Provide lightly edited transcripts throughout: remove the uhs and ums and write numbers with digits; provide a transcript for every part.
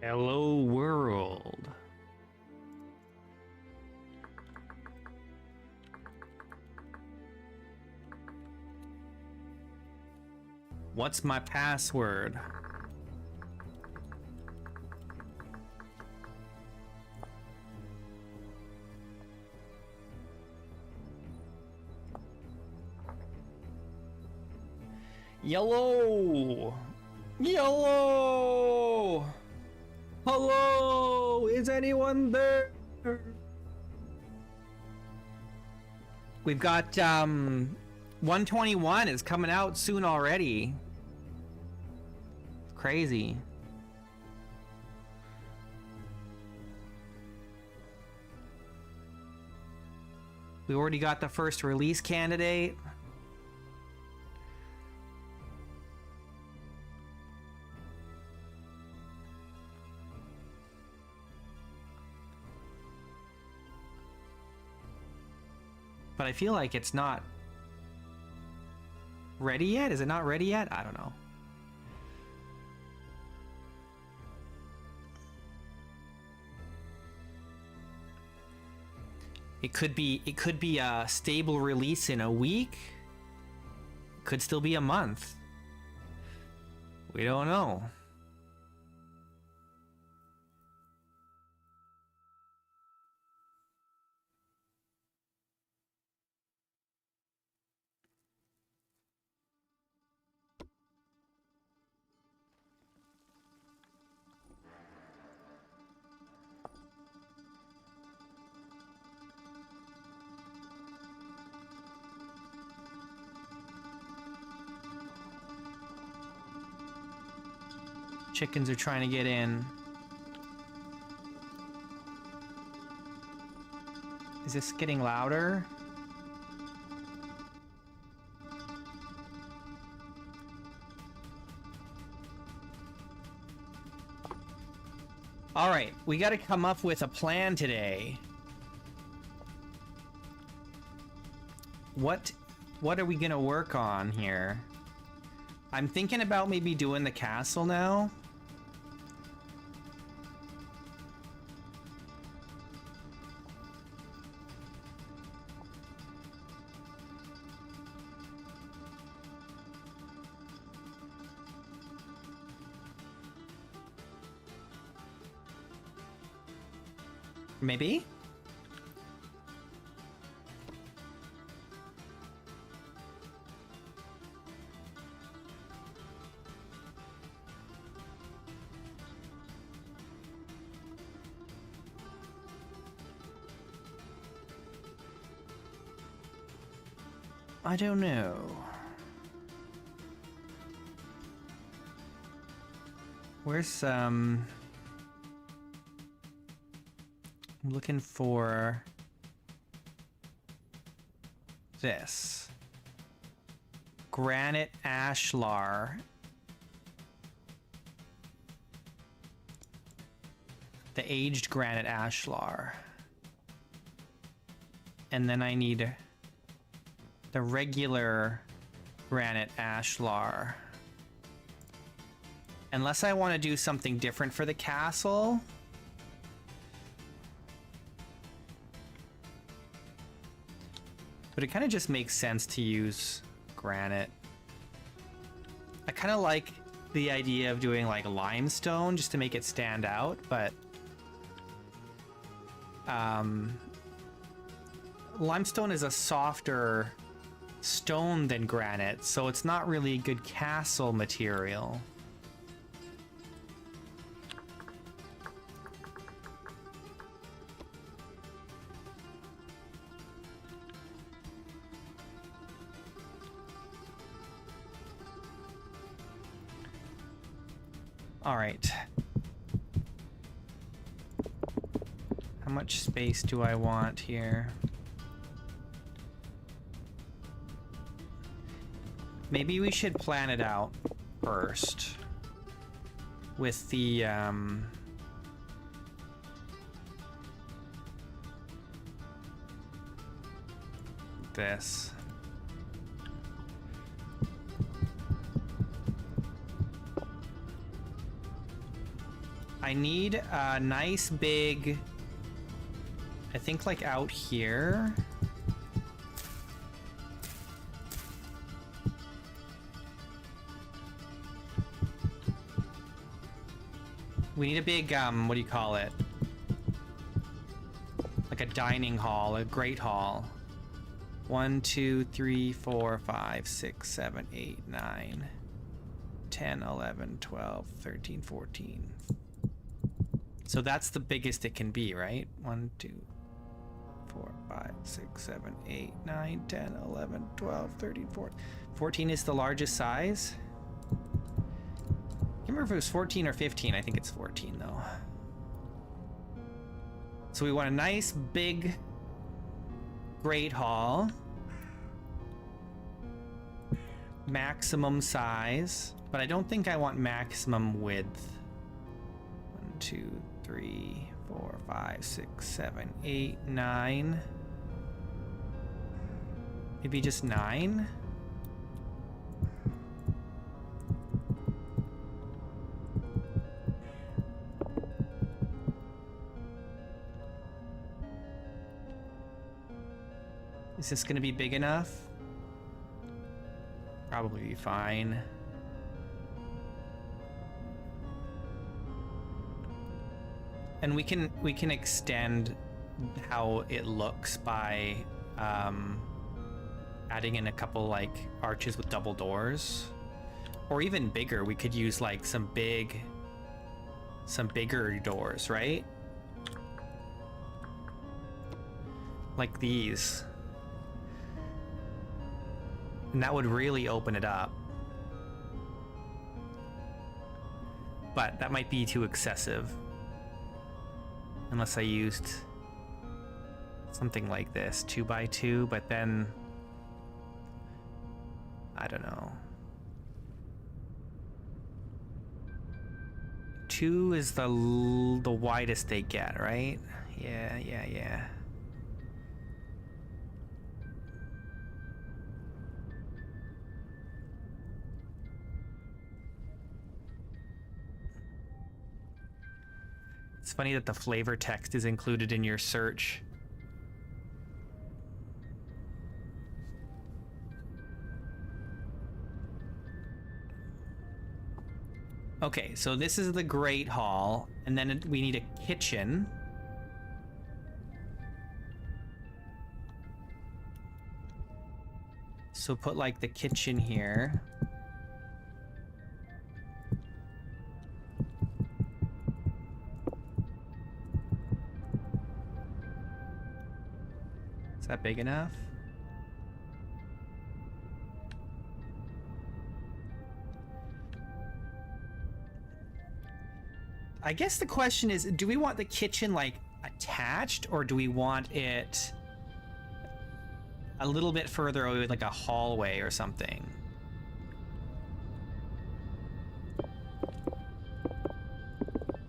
Hello world. What's my password? Yellow! Yellow! Hello! Is anyone there? We've got 121 is coming out soon already. Crazy. We already got the first release candidate. But I feel like it's not ready yet. Is it not ready yet? I don't know. It could be a stable release in a week. Could still be a month. We don't know. Chickens are trying to get in. Is this getting louder? All right, we got to come up with a plan today. What are we gonna work on here? I'm thinking about maybe doing the castle now. Maybe? I don't know. Where's I'm looking for this. Granite ashlar. The aged granite ashlar. And then I need the regular granite ashlar. Unless I want to do something different for the castle. But it kind of just makes sense to use granite. I kind of like the idea of doing like limestone just to make it stand out, but limestone is a softer stone than granite, so it's not really good castle material. All right. How much space do I want here? Maybe we should plan it out first with the this. I need a nice big, I think like out here. We need a big, what do you call it? Like a dining hall, a great hall. 1, 2, 3, 4, 5, 6, 7, 8, 9, 10, 11, 12, 13, 14. So that's the biggest it can be, right? 1, 2, 4, 5, 6, 7, 8, 9, 10, 11, 12, 13, 14. 14 is the largest size. I can't remember if it was 14 or 15. I think it's 14 though. So we want a nice big great hall. Maximum size, but I don't think I want maximum width. 1, 2, 3, 4, 5, 6, 7, 8, 9. Maybe just 9. Is this going to be big enough? Probably be fine. And we can extend how it looks by adding in a couple like arches with double doors, or even bigger. We could use like some bigger doors, right? Like these. And that would really open it up. But that might be too excessive. Unless I used something like this, 2 by 2, but then I don't know. 2 is the widest they get, right? Yeah. It's funny that the flavor text is included in your search. Okay, so this is the Great Hall, and then we need a kitchen. So put like the kitchen here. Is that big enough? I guess the question is, do we want the kitchen like attached, or do we want it a little bit further away with like a hallway or something?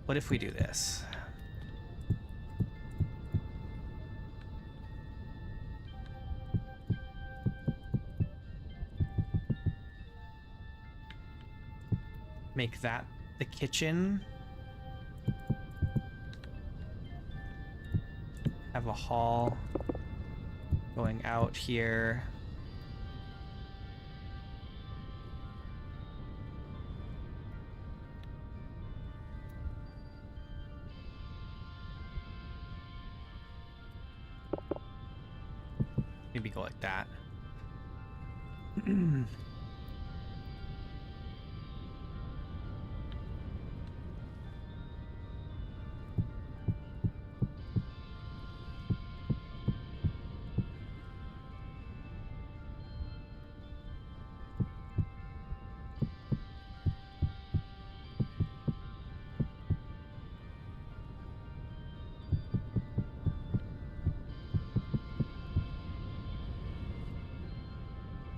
What if we do this? Make that the kitchen. Have a hall going out here. Maybe go like that.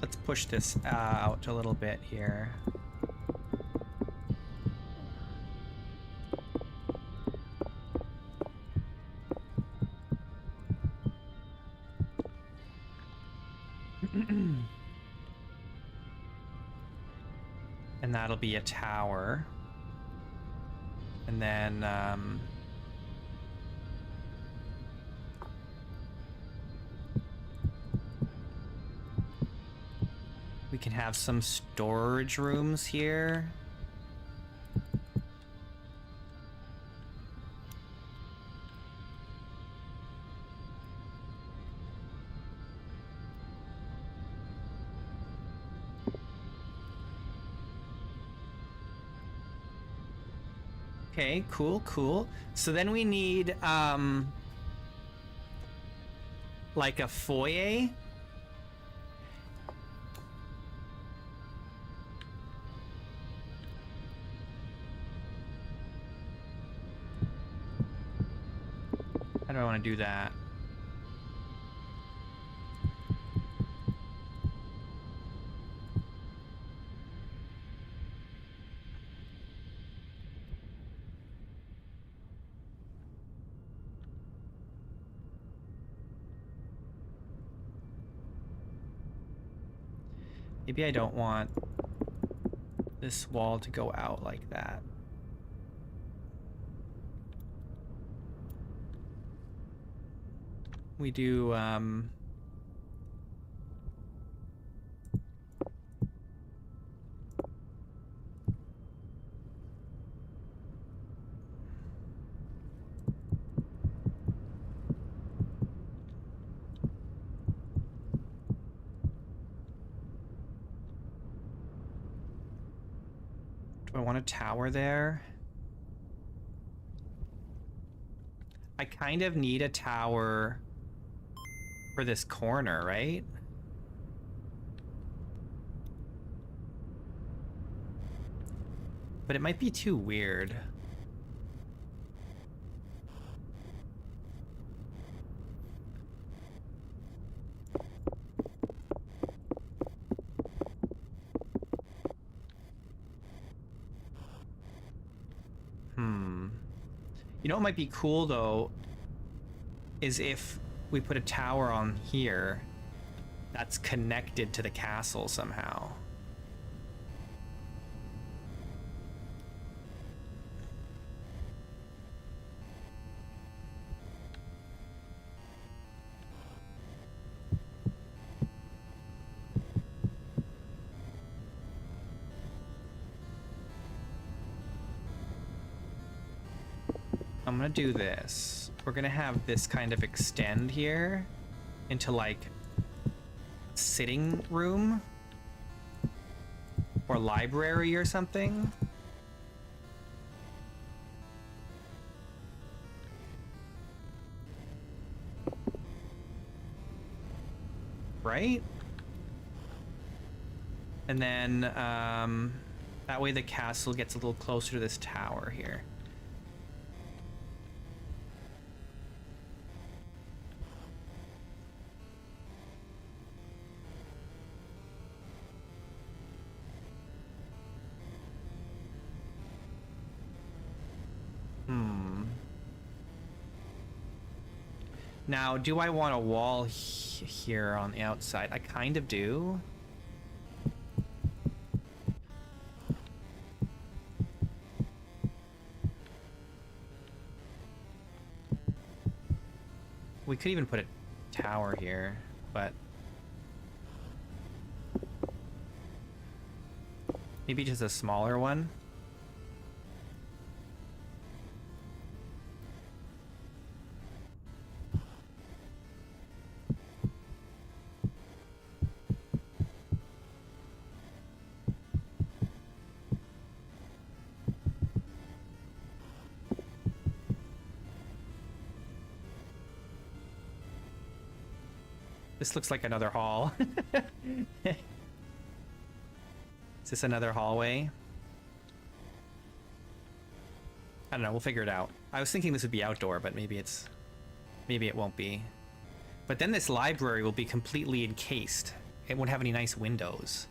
Let's push this out a little bit here. And that'll be a tower. And then we can have some storage rooms here. Okay, cool, cool. So then we need like a foyer. How do I want to do that? Maybe I don't want this wall to go out like that. We do, do I want a tower there? I kind of need a tower for this corner, right? But it might be too weird. You know what might be cool though is if we put a tower on here that's connected to the castle somehow. I'm gonna do this. We're gonna have this kind of extend here into like sitting room or library or something. Right? And then that way the castle gets a little closer to this tower here. Now, do I want a wall here on the outside? I kind of do. We could even put a tower here, but maybe just a smaller one. This looks like another hall. Is this another hallway? I don't know, we'll figure it out. I was thinking this would be outdoor, but maybe it won't be. But then this library will be completely encased. It won't have any nice windows.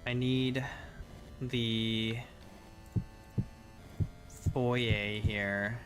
I need the foyer here.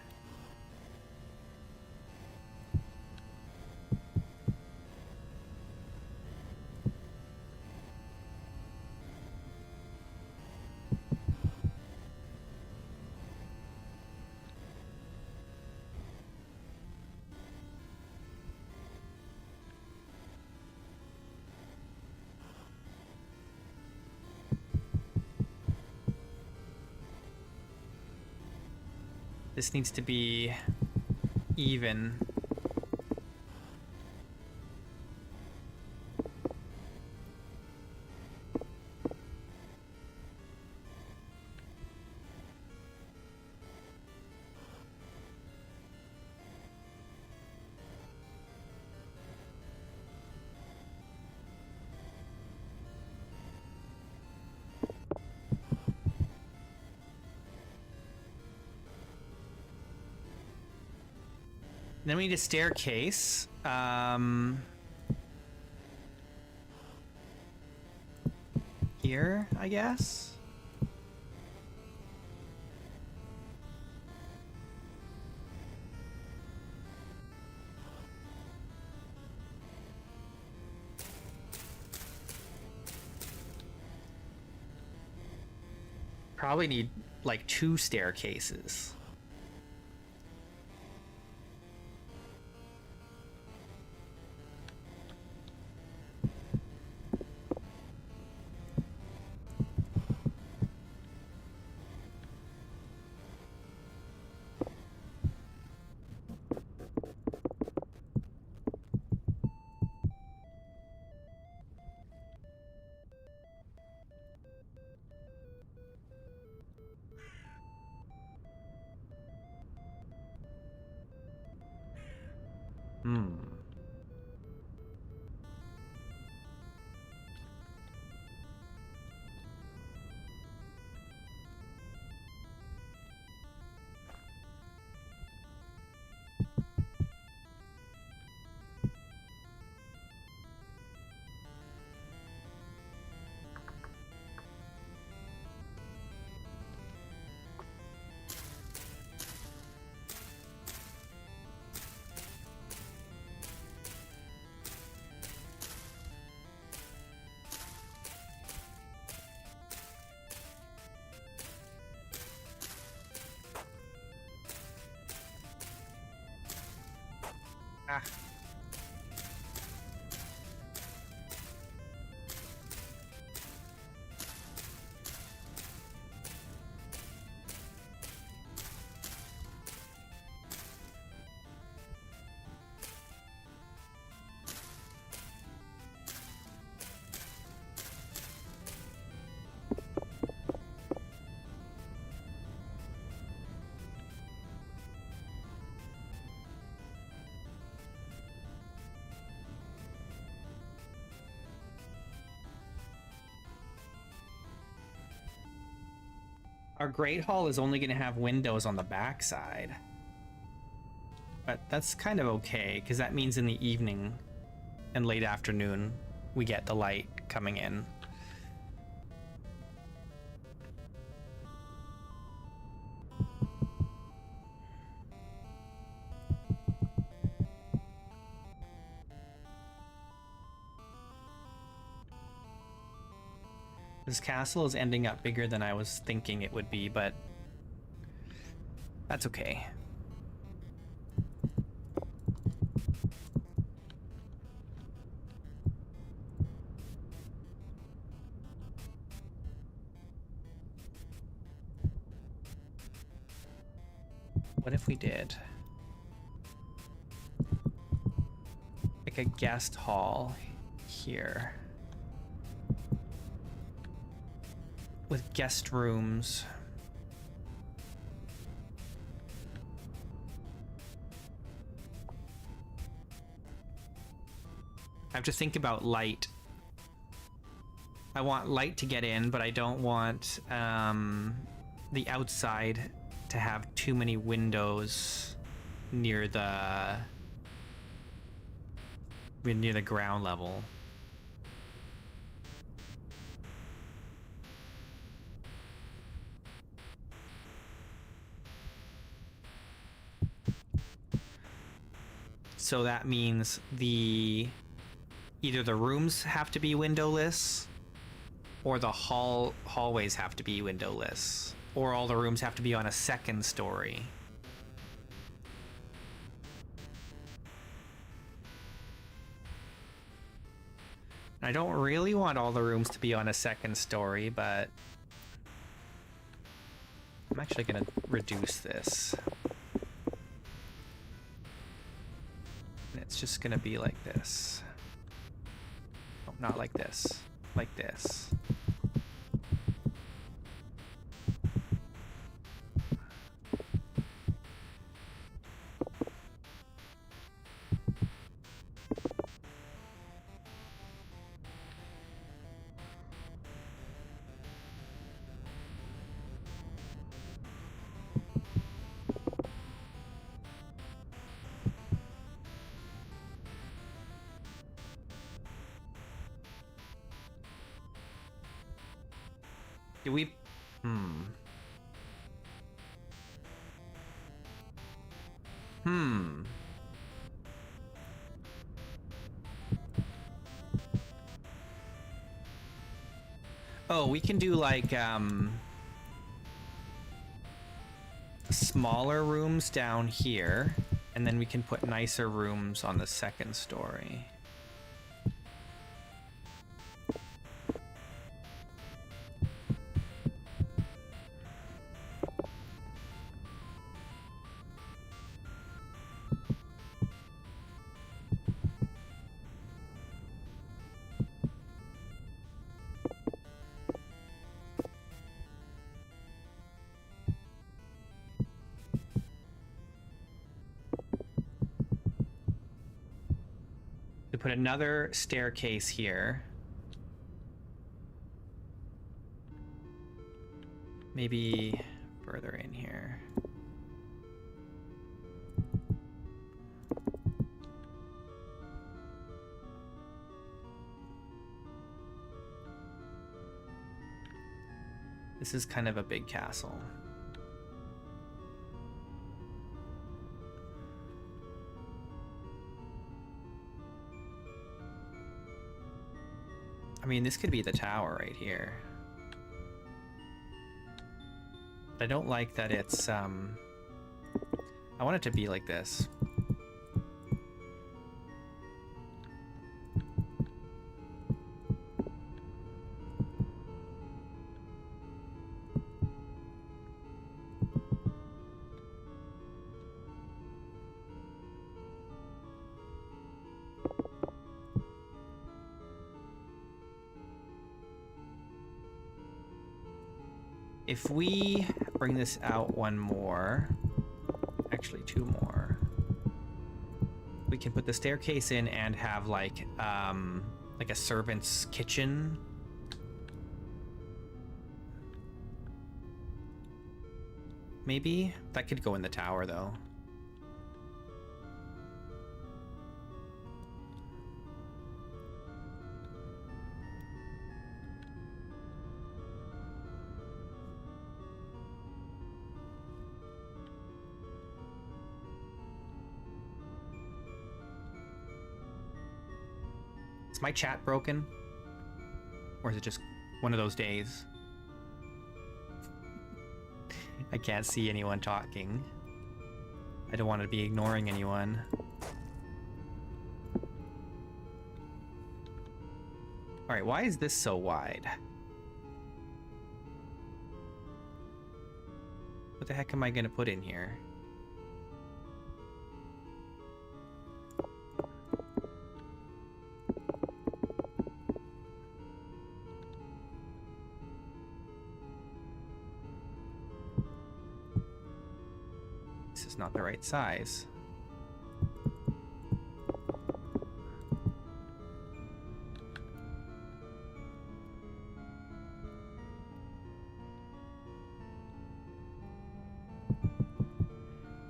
This needs to be even. Then we need a staircase. Here, I guess. Probably need like 2 staircases. Ah. Our Great Hall is only going to have windows on the back side. But that's kind of okay, because that means in the evening and late afternoon we get the light coming in. This castle is ending up bigger than I was thinking it would be, but that's okay. What if we did like a guest hall here with guest rooms? I have to think about light. I want light to get in, but I don't want the outside to have too many windows near the ground level. So that means either the rooms have to be windowless, or the hallways have to be windowless, or all the rooms have to be on a second story. I don't really want all the rooms to be on a second story, but I'm actually going to reduce this. And it's just going to be like this. Oh, not like this. Like this. Do we... Oh, we can do like, smaller rooms down here, and then we can put nicer rooms on the second story. To put another staircase here. Maybe further in here. This is kind of a big castle. I mean, this could be the tower right here. But I don't like that it's, I want it to be like this. If we bring this out one more, actually two more, we can put the staircase in and have like a servant's kitchen. Maybe that could go in the tower though. Is my chat broken? Or is it just one of those days? I can't see anyone talking. I don't want to be ignoring anyone. Alright, why is this so wide? What the heck am I gonna put in here? Not the right size.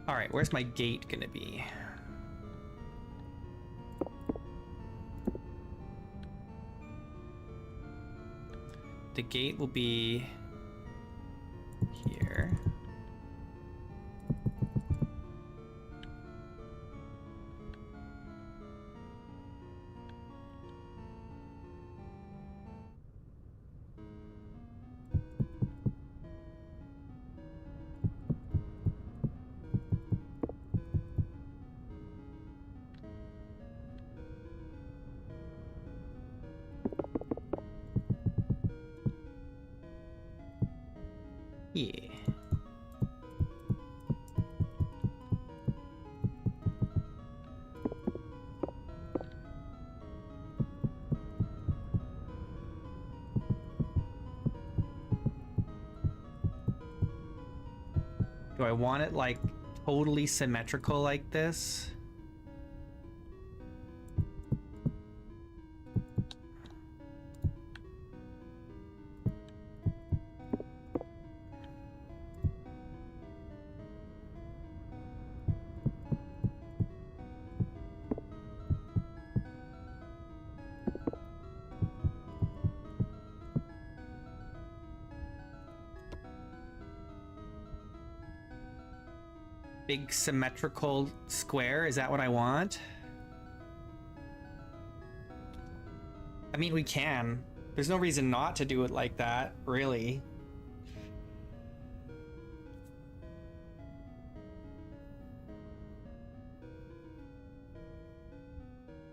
All right, where's my gate gonna be? The gate will be here. Yeah. Do I want it like totally symmetrical like this? Big symmetrical square, is that what I want? I mean, we can. There's no reason not to do it like that, really.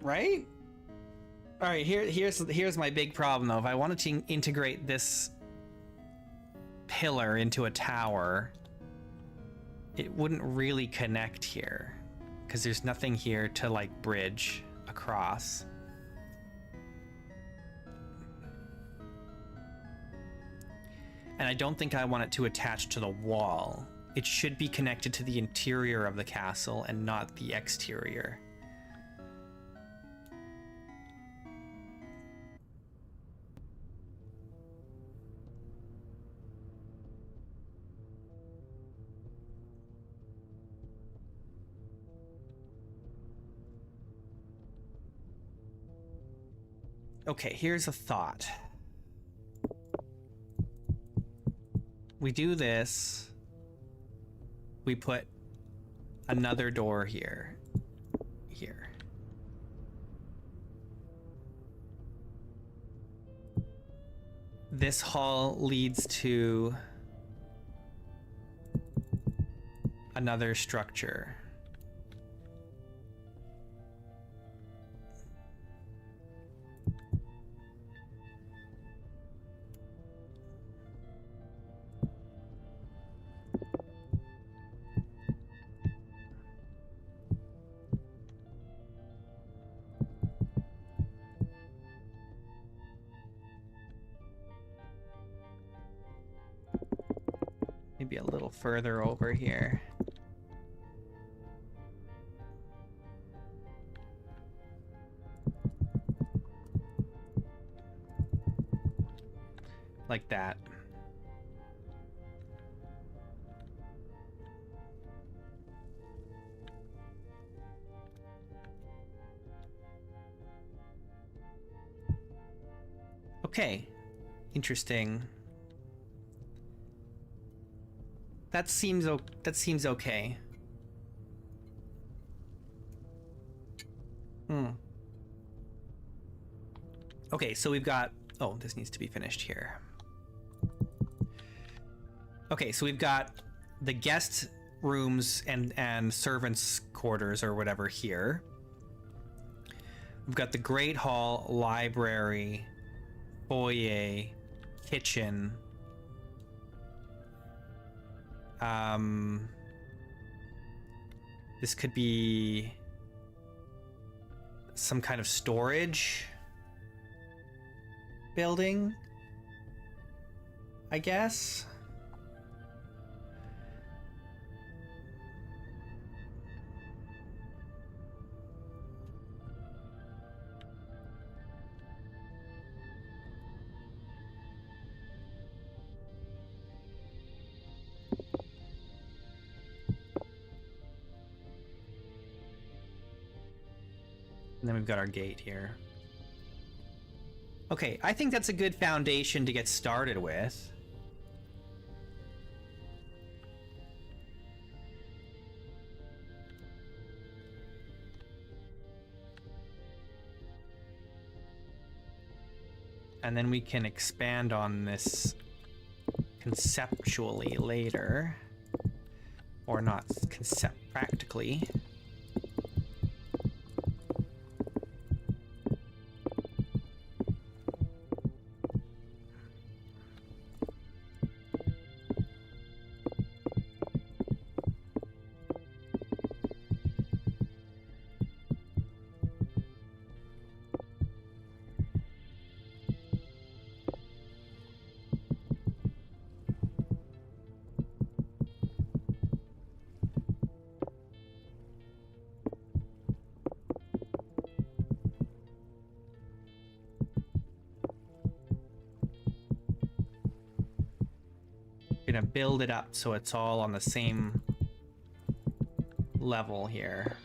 Right? All right, here's my big problem though. If I wanted to integrate this pillar into a tower, it wouldn't really connect here because there's nothing here to like bridge across. And I don't think I want it to attach to the wall. It should be connected to the interior of the castle and not the exterior. Okay, here's a thought. We do this. We put another door here. Here. This hall leads to another structure. Maybe a little further over here. Like that. Okay. Interesting. That seems okay. Okay, so we've got... Oh, this needs to be finished here. Okay, so we've got the guest rooms and servants' quarters or whatever here. We've got the Great Hall, library, foyer, kitchen. This could be some kind of storage building, I guess. And then we've got our gate here. Okay, I think that's a good foundation to get started with. And then we can expand on this conceptually later. Or not practically. gonna build it up so it's all on the same level here.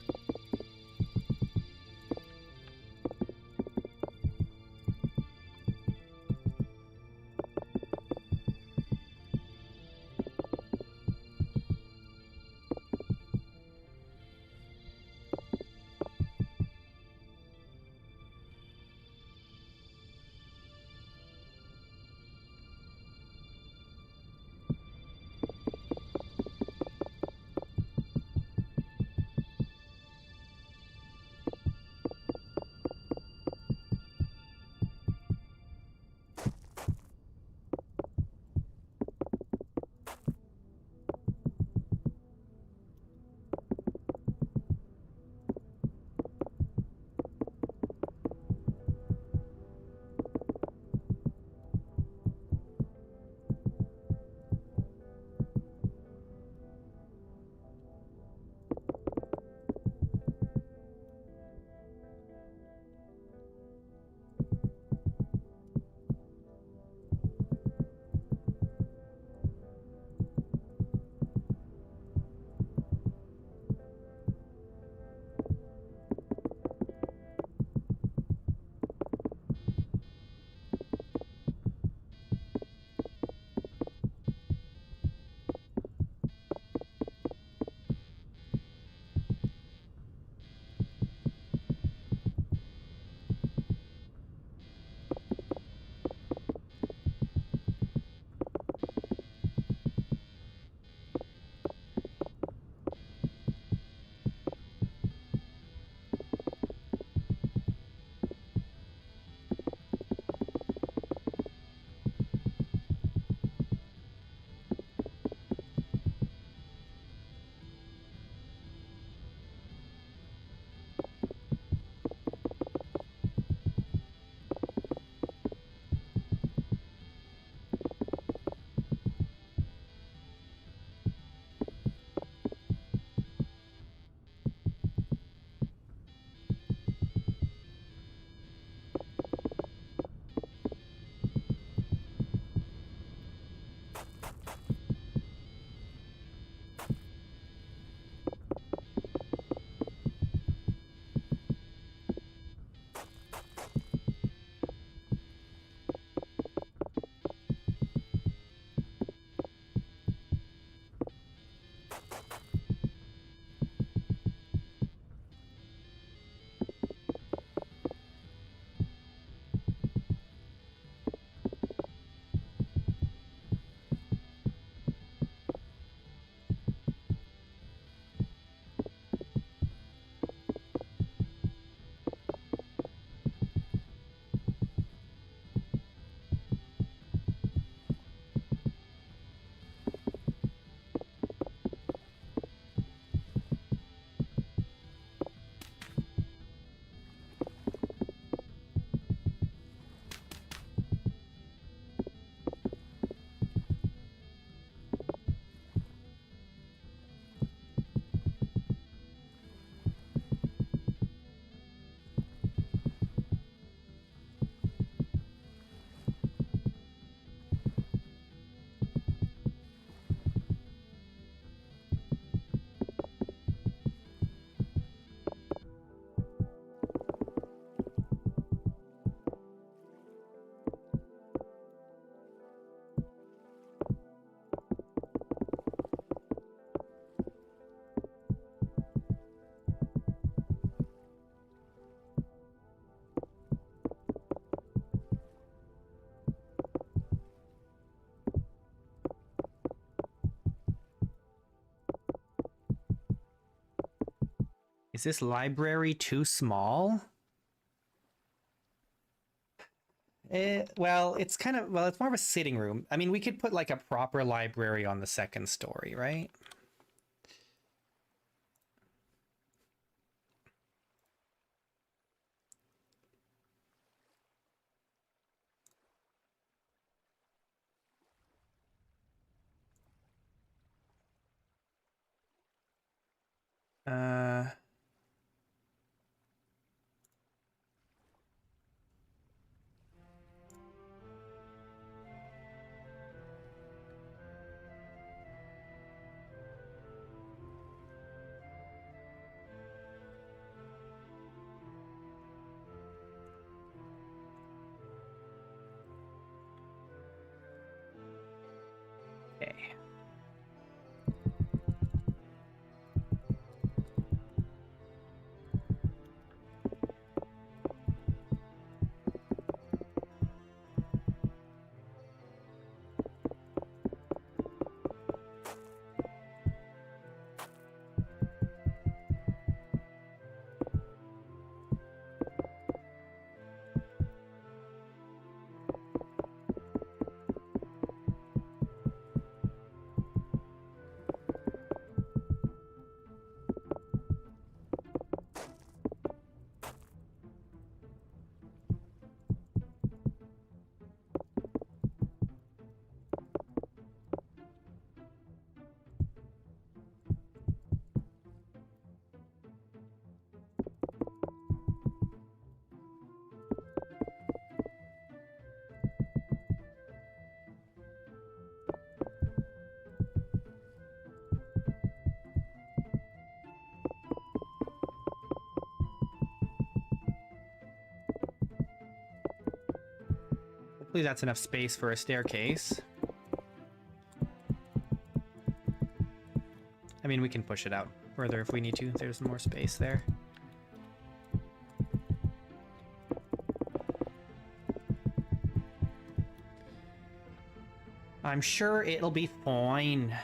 Is this library too small? Well, it's kind of, well, it's more of a sitting room. I mean, we could put like a proper library on the second story, right? Uh, Hopefully that's enough space for a staircase. I mean, we can push it out further if we need to. There's more space there. I'm sure it'll be fine.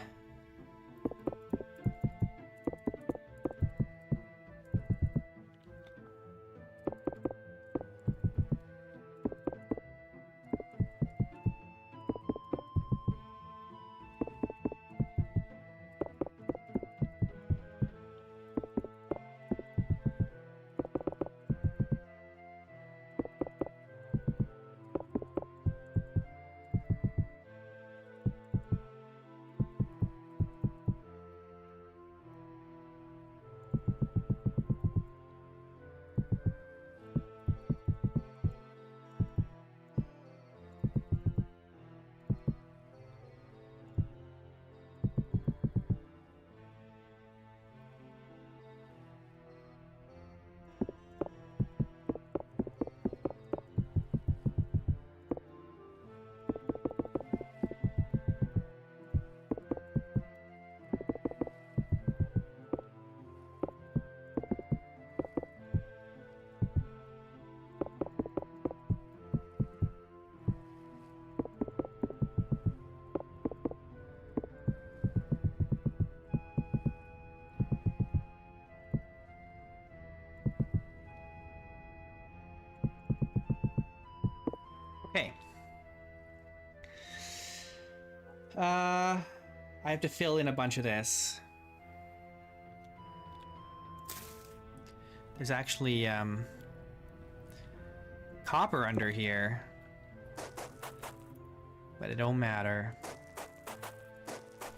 Okay. I have to fill in a bunch of this. There's actually copper under here, but it don't matter.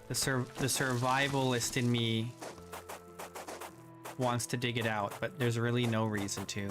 The survivalist in me wants to dig it out, but there's really no reason to.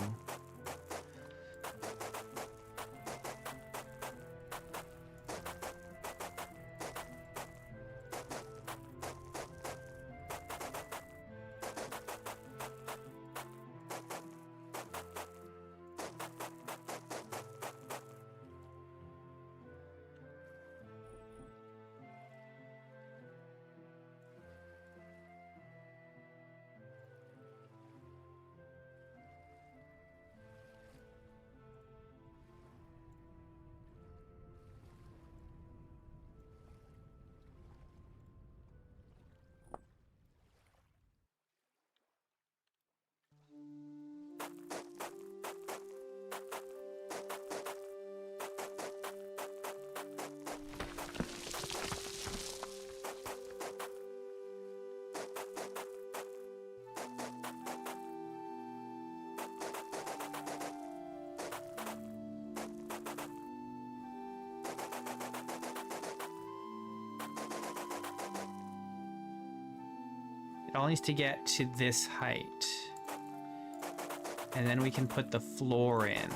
It all needs to get to this height. And then we can put the floor in.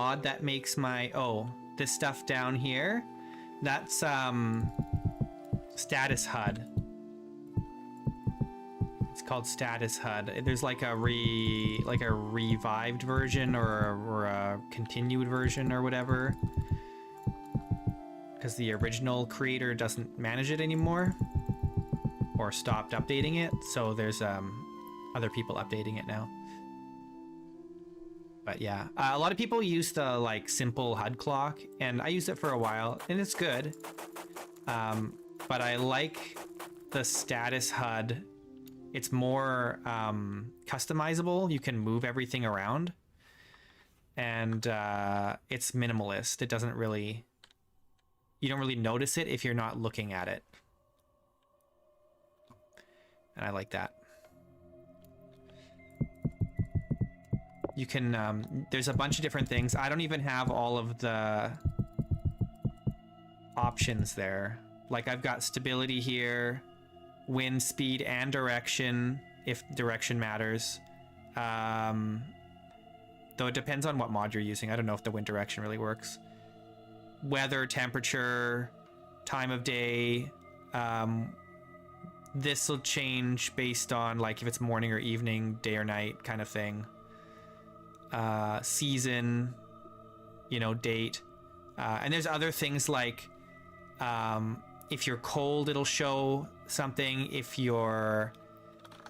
mod that makes my, oh, this stuff down here, that's status HUD. It's called status HUD. There's like a revived version or a continued version or whatever, because the original creator doesn't manage it anymore or stopped updating it, so there's other people updating it now. But yeah, a lot of people use the like simple HUD clock, and I used it for a while, and it's good. But I like the status HUD. It's more customizable. You can move everything around, and it's minimalist. It doesn't really, you don't really notice it if you're not looking at it. And I like that. You can, there's a bunch of different things. I don't even have all of the options there. Like I've got stability here, wind speed and direction, if direction matters. Though it depends on what mod you're using. I don't know if the wind direction really works. Weather, temperature, time of day. This will change based on like if it's morning or evening, day or night kind of thing. Season, you know, date. And there's other things like if you're cold, it'll show something. If your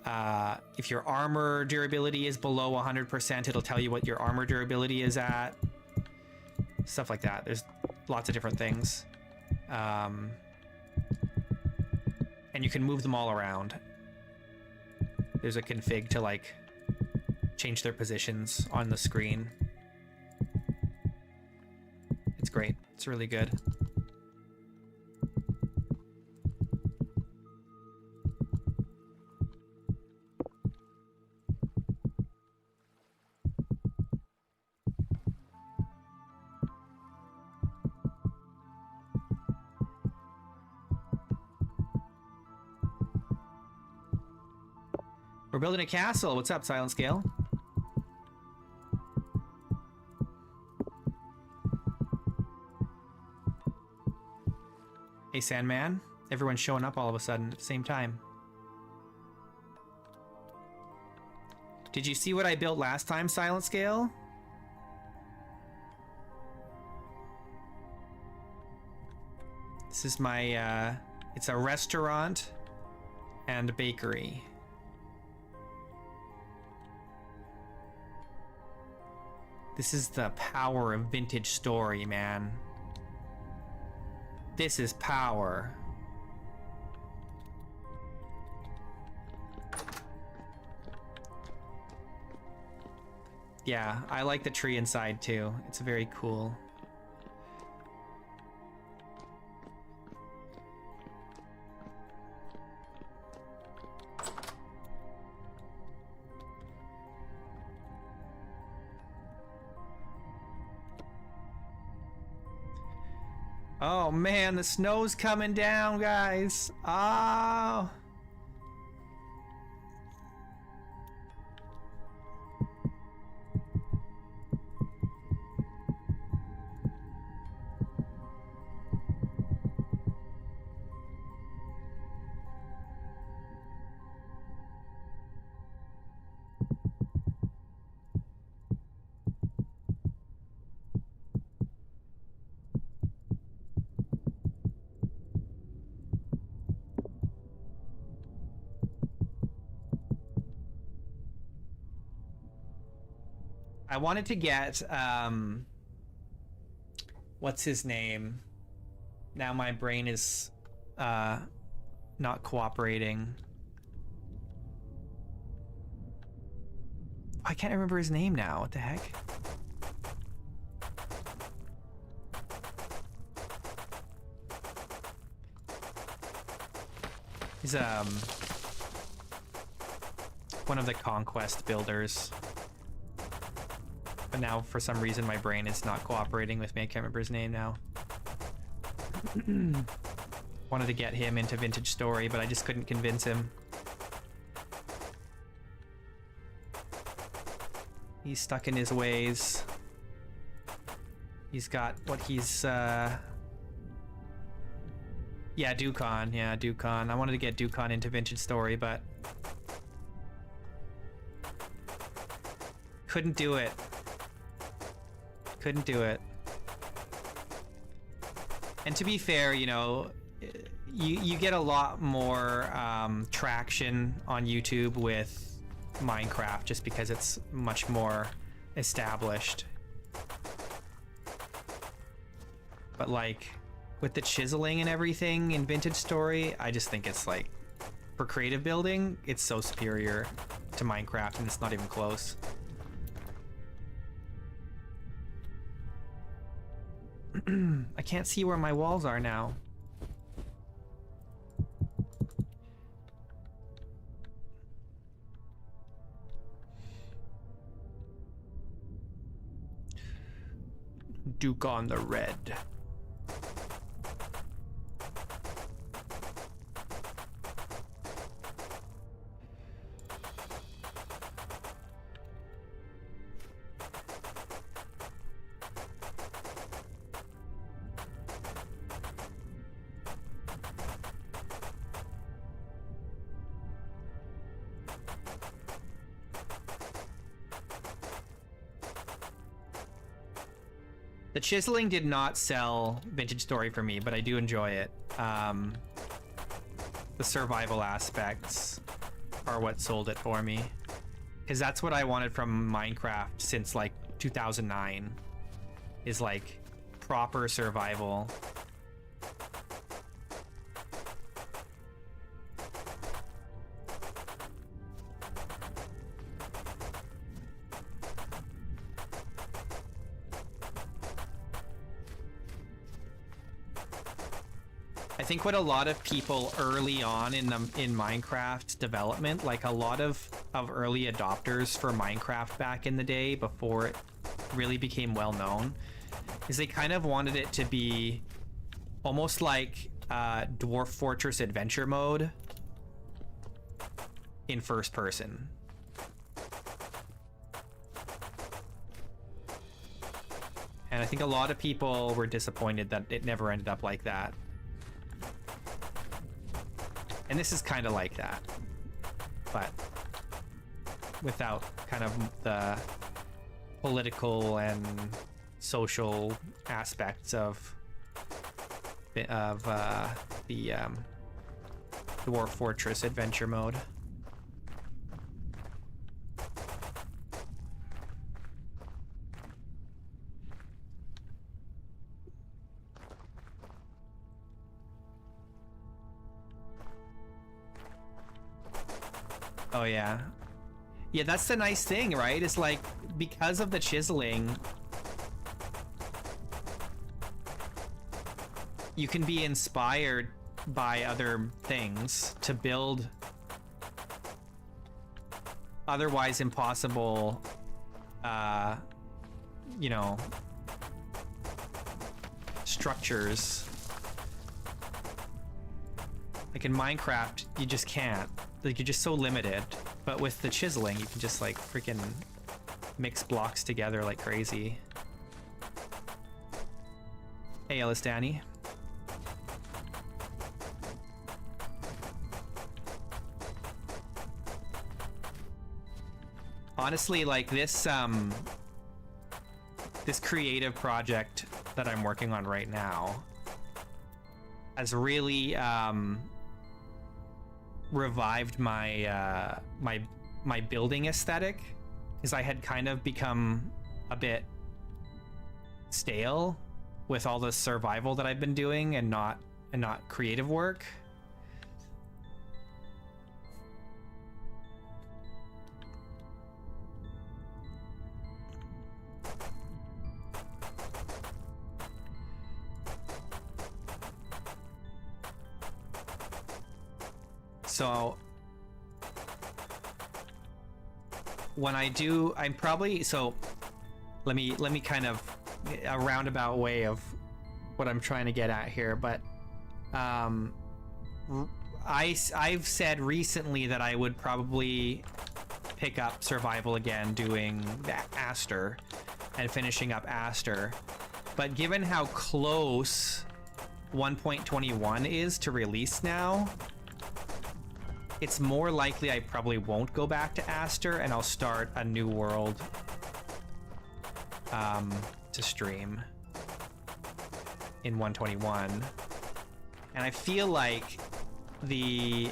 armor durability is below 100%, it'll tell you what your armor durability is at. Stuff like that. There's lots of different things. And you can move them all around. There's a config to like change their positions on the screen. It's great. It's really good. We're building a castle. What's up, Silent Scale? Hey, Sandman. Everyone's showing up all of a sudden at the same time. Did you see what I built last time, Silent Scale? This is my, it's a restaurant and a bakery. This is the power of Vintage Story, man. This is power. Yeah, I like the tree inside too. It's very cool. Oh man, the snow's coming down, guys. Oh. I wanted to get, what's his name? Now my brain is, not cooperating. I can't remember his name now. What the heck? He's, one of the Conquest builders. But now, for some reason, my brain is not cooperating with me. I can't remember his name now. Wanted to get him into Vintage Story, but I just couldn't convince him. He's stuck in his ways. He's got what he's yeah, Dukon. Yeah, Dukon. I wanted to get Dukon into Vintage Story, but couldn't do it. Couldn't do it. And to be fair, you know, you get a lot more traction on YouTube with Minecraft just because it's much more established. But like with the chiseling and everything in Vintage Story, I just think it's like, for creative building, it's so superior to Minecraft, and it's not even close. I can't see where my walls are now. Duke on the red. The chiseling did not sell Vintage Story for me, but I do enjoy it. The survival aspects are what sold it for me, because that's what I wanted from Minecraft since like 2009, is like proper survival. I think what a lot of people early on in Minecraft development, like a lot of early adopters for Minecraft back in the day before it really became well known, is they kind of wanted it to be almost like Dwarf Fortress Adventure mode in first person. And I think a lot of people were disappointed that it never ended up like that. And this is kind of like that, but without kind of the political and social aspects of the Dwarf Fortress Adventure mode. Oh yeah. Yeah, that's the nice thing, right? It's like, because of the chiseling, you can be inspired by other things to build otherwise impossible, you know, structures. Like in Minecraft, you just can't. Like, you're just so limited. But with the chiseling, you can just like freaking mix blocks together like crazy. Hey, Ellis Danny. Honestly, like this creative project that I'm working on right now has really revived my my building aesthetic, because I had kind of become a bit stale with all the survival that I've been doing and not creative work. So when I do, I'm probably, so let me kind of a roundabout way of what I'm trying to get at here, but I've said recently that I would probably pick up survival again, doing Aster and finishing up Aster, But given how close 1.21 is to release now, it's more likely I probably won't go back to Aster, and I'll start a new world to stream in 121. And I feel like the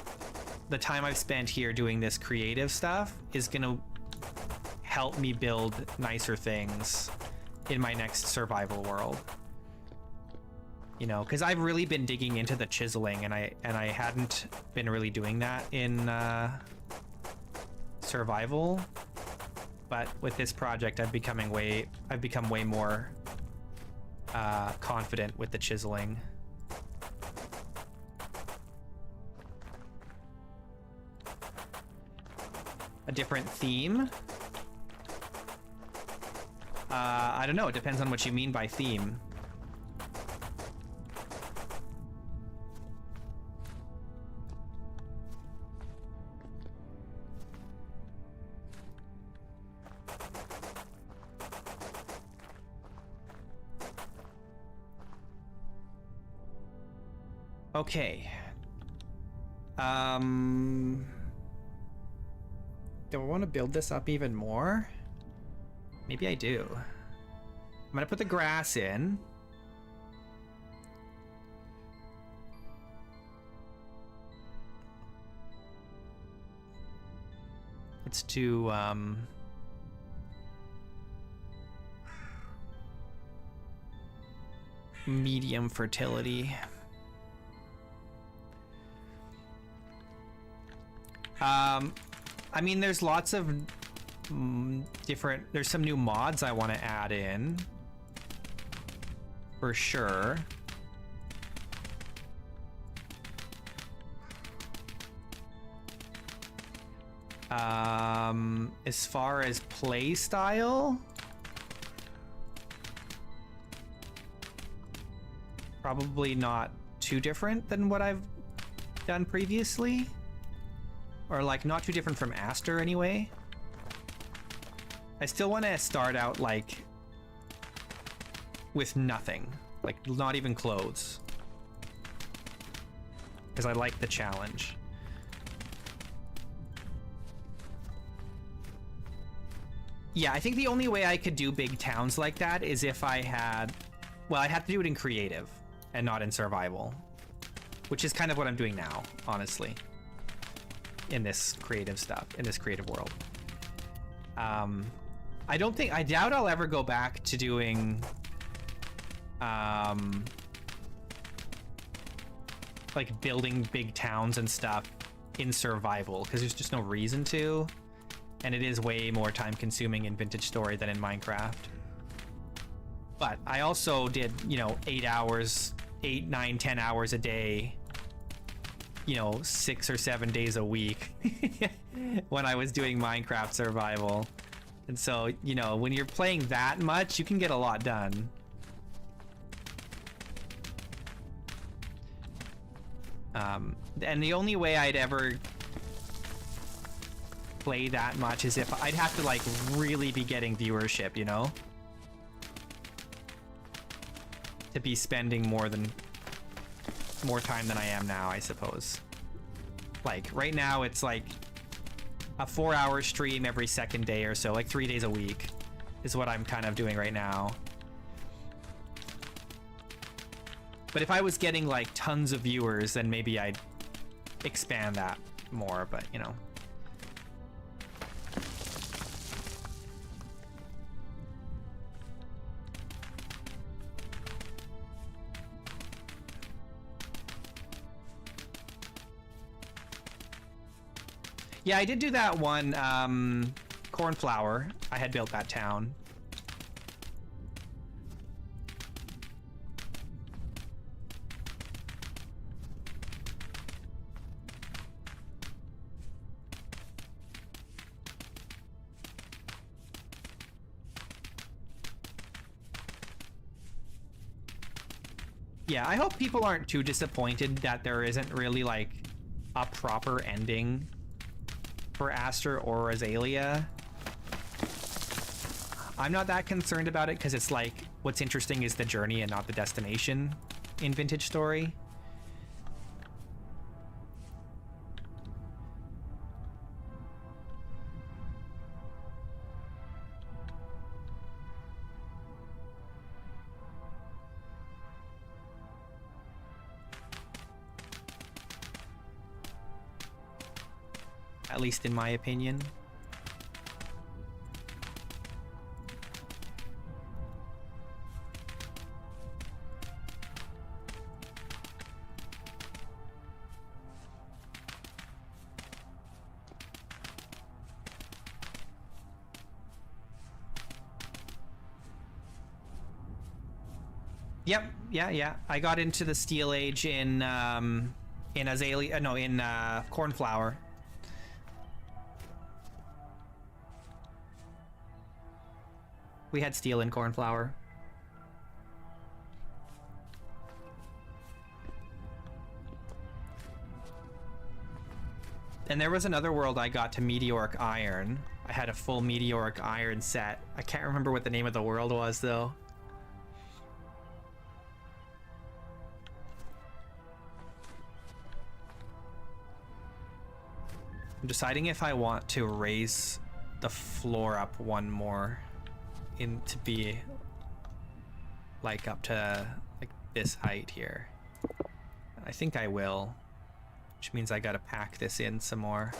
time I've spent here doing this creative stuff is gonna help me build nicer things in my next survival world. You know, because I've really been digging into the chiseling, and I hadn't been really doing that in survival. But with this project, I've become way more confident with the chiseling. A different theme? I don't know. It depends on what you mean by theme. Okay. Do I want to build this up even more? Maybe I do. I'm gonna put the grass in. Let's do medium fertility. I mean, there's lots of there's some new mods I want to add in for sure. As far as play style, probably not too different than what I've done previously. Or like not too different from Aster anyway. I still want to start out like with nothing, like not even clothes, because I like the challenge. Yeah, I think the only way I could do big towns like that is if I had, well, I'd have to do it in creative and not in survival, which is kind of what I'm doing now, honestly. In this creative stuff, in this creative world. I doubt I'll ever go back to doing like building big towns and stuff in survival, because there's just no reason to, and it is way more time consuming in Vintage Story than in Minecraft. But I also did, you know, 8 hours, 8, 9, 10 hours a day, you know, 6 or 7 days a week when I was doing Minecraft survival. And so, you know, when you're playing that much, you can get a lot done. And the only way I'd ever play that much is if I'd have to like really be getting viewership, you know, to be spending more time than I am now, I suppose. Like right now it's like a 4-hour stream every second day or so, like 3 days a week is what I'm kind of doing right now. But if I was getting like tons of viewers, then maybe I'd expand that more, but you know. Yeah, I did do that one, Cornflower. I had built that town. Yeah, I hope people aren't too disappointed that there isn't really like a proper ending for Aster or Azalea. I'm not that concerned about it because it's like what's interesting is the journey and not the destination in Vintage Story. At least in my opinion. Yep, yeah. I got into the Steel Age in Azalea, no, in Cornflower. We had steel in Cornflower. And there was another world I got to Meteoric Iron. I had a full Meteoric Iron set. I can't remember what the name of the world was, though. I'm deciding if I want to raise the floor up one more to be like up to like this height here. I think I will, which means I gotta pack this in some more.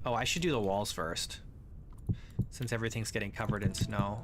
Oh, I should do the walls first, since everything's getting covered in snow.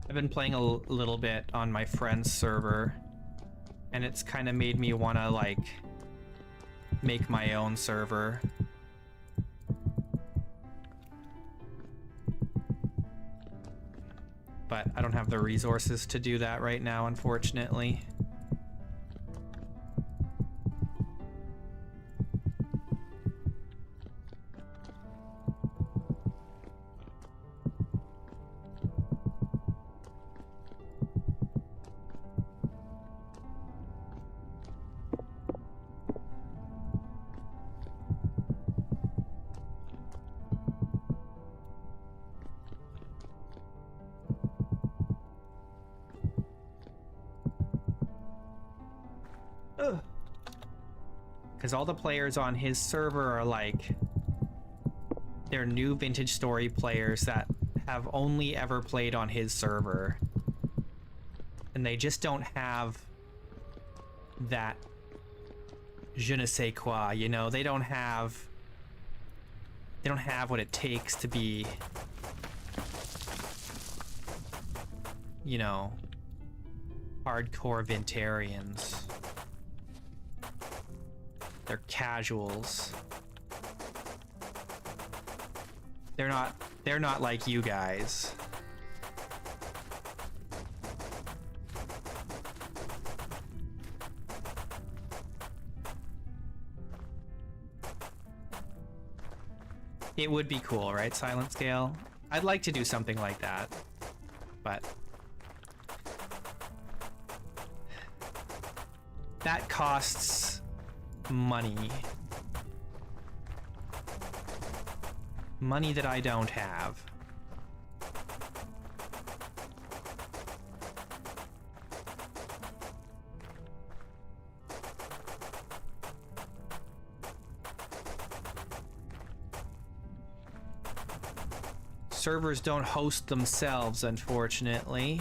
I've been playing a little bit on my friend's server, and it's kind of made me want to like make my own server. But I don't have the resources to do that right now, unfortunately. Because all the players on his server are like, they're new Vintage Story players that have only ever played on his server, and they just don't have that je ne sais quoi, you know. They don't have what it takes to be, you know, hardcore Vintarians. They're casuals. They're not like you guys. It would be cool, right, Silent Scale? I'd like to do something like that, but that costs money. Money that I don't have. servers don't host themselves, unfortunately.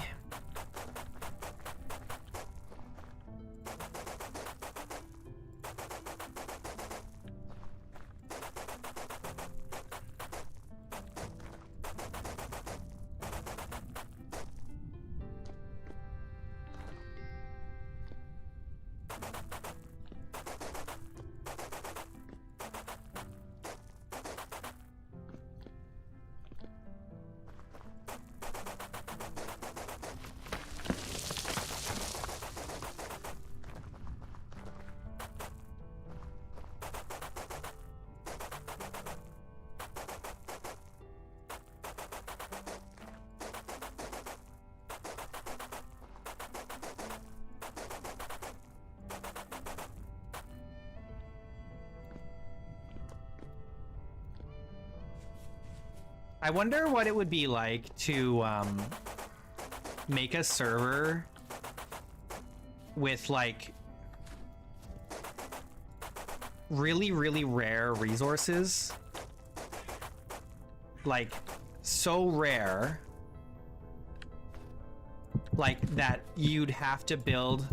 I wonder what it would be like to make a server with like really, really rare resources. Like so rare, like that you'd have to build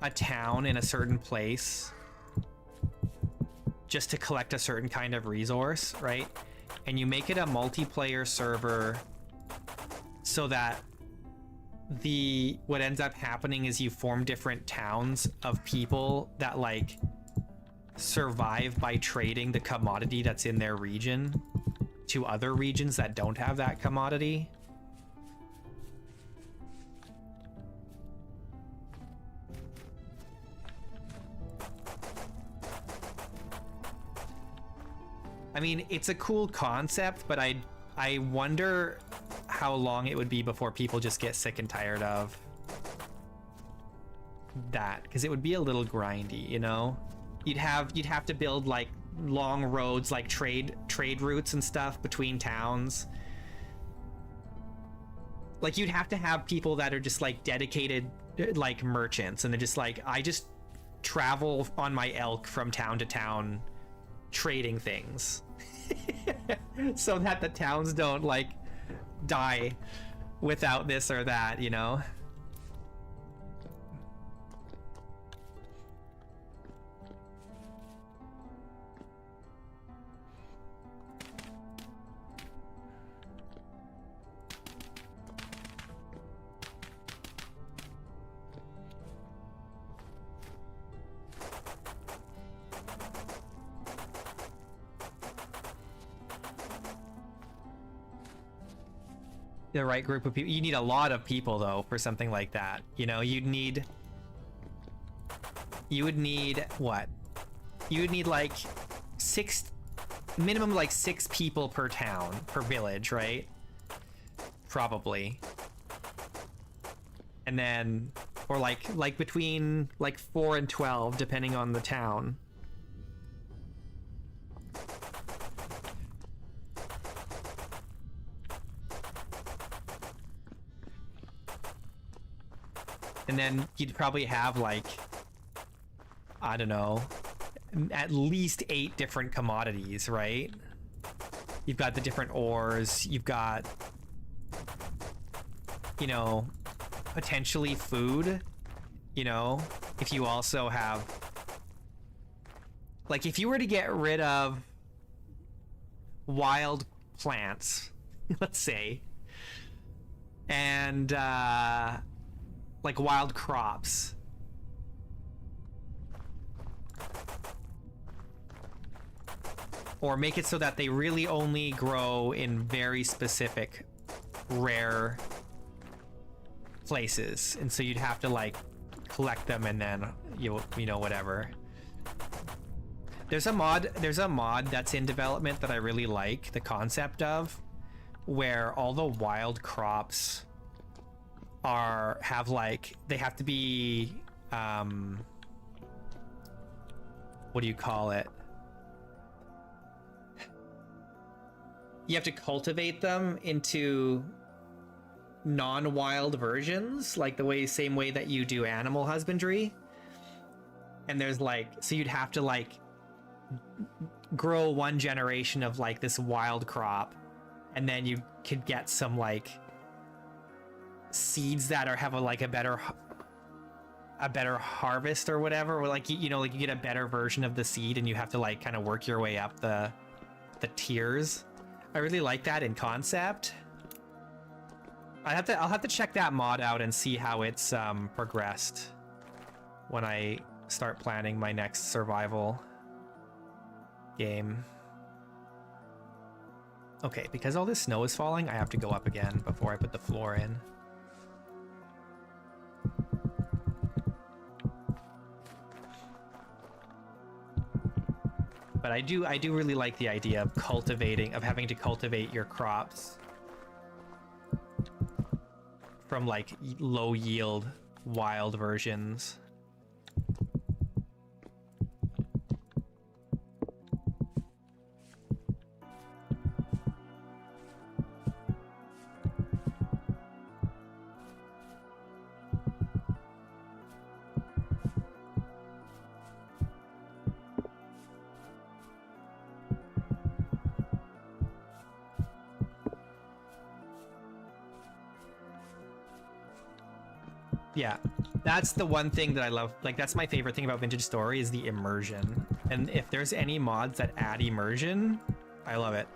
a town in a certain place just to collect a certain kind of resource, right? And you make it a multiplayer server so that what ends up happening is you form different towns of people that like survive by trading the commodity that's in their region to other regions that don't have that commodity. I mean, it's a cool concept, but I wonder how long it would be before people just get sick and tired of that, because it would be a little grindy, you know? You'd have to build like long roads, like trade routes and stuff between towns. Like you'd have to have people that are just like dedicated like merchants, and they're just like, I just travel on my elk from town to town trading things so that the towns don't like die without this or that, you know? The right group of people. You need a lot of people though for something like that, you know? You would need what? You would need like minimum like 6 people per town, per village, right? Probably. And then, or like between like 4 and 12 depending on the town. And then you'd probably have like, I don't know, at least 8 different commodities, right? You've got the different ores, you've got, you know, potentially food, you know, if you also have, like if you were to get rid of wild plants, let's say, and like wild crops, or make it so that they really only grow in very specific rare places, and so you'd have to like collect them and then you know whatever. There's a mod that's in development that I really like the concept of, where all the wild crops have like, they have to be what do you call it? You have to cultivate them into non-wild versions, like the same way that you do animal husbandry. And there's like, so you'd have to like grow one generation of like this wild crop, and then you could get some like seeds that are have a better harvest or whatever, or like you know, like you get a better version of the seed and you have to like kind of work your way up the tiers. I really like that in concept. I'll have to check that mod out and see how it's progressed when I start planning my next survival game. Okay, because all this snow is falling, I have to go up again before I put the floor in. But I do really like the idea of having to cultivate your crops from like low yield wild versions. Yeah, that's the one thing that I love. Like, that's my favorite thing about Vintage Story is the immersion. And if there's any mods that add immersion, I love it.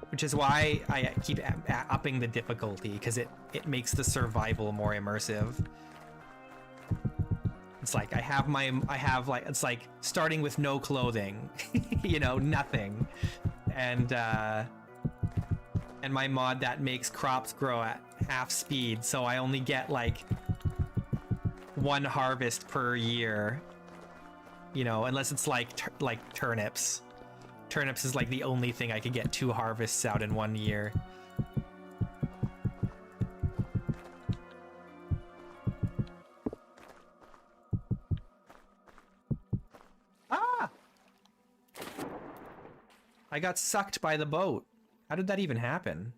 Which is why I keep upping the difficulty, because it makes the survival more immersive. It's like it's like starting with no clothing, you know, nothing, and my mod that makes crops grow at half speed, so I only get like one harvest per year, you know, unless it's like turnips. Turnips is like the only thing I could get 2 harvests out in 1 year. Ah! I got sucked by the boat. How did that even happen?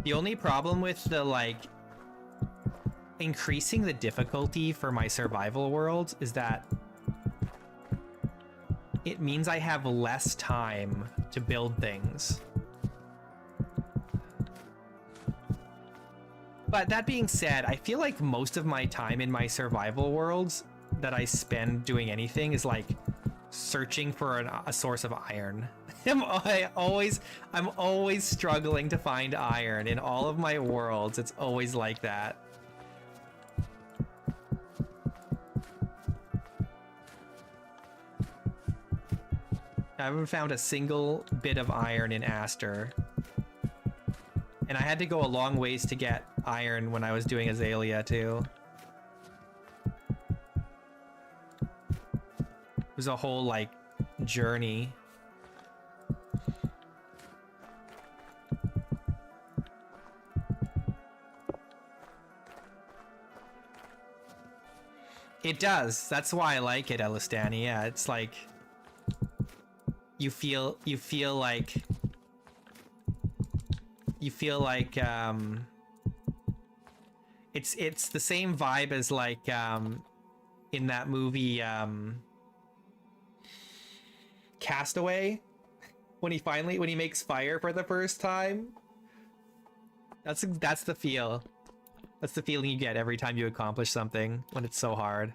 The only problem with the, like, increasing the difficulty for my survival world is that it means I have less time to build things. But that being said, I feel like most of my time in my survival worlds that I spend doing anything is like searching for a source of iron. I'm always struggling to find iron in all of my worlds. It's always like that. I haven't found a single bit of iron in Aster. And I had to go a long ways to get iron when I was doing Azalea too. It was a whole like journey. It does. That's why I like it, Elistani. Yeah, it's like you feel like it's the same vibe as like in that movie Castaway, when he makes fire for the first time. That's the feel. That's the feeling you get every time you accomplish something when it's so hard.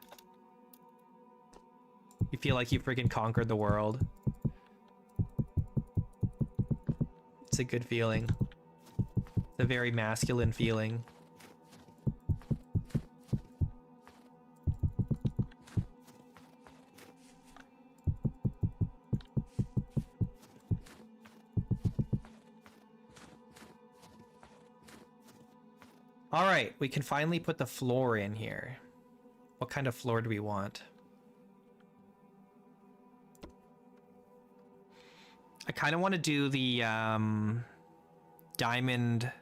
You feel like you freaking conquered the world. It's a good feeling. It's a very masculine feeling. All right, we can finally put the floor in here. What kind of floor do we want? I kind of want to do the diamond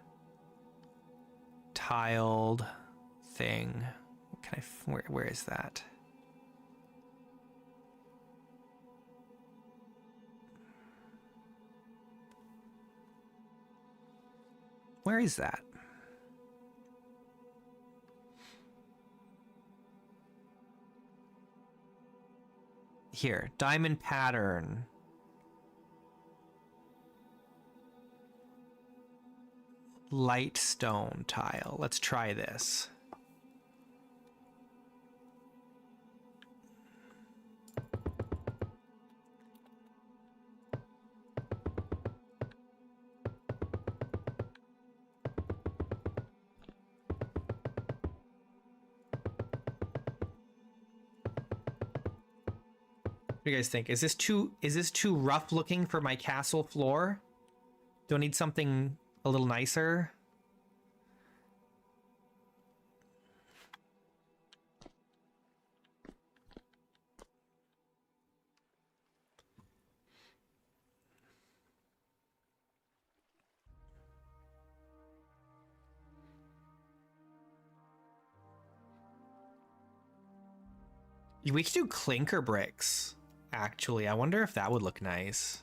tiled thing. Can I? Where is that? Where is that? Here, diamond pattern. Light stone tile. Let's try this. What do you guys think? Is this too rough looking for my castle floor? Do I need something a little nicer? We could do clinker bricks. Actually, I wonder if that would look nice.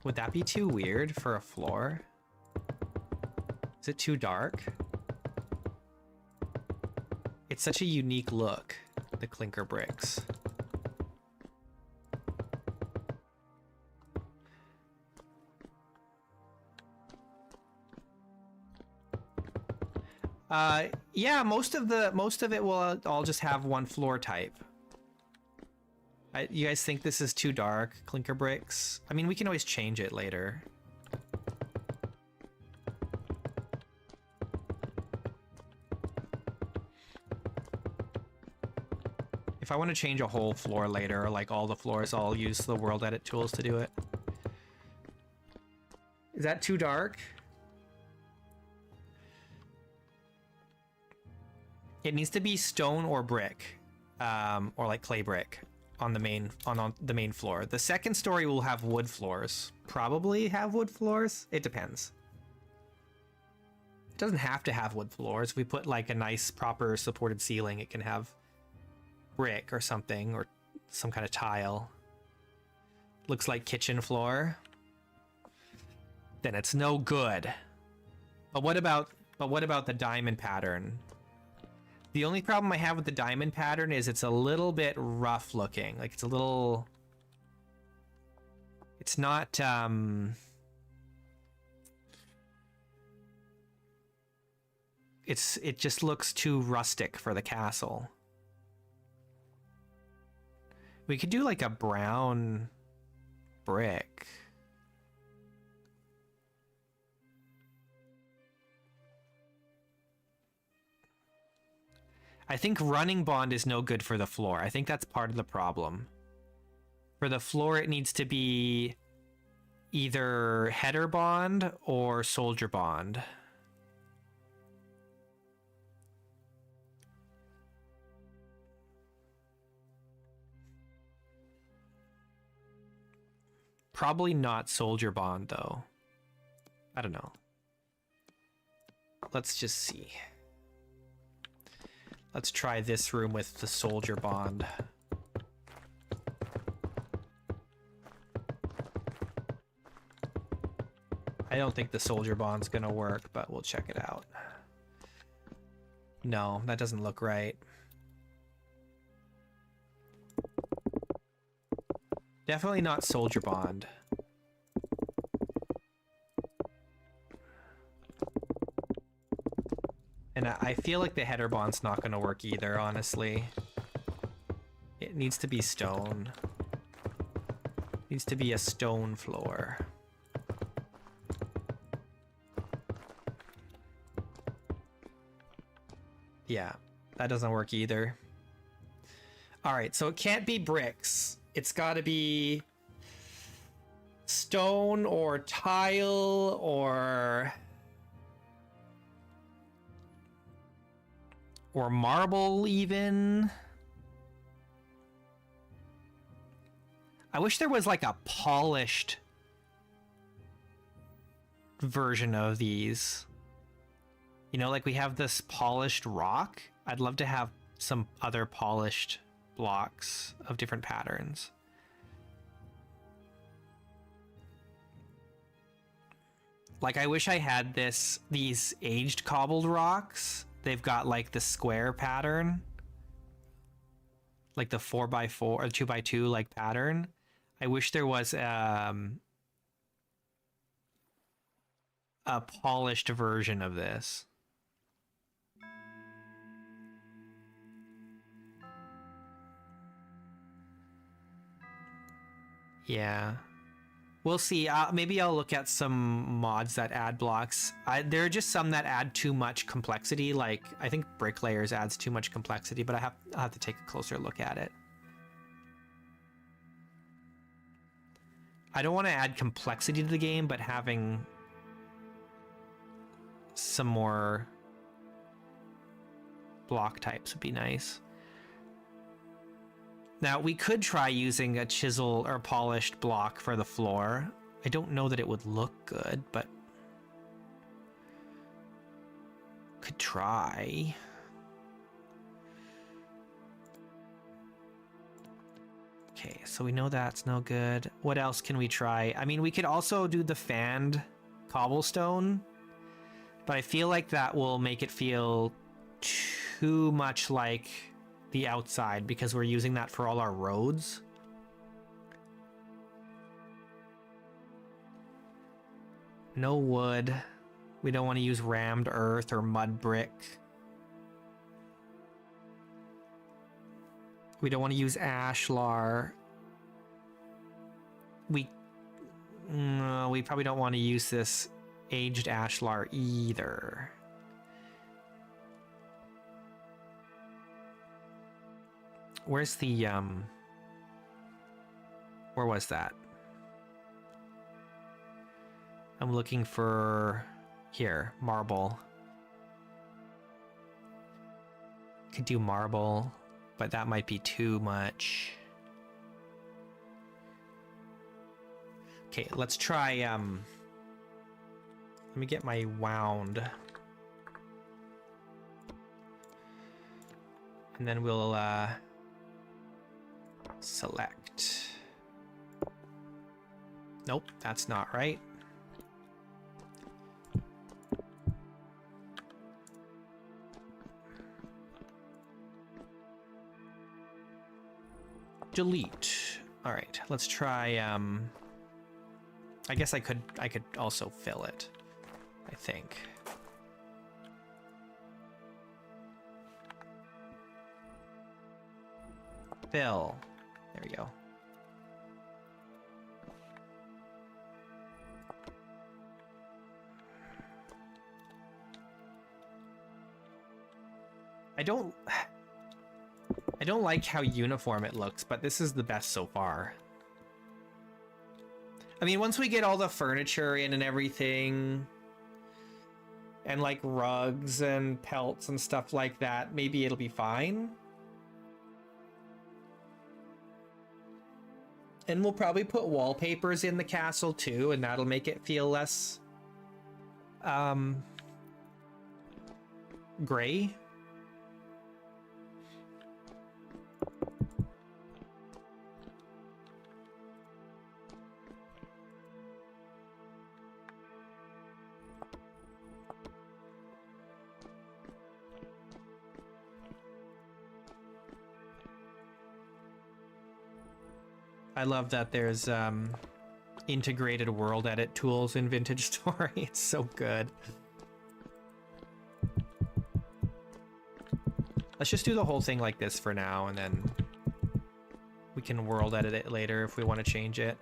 Would that be too weird for a floor? Is it too dark? It's such a unique look, the clinker bricks. Yeah, most of it will all just have one floor type. You guys think this is too dark, clinker bricks? I mean, we can always change it later. If I want to change a whole floor later, or like all the floors, I'll use the world edit tools to do it. Is that too dark? It needs to be stone or brick, or like clay brick on the main the main floor. The second story will have wood floors. Probably have wood floors. It depends. It doesn't have to have wood floors. If we put like a nice proper supported ceiling, it can have brick or something, or some kind of tile. Looks like kitchen floor. Then it's no good. But what about the diamond pattern? The only problem I have with the diamond pattern is it's a little bit rough looking. Like it's a little... It's not... It just looks too rustic for the castle. We could do like a brown brick. I think running bond is no good for the floor. I think that's part of the problem. For the floor, it needs to be either header bond or soldier bond. Probably not soldier bond, though. I don't know. Let's just see. Let's try this room with the soldier bond. I don't think the soldier bond's gonna work, but we'll check it out. No, that doesn't look right. Definitely not soldier bond. And I feel like the header bond's not going to work either, honestly. It needs to be stone. It needs to be a stone floor. Yeah, that doesn't work either. Alright, so it can't be bricks. It's got to be stone or tile or marble even. I wish there was like a polished version of these. You know, like we have this polished rock. I'd love to have some other polished blocks of different patterns. Like, I wish I had these aged cobbled rocks. They've got like the square pattern, like the 4x4 or 2x2 like pattern. I wish there was a polished version of this. Yeah. We'll see. Maybe I'll look at some mods that add blocks. There are just some that add too much complexity. Like, I think Bricklayers adds too much complexity, but I'll have to take a closer look at it. I don't want to add complexity to the game, but having some more block types would be nice. Now, we could try using a chisel or polished block for the floor. I don't know that it would look good, but could try. Okay, so we know that's no good. What else can we try? I mean, we could also do the fanned cobblestone, but I feel like that will make it feel too much like the outside because we're using that for all our roads. No wood. We don't want to use rammed earth or mud brick. We don't want to use ashlar. We probably don't want to use this aged ashlar either. Where's the where was that? I'm looking for here, marble. Could do marble, but that might be too much. Okay, let's try let me get my wound. And then we'll select. Nope, that's not right. Delete. All right, let's try. I guess I could also fill it, I think. Fill. There we go. I don't like how uniform it looks, but this is the best so far. I mean, once we get all the furniture in and everything, and like rugs and pelts and stuff like that, maybe it'll be fine. And we'll probably put wallpapers in the castle too, and that'll make it feel less gray. I love that there's integrated world edit tools in Vintage Story. It's so good. Let's just do the whole thing like this for now, and then we can world edit it later if we want to change it.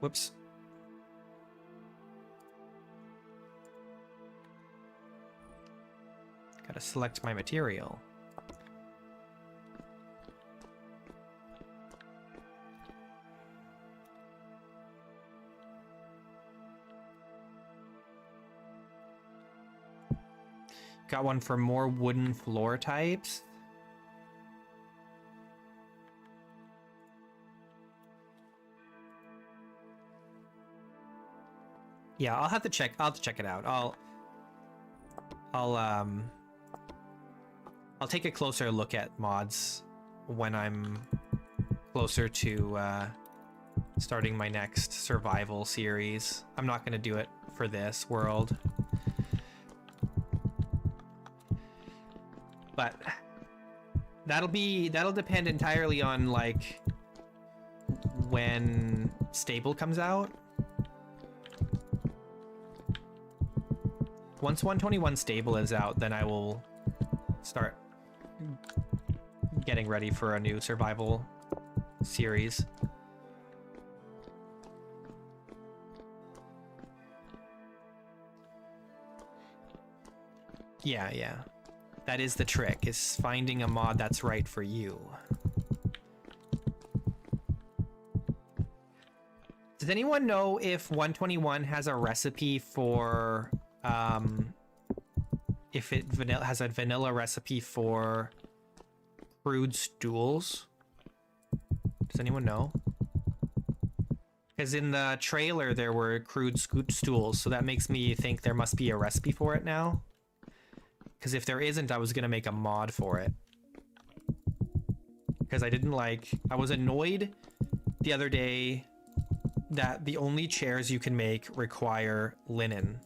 Whoops. Gotta select my material. Got one for more wooden floor types. Yeah, I'll have to check. I'll have to check it out. I'll take a closer look at mods when I'm closer to starting my next survival series. I'm not going to do it for this world, but that'll depend entirely on like when Stable comes out. Once 121 Stable is out, then I will start getting ready for a new survival series. Yeah. That is the trick, is finding a mod that's right for you. Does anyone know if 121 has a recipe for if it has a vanilla recipe for crude stools? Does anyone know? Because in the trailer there were crude stools, so that makes me think there must be a recipe for it now. Because if there isn't, I was gonna make a mod for it. Because I was annoyed the other day that the only chairs you can make require linen.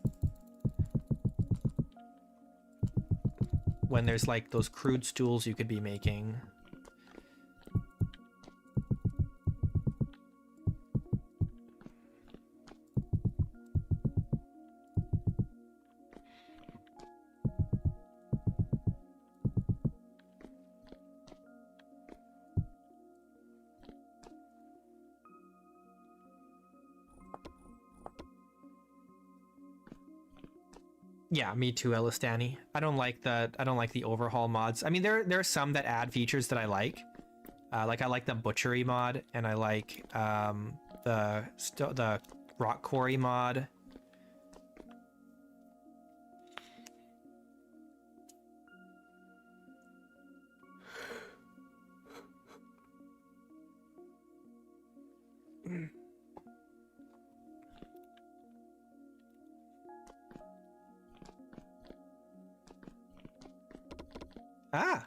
When there's like those crude stools you could be making. Yeah, me too, Elistani. I don't like the overhaul mods. I mean, there are some that add features that I like. Like I like the butchery mod, and I like the rock quarry mod. Ah,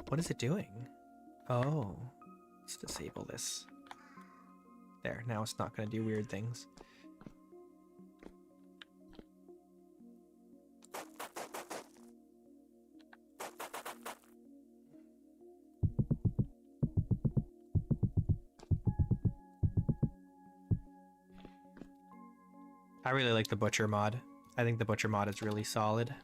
what is it doing? Oh, let's disable this. There, now it's not going to do weird things. I really like the butcher mod. I think the butcher mod is really solid.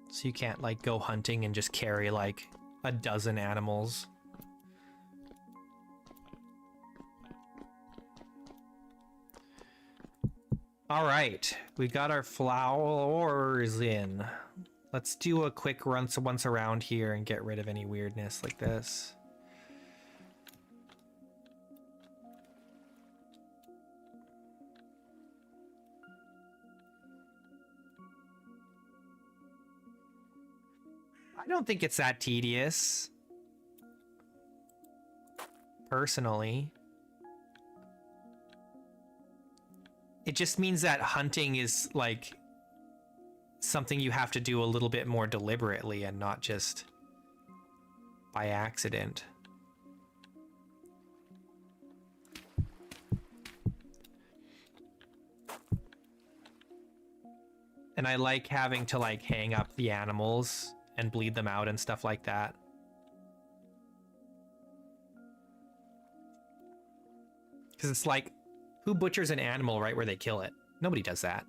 So you can't like go hunting and just carry like a dozen animals. All right, we got our flowers in. Let's do a quick run once around here and get rid of any weirdness like this. I don't think it's that tedious, personally. It just means that hunting is like something you have to do a little bit more deliberately and not just by accident. And I like having to like hang up the animals and bleed them out and stuff like that. Because it's like, who butchers an animal right where they kill it? Nobody does that.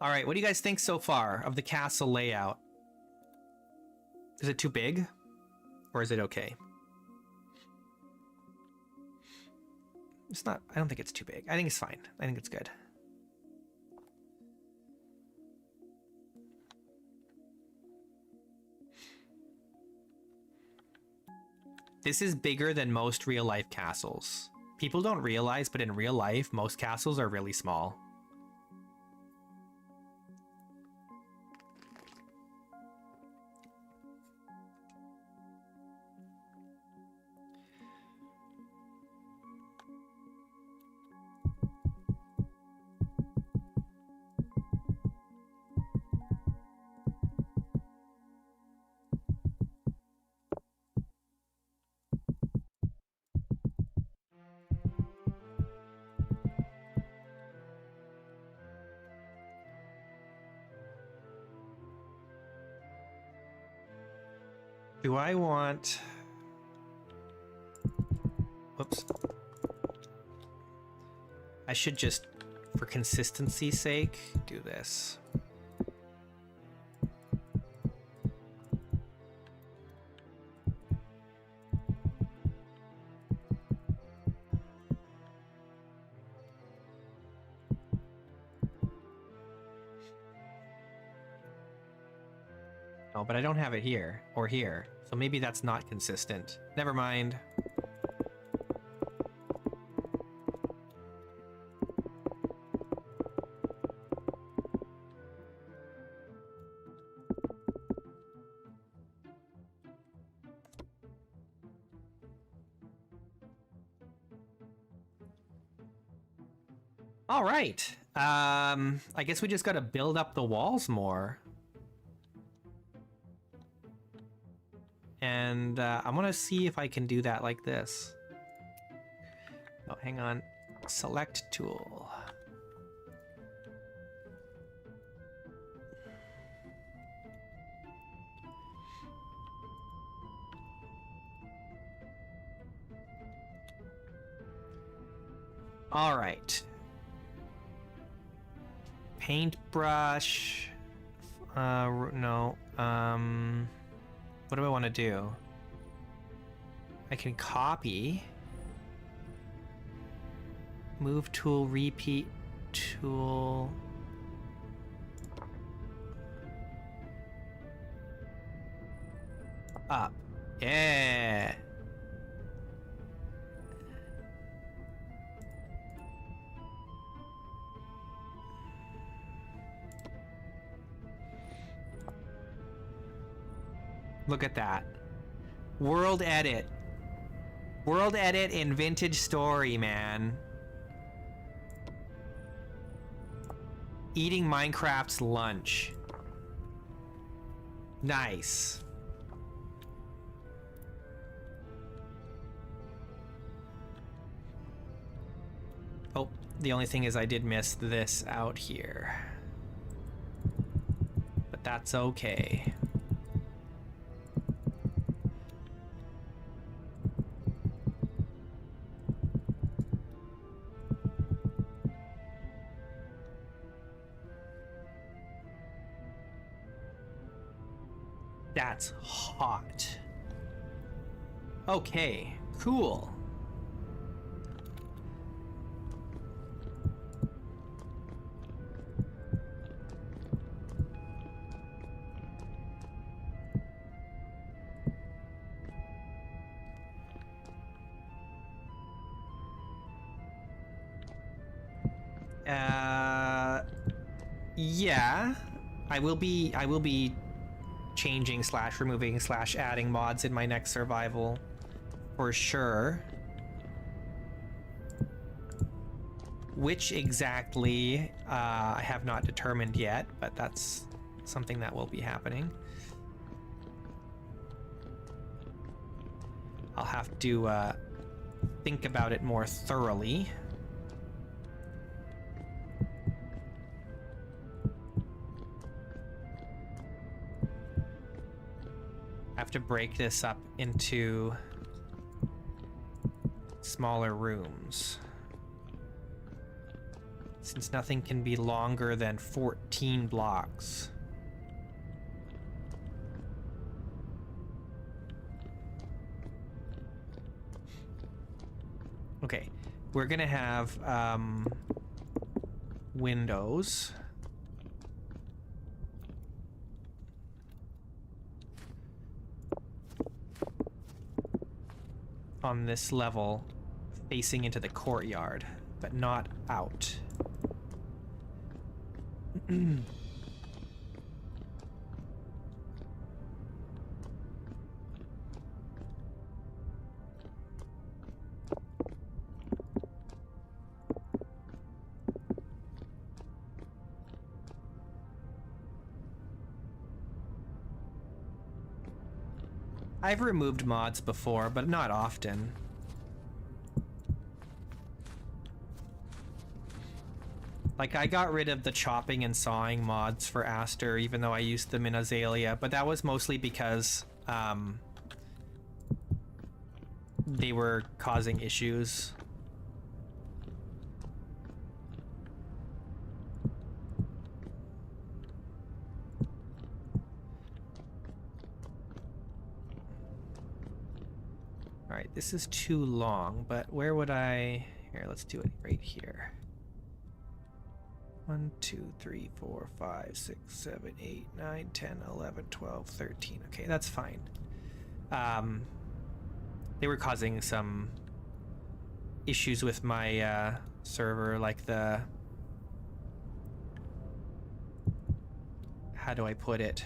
All right, what do you guys think so far of the castle layout? Is it too big? Or is it okay? It's not, I don't think it's too big. I think it's fine. I think it's good. This is bigger than most real life castles. People don't realize, but in real life, most castles are really small. Do I want... Whoops. I should just, for consistency's sake, do this. Oh, but I don't have it here or here, so maybe that's not consistent. Never mind. All right. I guess we just got to build up the walls more. And I want to see if I can do that like this. Oh, hang on. Select tool. All right. Paintbrush. No. What do I want to do? I can copy. Move tool, repeat tool. Up. Yeah. Look at that. World edit. World edit in Vintage Story, man. Eating Minecraft's lunch. Nice. Oh, the only thing is I did miss this out here. But that's okay. That's hot. Okay, cool. Yeah, I will be changing / removing / adding mods in my next survival for sure. Which exactly I have not determined yet, but that's something that will be happening. I'll have to think about it more thoroughly. I have to break this up into smaller rooms, since nothing can be longer than 14 blocks. Okay, we're gonna have windows. on this level facing into the courtyard, but not out. I've removed mods before, but not often. Like, I got rid of the chopping and sawing mods for Aster, even though I used them in Azalea, but that was mostly because they were causing issues. Alright, this is too long, but where would I... Here, let's do it right here. 1, 2, 3, 4, 5, 6, 7, 8, 9, 10, 11, 12, 13. Okay, that's fine. They were causing some issues with my server, like the... How do I put it?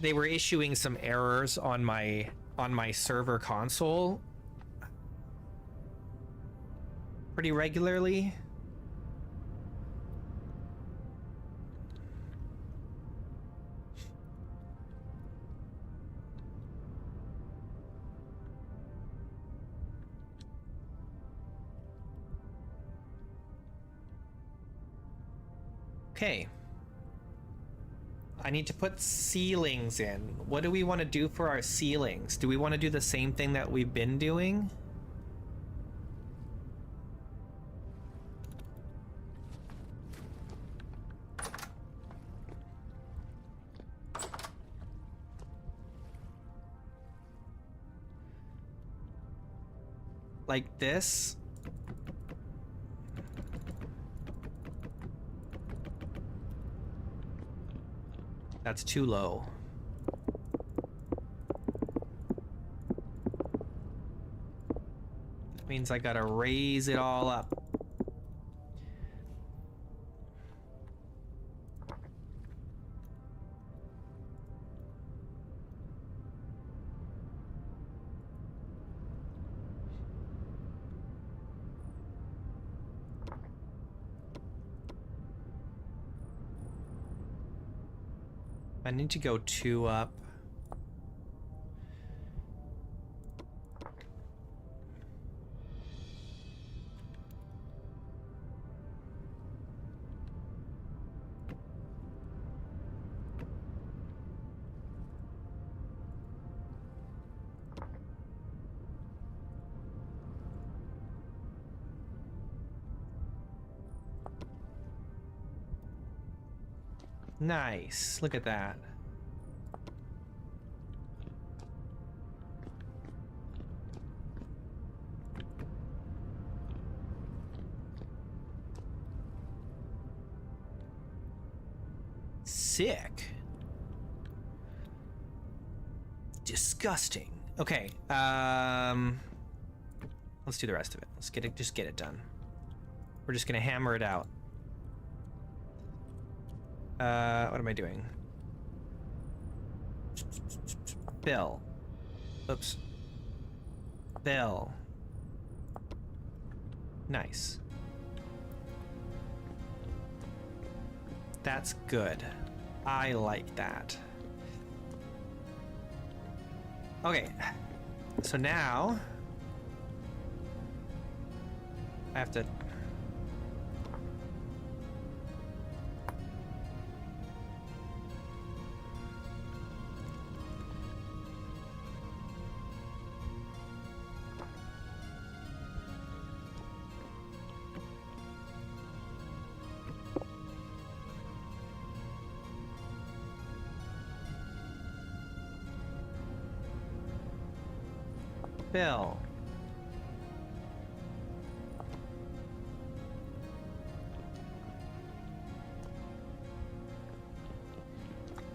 They were issuing some errors on my server console pretty regularly. Okay. I need to put ceilings in. What do we want to do for our ceilings? Do we want to do the same thing that we've been doing? Like this? That's too low. That means I gotta raise it all up. I need to go 2 up. Nice. Look at that. Sick. Disgusting. Okay. Let's do the rest of it. Let's get it. Just get it done. We're just gonna hammer it out. What am I doing? Bill. Oops. Bill. Nice. That's good. I like that. Okay. So now I have to Bill.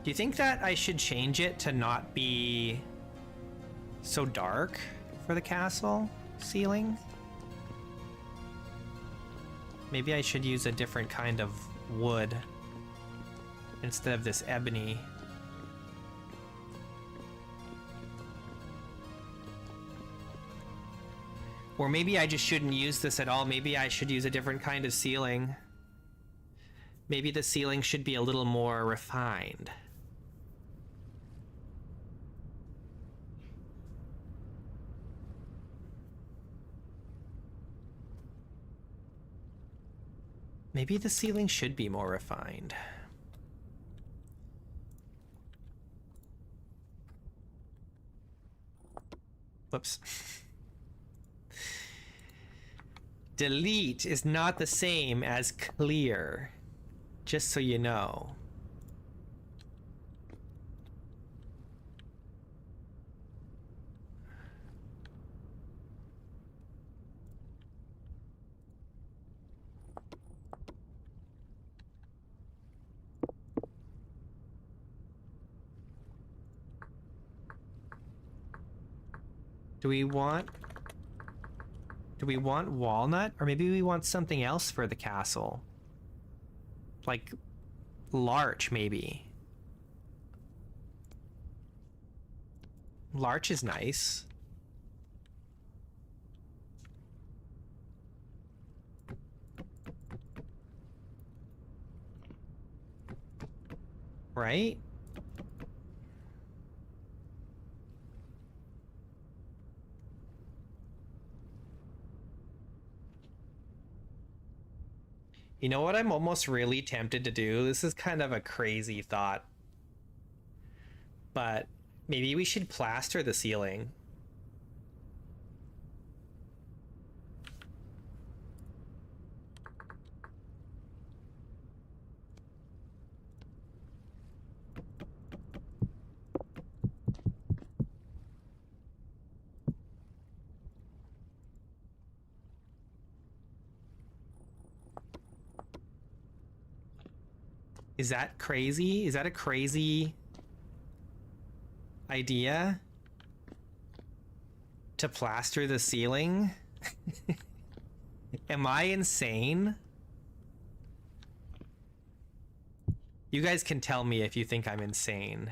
Do you think that I should change it to not be so dark for the castle ceiling. Maybe I should use a different kind of wood instead of this ebony. Or maybe I just shouldn't use this at all. Maybe I should use a different kind of ceiling. Maybe the ceiling should be a little more refined. Maybe the ceiling should be more refined. Whoops. Delete is not the same as clear, just so you know. Do we want walnut? Or maybe we want something else for the castle? Like larch, maybe. Larch is nice. Right? You know what I'm almost really tempted to do? This is kind of a crazy thought. But maybe we should plaster the ceiling. Is that crazy? Is that a crazy idea? To plaster the ceiling? Am I insane? You guys can tell me if you think I'm insane.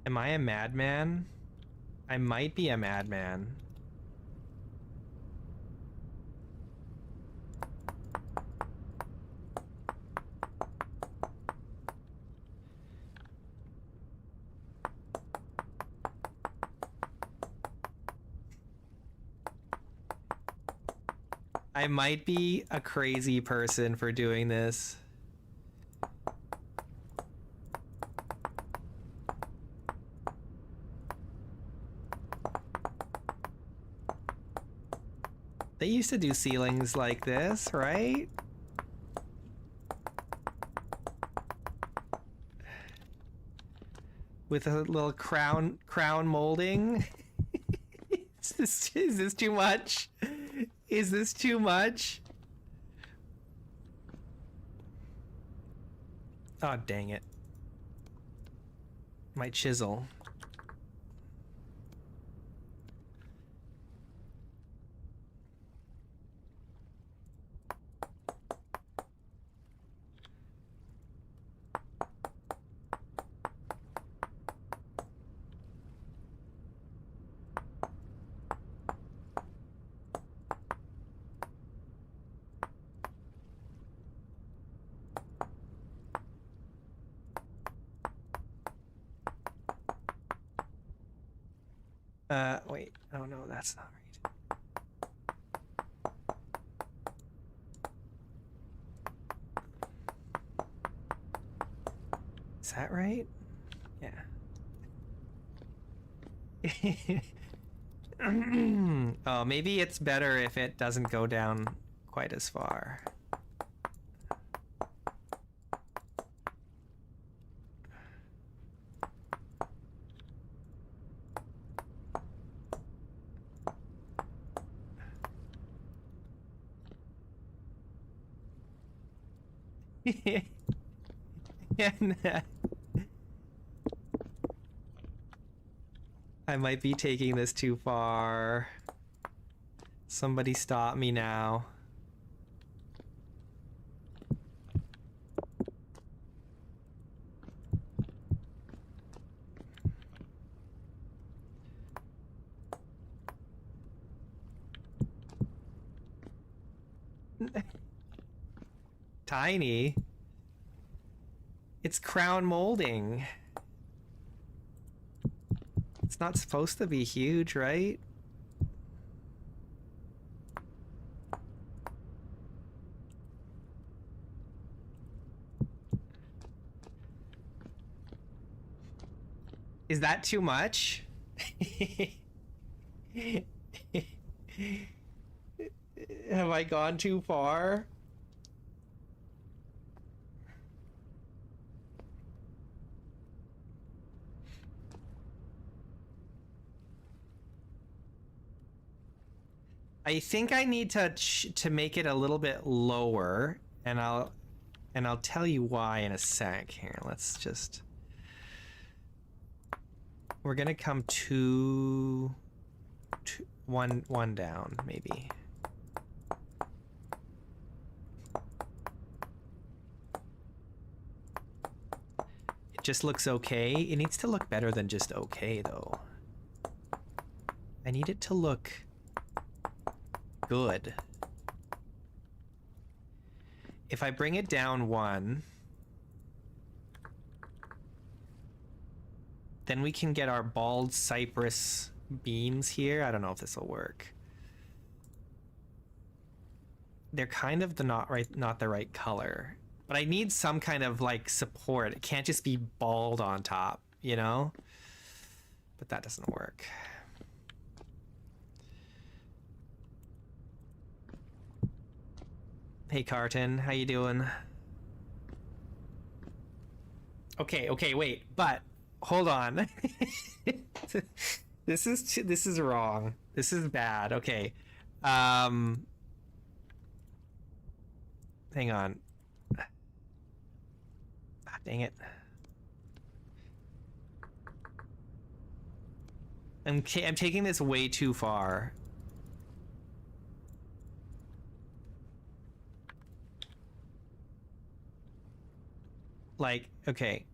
Am I a madman? I might be a madman. I might be a crazy person for doing this. They used to do ceilings like this, right? With a little crown molding. Is this too much? Is this too much? Oh, dang it. My chisel. Wait. Oh no, that's not right. Is that right? Yeah. Oh, maybe it's better if it doesn't go down quite as far. And, I might be taking this too far. Somebody stop me now. Tiny. It's crown molding. It's not supposed to be huge, right? Is that too much? Have I gone too far? I think I need to make it a little bit lower, and I'll tell you why in a sec. Here, let's just. We're gonna come one down, maybe. It just looks okay. It needs to look better than just okay, though. I need it to look good. If I bring it down one, then we can get our bald cypress beams here. I don't know if this will work. They're kind of not the right color, but I need some kind of like support. It can't just be bald on top, you know? But that doesn't work. Hey Carton, how you doing? Okay, wait, but hold on. This is wrong. This is bad. Okay. Hang on. Ah, dang it. I'm taking this way too far. Like, okay.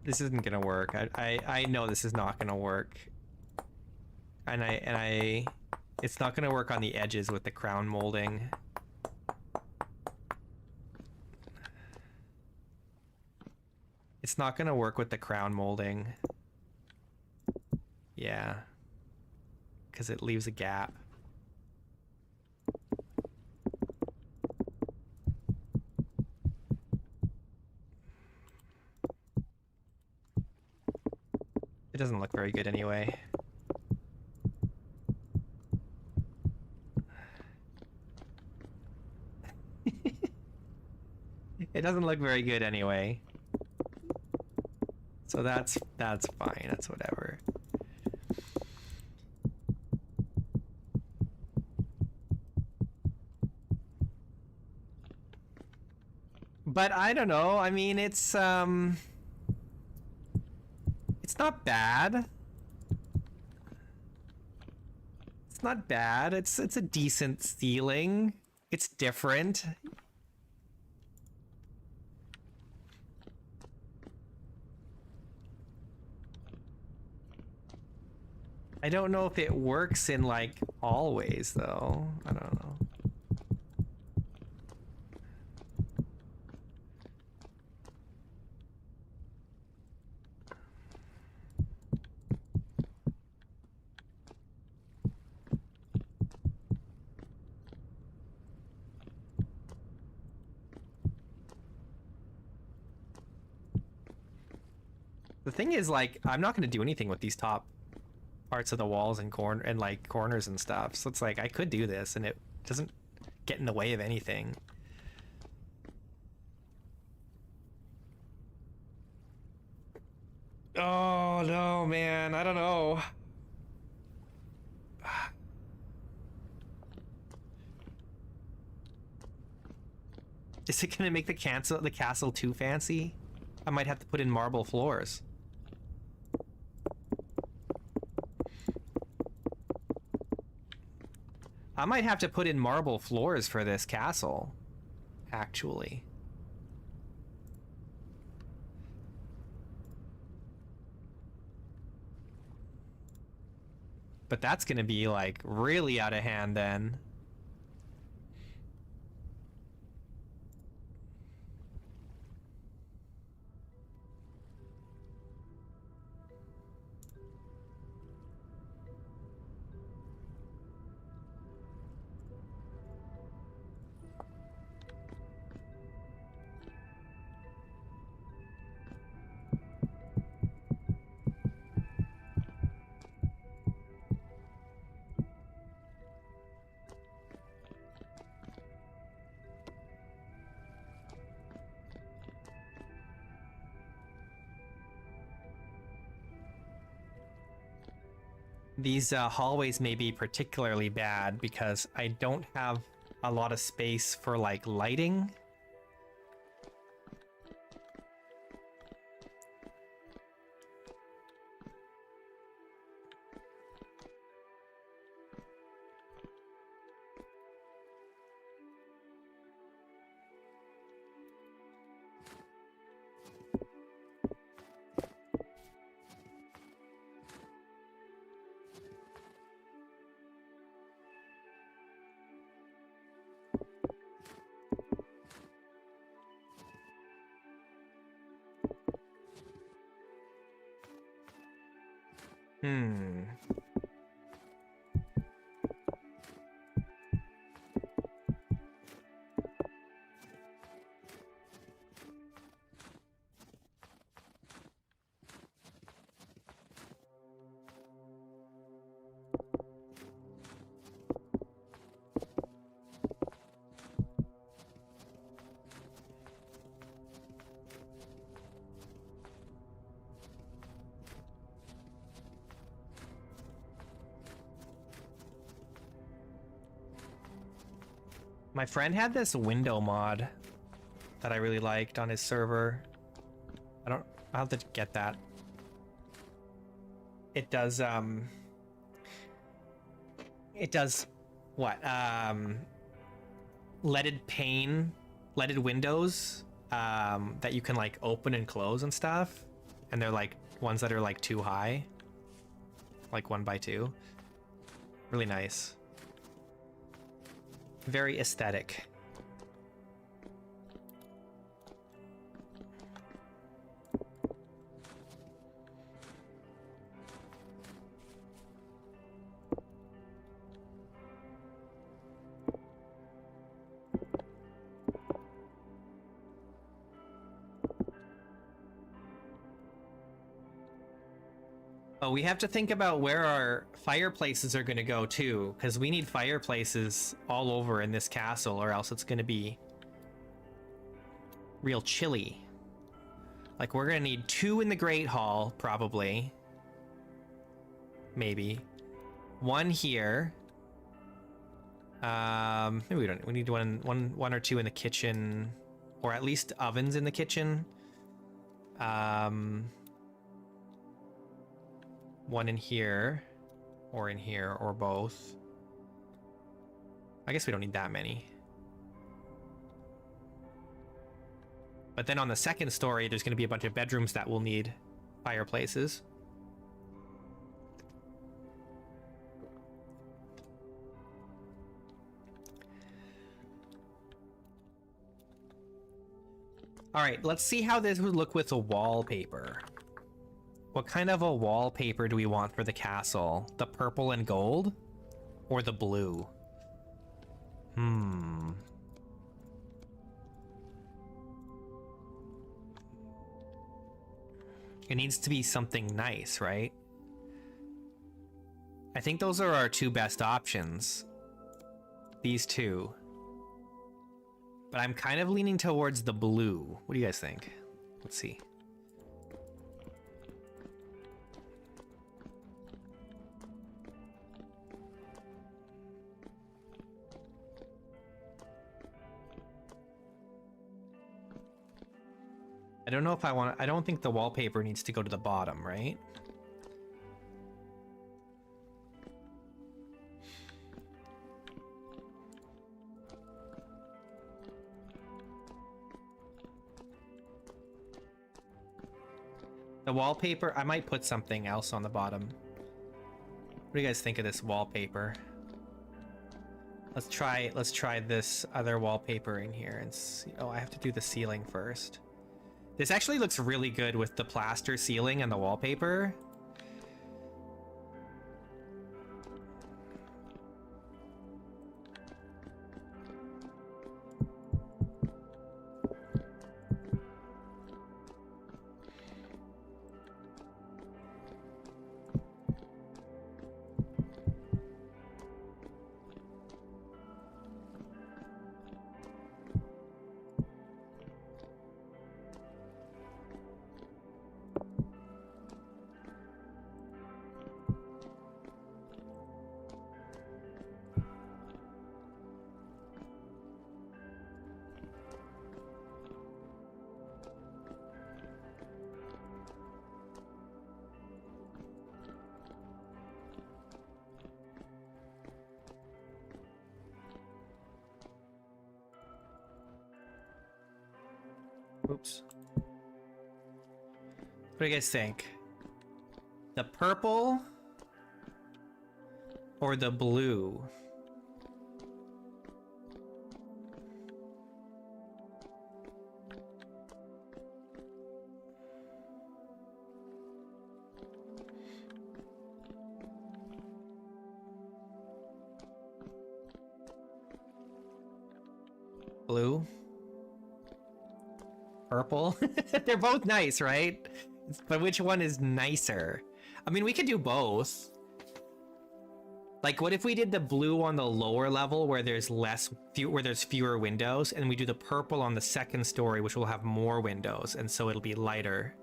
This isn't gonna work. I know this is not gonna work. And it's not gonna work on the edges with the crown molding. It's not gonna work with the crown molding. Yeah. Because it leaves a gap. It doesn't look very good anyway. It doesn't look very good anyway. So that's fine. That's whatever. But I don't know. I mean, it's not bad. not bad. It's a decent ceiling. It's different. I don't know if it works in like always though. I don't know. The thing is, like, I'm not going to do anything with these top parts of the walls and like corners and stuff. So it's like I could do this and it doesn't get in the way of anything. Oh no, man, I don't know. Is it gonna make the castle too fancy? I might have to put in marble floors. I might have to put in marble floors for this castle, actually. But that's gonna be like really out of hand then. These hallways may be particularly bad because I don't have a lot of space for like lighting. Hmm. My friend had this window mod that I really liked on his server. I'll have to get that. It does what? Leaded windows that you can like open and close and stuff. And they're like ones that are like too high. Like 1x2. Really nice. Very aesthetic. Oh, we have to think about where our fireplaces are going to go too, because we need fireplaces all over in this castle, or else it's going to be real chilly. Like, we're going to need 2 in the Great Hall, probably. Maybe. 1 here. Maybe we don't. We need one or 2 in the kitchen, or at least ovens in the kitchen. 1 in here, or both. I guess we don't need that many. But then on the second story, there's going to be a bunch of bedrooms that will need fireplaces. All right, let's see how this would look with a wallpaper. What kind of a wallpaper do we want for the castle? The purple and gold or the blue? It needs to be something nice, right? I think those are our two best options. These two. But I'm kind of leaning towards the blue. What do you guys think? Let's see. I don't know if I want to, I don't think the wallpaper needs to go to the bottom, right? The wallpaper, I might put something else on the bottom. What do you guys think of this wallpaper? Let's try this other wallpaper in here and see. Oh, I have to do the ceiling first. This actually looks really good with the plaster ceiling and the wallpaper. Oops. What do you guys think? The purple or the blue? Blue? Purple? They're both nice, right? But which one is nicer? I mean, we could do both. Like, what if we did the blue on the lower level where there's fewer windows, and we do the purple on the second story, which will have more windows, and so it'll be lighter.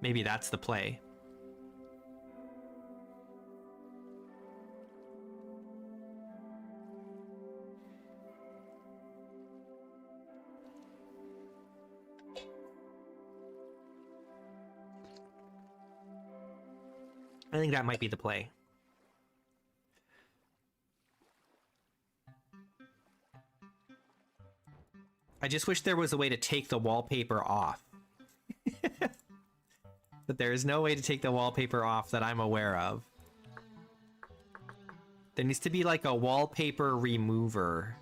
Maybe that's the play. I think that might be the play. I just wish there was a way to take the wallpaper off. But there is no way to take the wallpaper off that I'm aware of. There needs to be like a wallpaper remover.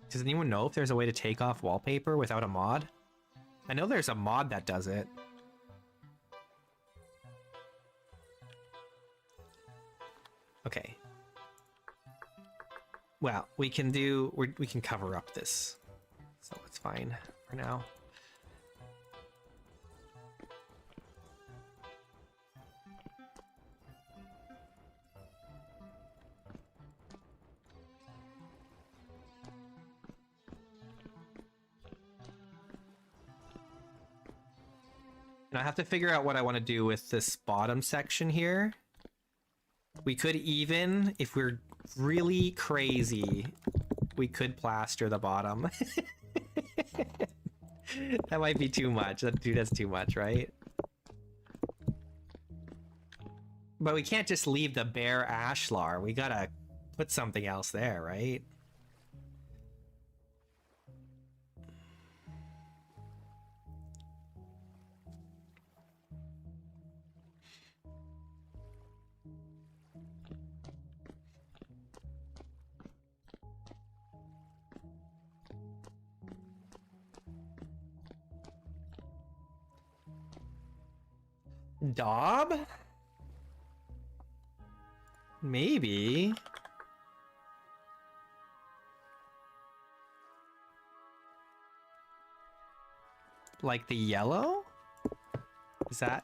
Does anyone know if there's a way to take off wallpaper without a mod? I know there's a mod that does it. Okay. Well, we can cover up this. So it's fine for now. And I have to figure out what I want to do with this bottom section here. We could even, if we're really crazy, we could plaster the bottom. That might be too much. That's too much, right? But we can't just leave the bare ashlar. We gotta put something else there, right? Daub? Maybe. Like the yellow? Is that?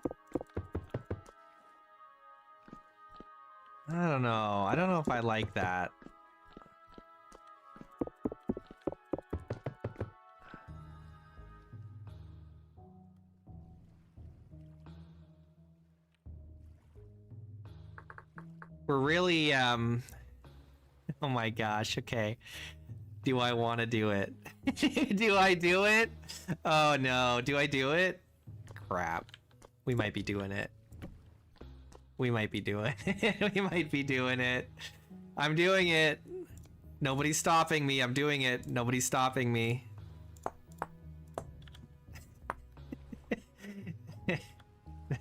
I don't know. I don't know if I like that. We're really, oh my gosh, okay. Do I want to do it? Do I do it? Oh no, do I do it? Crap. We might be doing it. We might be doing it. We might be doing it. I'm doing it. Nobody's stopping me. I'm doing it. Nobody's stopping me.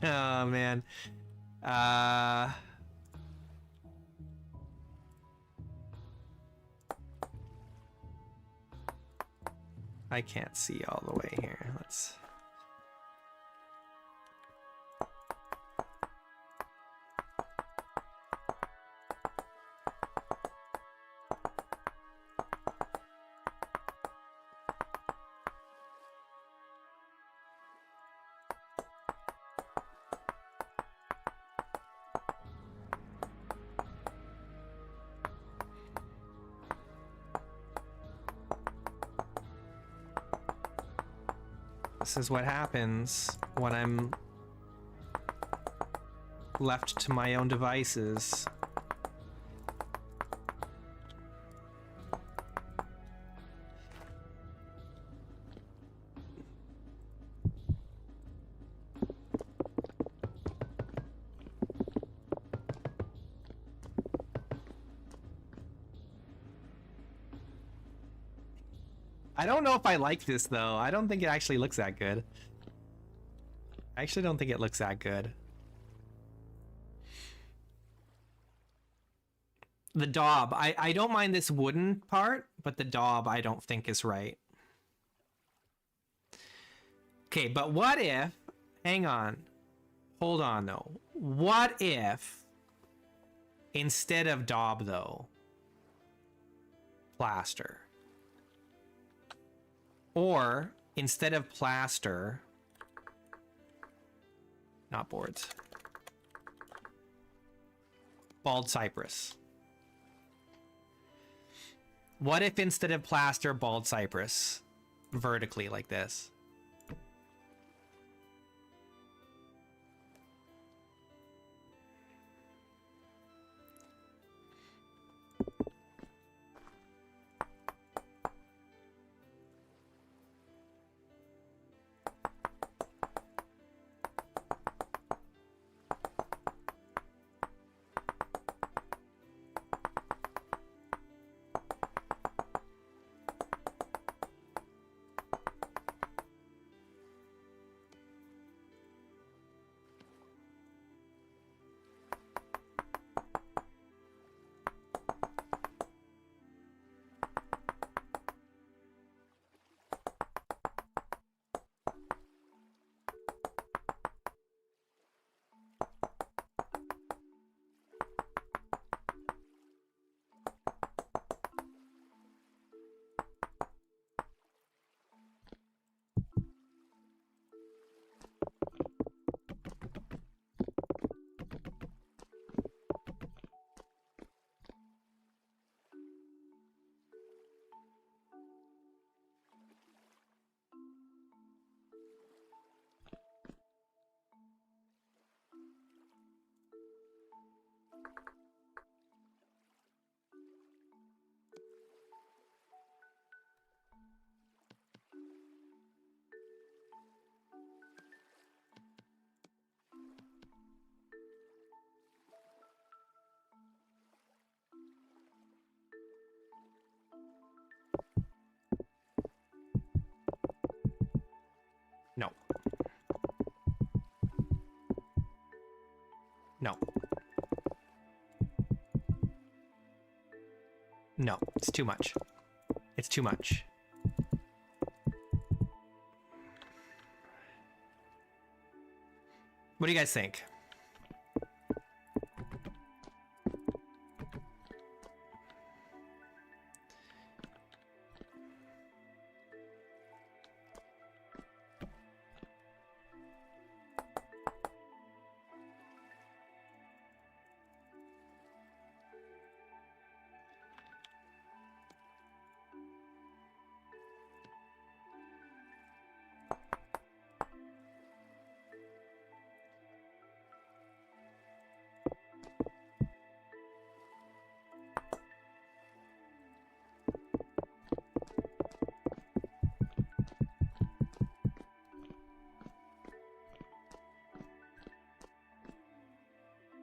Oh man. I can't see all the way here. Let's... This is what happens when I'm left to my own devices. I don't know if I like this though. I don't think it actually looks that good. I actually don't think it looks that good. The daub, I don't mind this wooden part, but the daub I don't think is right. Okay, but what if, hang on, hold on though. What if instead of daub though, plaster? Or instead of plaster, not boards, bald cypress. What if instead of plaster, bald cypress, vertically like this? No. No, it's too much. It's too much. What do you guys think?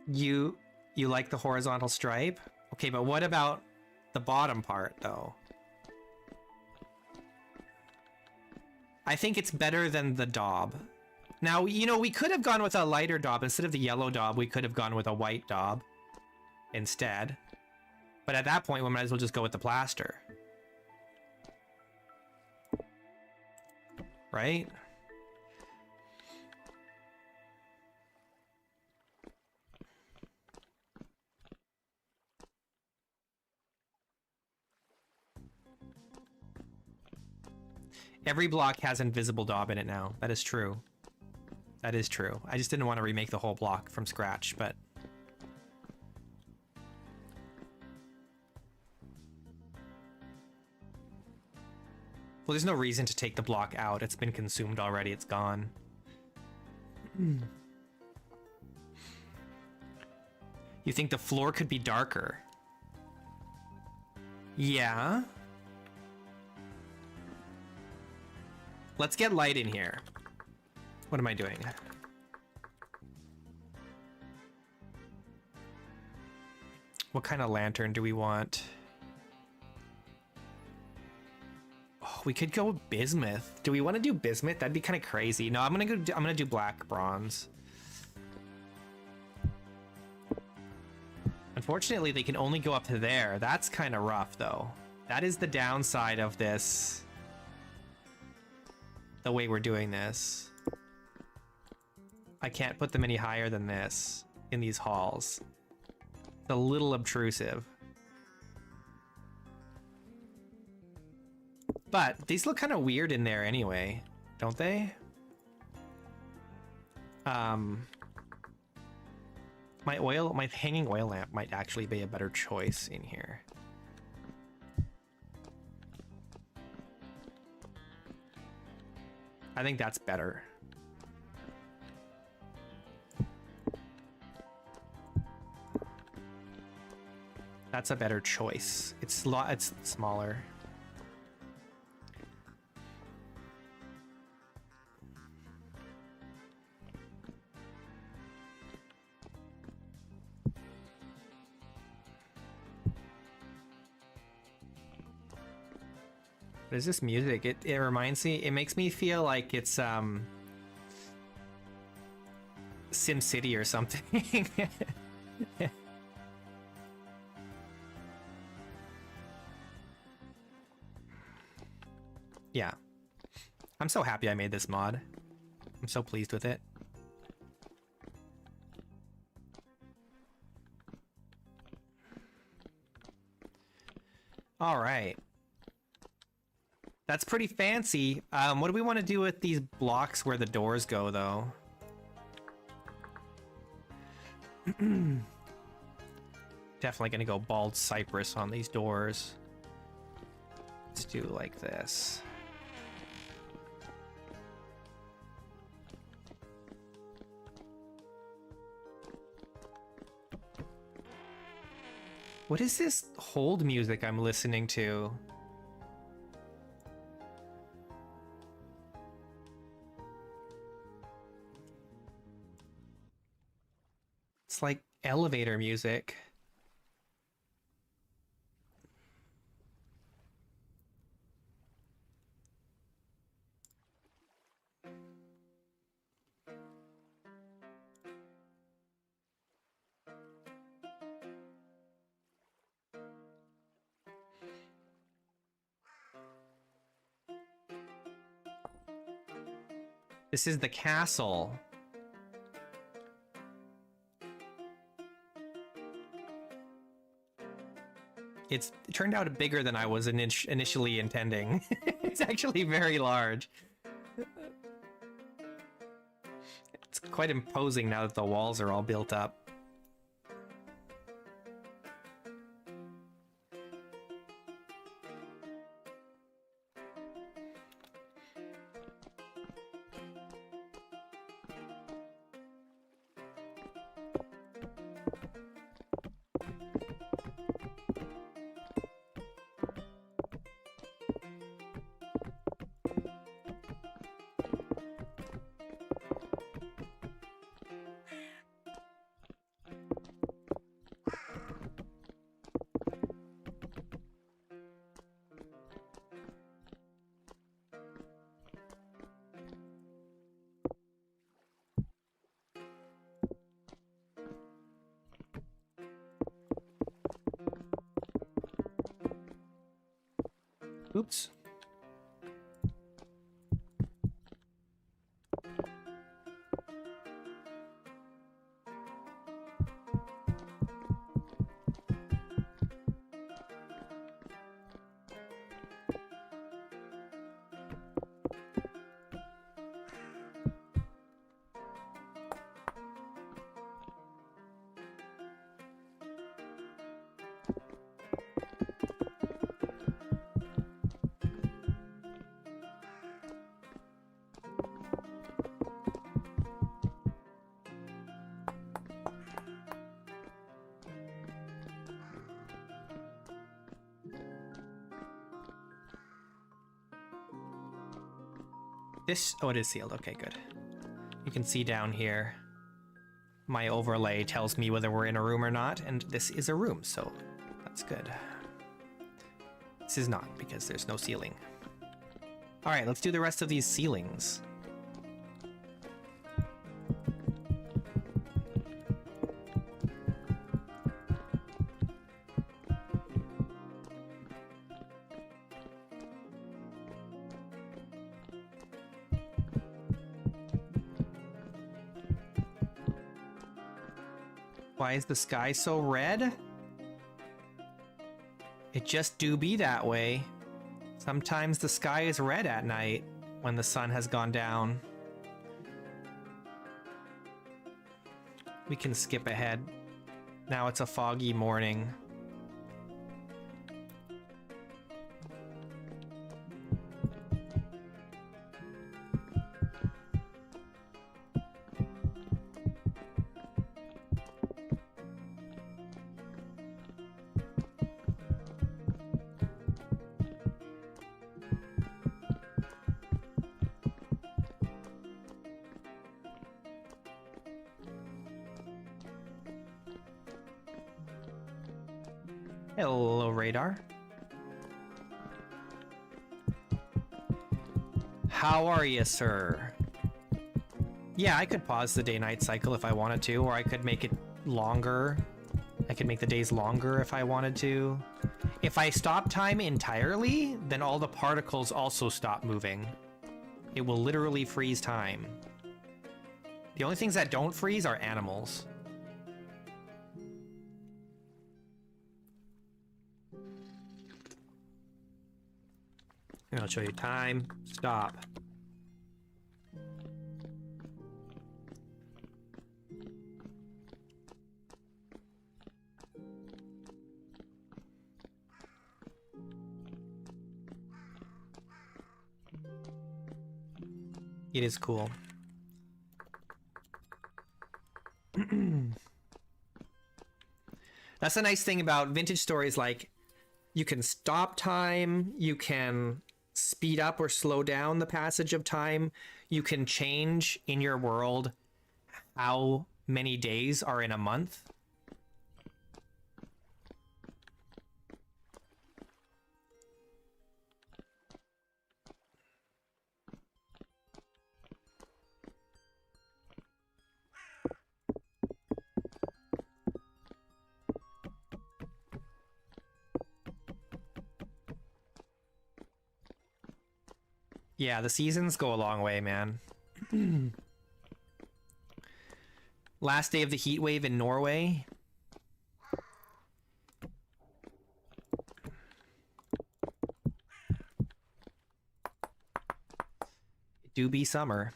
You like the horizontal stripe? Okay, but what about the bottom part, though? I think it's better than the daub. Now, you know, we could have gone with a lighter daub. Instead of the yellow daub, we could have gone with a white daub instead. But at that point, we might as well just go with the plaster. Right? Every block has invisible daub in it now. That is true. That is true. I just didn't want to remake the whole block from scratch, but... Well, there's no reason to take the block out. It's been consumed already. It's gone. You think the floor could be darker? Yeah. Let's get light in here. What am I doing? What kind of lantern do we want? Oh, we could go with bismuth. Do we want to do bismuth? That'd be kind of crazy. No, I'm gonna do black bronze. Unfortunately, they can only go up to there. That's kind of rough, though. That is the downside of this. The way we're doing this. I can't put them any higher than this in these halls. It's a little obtrusive. But these look kind of weird in there anyway, don't they? My hanging oil lamp might actually be a better choice in here. I think that's better. That's a better choice. It's smaller. What is this music? It reminds me, it makes me feel like it's SimCity or something. Yeah. I'm so happy I made this mod. I'm so pleased with it. All right. That's pretty fancy. What do we want to do with these blocks where the doors go, though? Definitely gonna go bald cypress on these doors. Let's do like this. What is this hold music I'm listening to? It's like elevator music. This is the castle. It turned out bigger than I was initially intending. It's actually very large. It's quite imposing now that the walls are all built up. Oops. This, oh, it is sealed. Okay, good. You can see down here, my overlay tells me whether we're in a room or not, and this is a room, so that's good. This is not, because there's no ceiling. All right, let's do the rest of these ceilings. Why is the sky so red? It just do be that way. Sometimes the sky is red at night when the sun has gone down. We can skip ahead. Now it's a foggy morning. Hello, radar. How are you, sir? Yeah, I could pause the day-night cycle if I wanted to, or I could make it longer. I could make the days longer if I wanted to. If I stop time entirely, then all the particles also stop moving. It will literally freeze time. The only things that don't freeze are animals. And I'll show you time, stop. It is cool. That's the nice thing about vintage stories, like you can stop time, you can speed up or slow down the passage of time, you can change in your world how many days are in a month. Yeah, the seasons go a long way, man. Last day of the heat wave in Norway. It do be summer.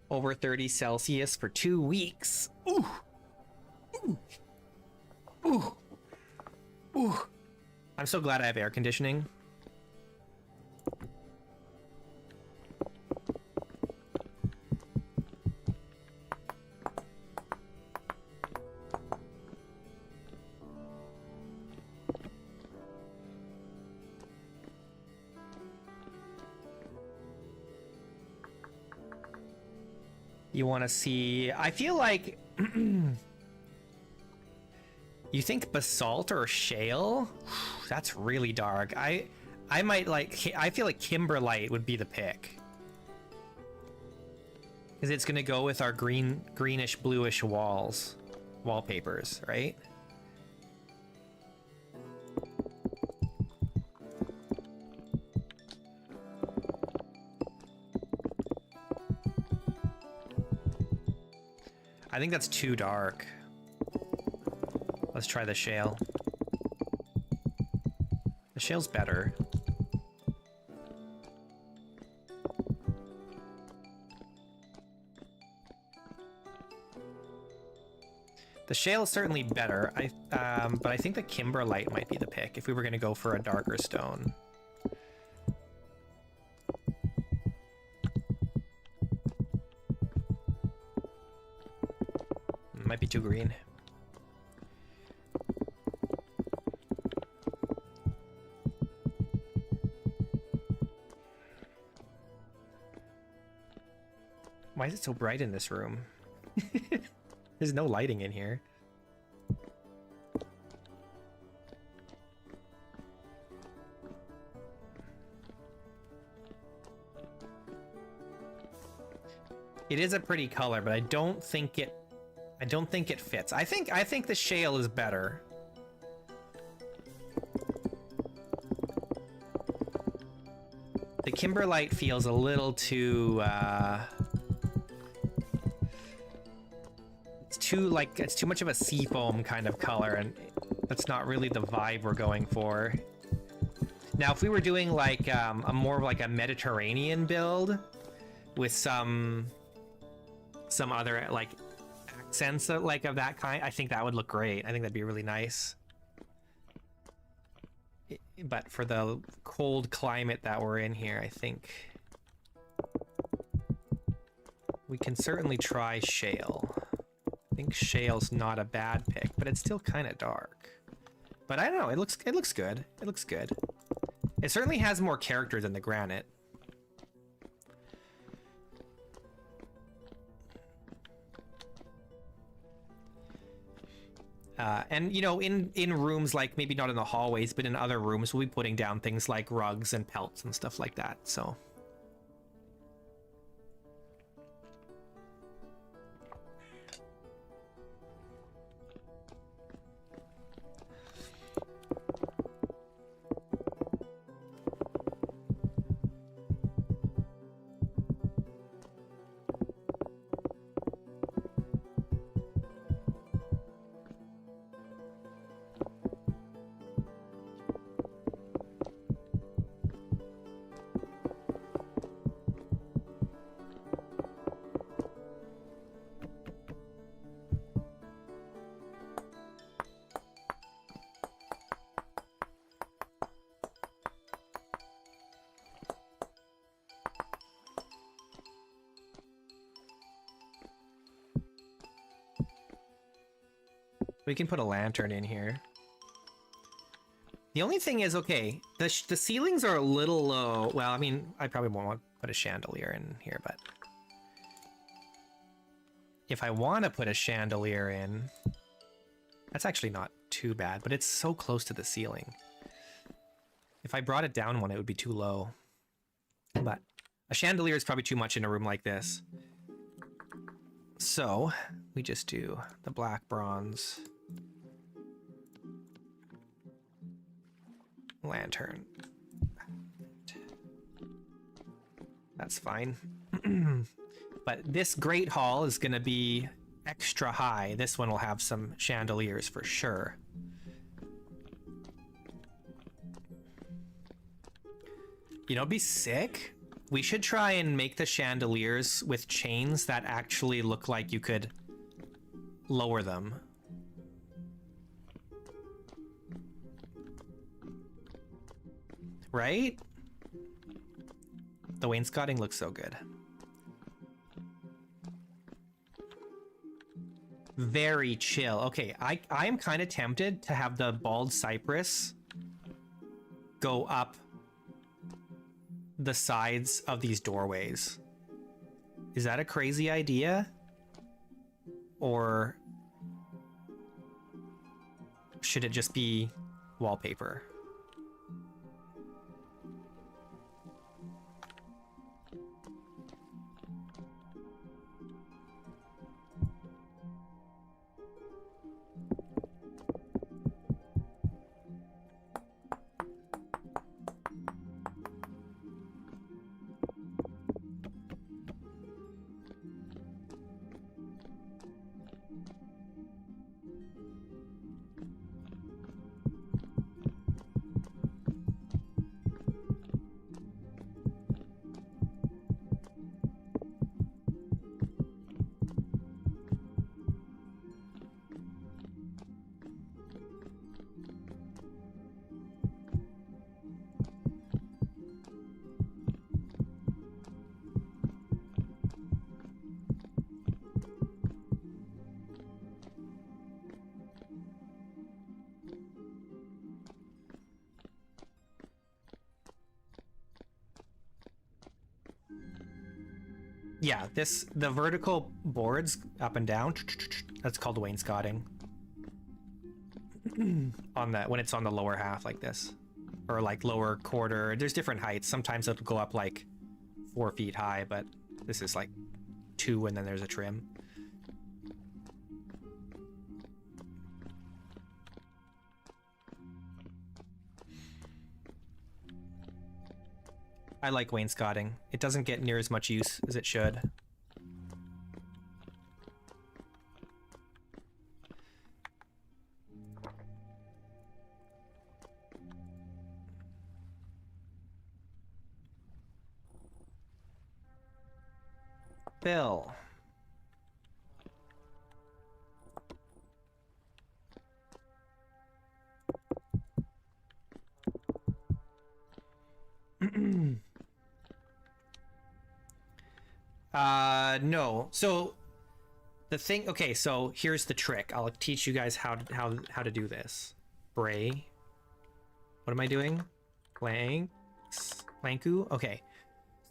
Over 30 Celsius for 2 weeks. Ooh. Ooh. Ooh. Ooh. I'm so glad I have air conditioning. You want to see... I feel like... You think basalt or shale? That's really dark. I might like... I feel like kimberlite would be the pick. Because it's going to go with our greenish, bluish walls. Wallpapers, right? I think that's too dark. Let's try the shale. The shale's better. The shale is certainly better. But I think the kimberlite might be the pick if we were going to go for a darker stone. Might be too green. Why is it so bright in this room? There's no lighting in here. It is a pretty color, but I don't think it fits. I think the shale is better. The kimberlite feels a little too it's too much of a seafoam kind of color, and that's not really the vibe we're going for. Now, if we were doing like a more like a Mediterranean build with some other like accents of that kind, I think that would look great. I think that'd be really nice. But for the cold climate that we're in here, I think we can certainly try shale. I think shale's not a bad pick, but it's still kind of dark. But I don't know, it looks good. It looks good. It certainly has more character than the granite. And you know, in rooms, like maybe not in the hallways, but in other rooms, we'll be putting down things like rugs and pelts and stuff like that, so. We can put a lantern in here. The only thing is, okay, the ceilings are a little low. Well, I mean, I probably won't want to put a chandelier in here, but if I want to put a chandelier in, that's actually not too bad, but it's so close to the ceiling. If I brought it down one, it would be too low. But a chandelier is probably too much in a room like this. So we just do the black bronze lantern. That's fine. But this great hall is going to be extra high. This one will have some chandeliers for sure. You know, it'd be sick. We should try and make the chandeliers with chains that actually look like you could lower them. Right? The wainscoting looks so good. Very chill. Okay, I am kind of tempted to have the bald cypress go up the sides of these doorways. Is that a crazy idea? Or should it just be wallpaper? Yeah, the vertical boards up and down, that's called wainscoting. On that, when it's on the lower half like this, or like lower quarter, there's different heights. Sometimes it'll go up like 4 feet high, but this is like 2 and then there's a trim. I like wainscoting. It doesn't get near as much use as it should. Bill. No. So the thing, okay, so here's the trick. I'll teach you guys how to do this. Bray. What am I doing? Planku? Okay.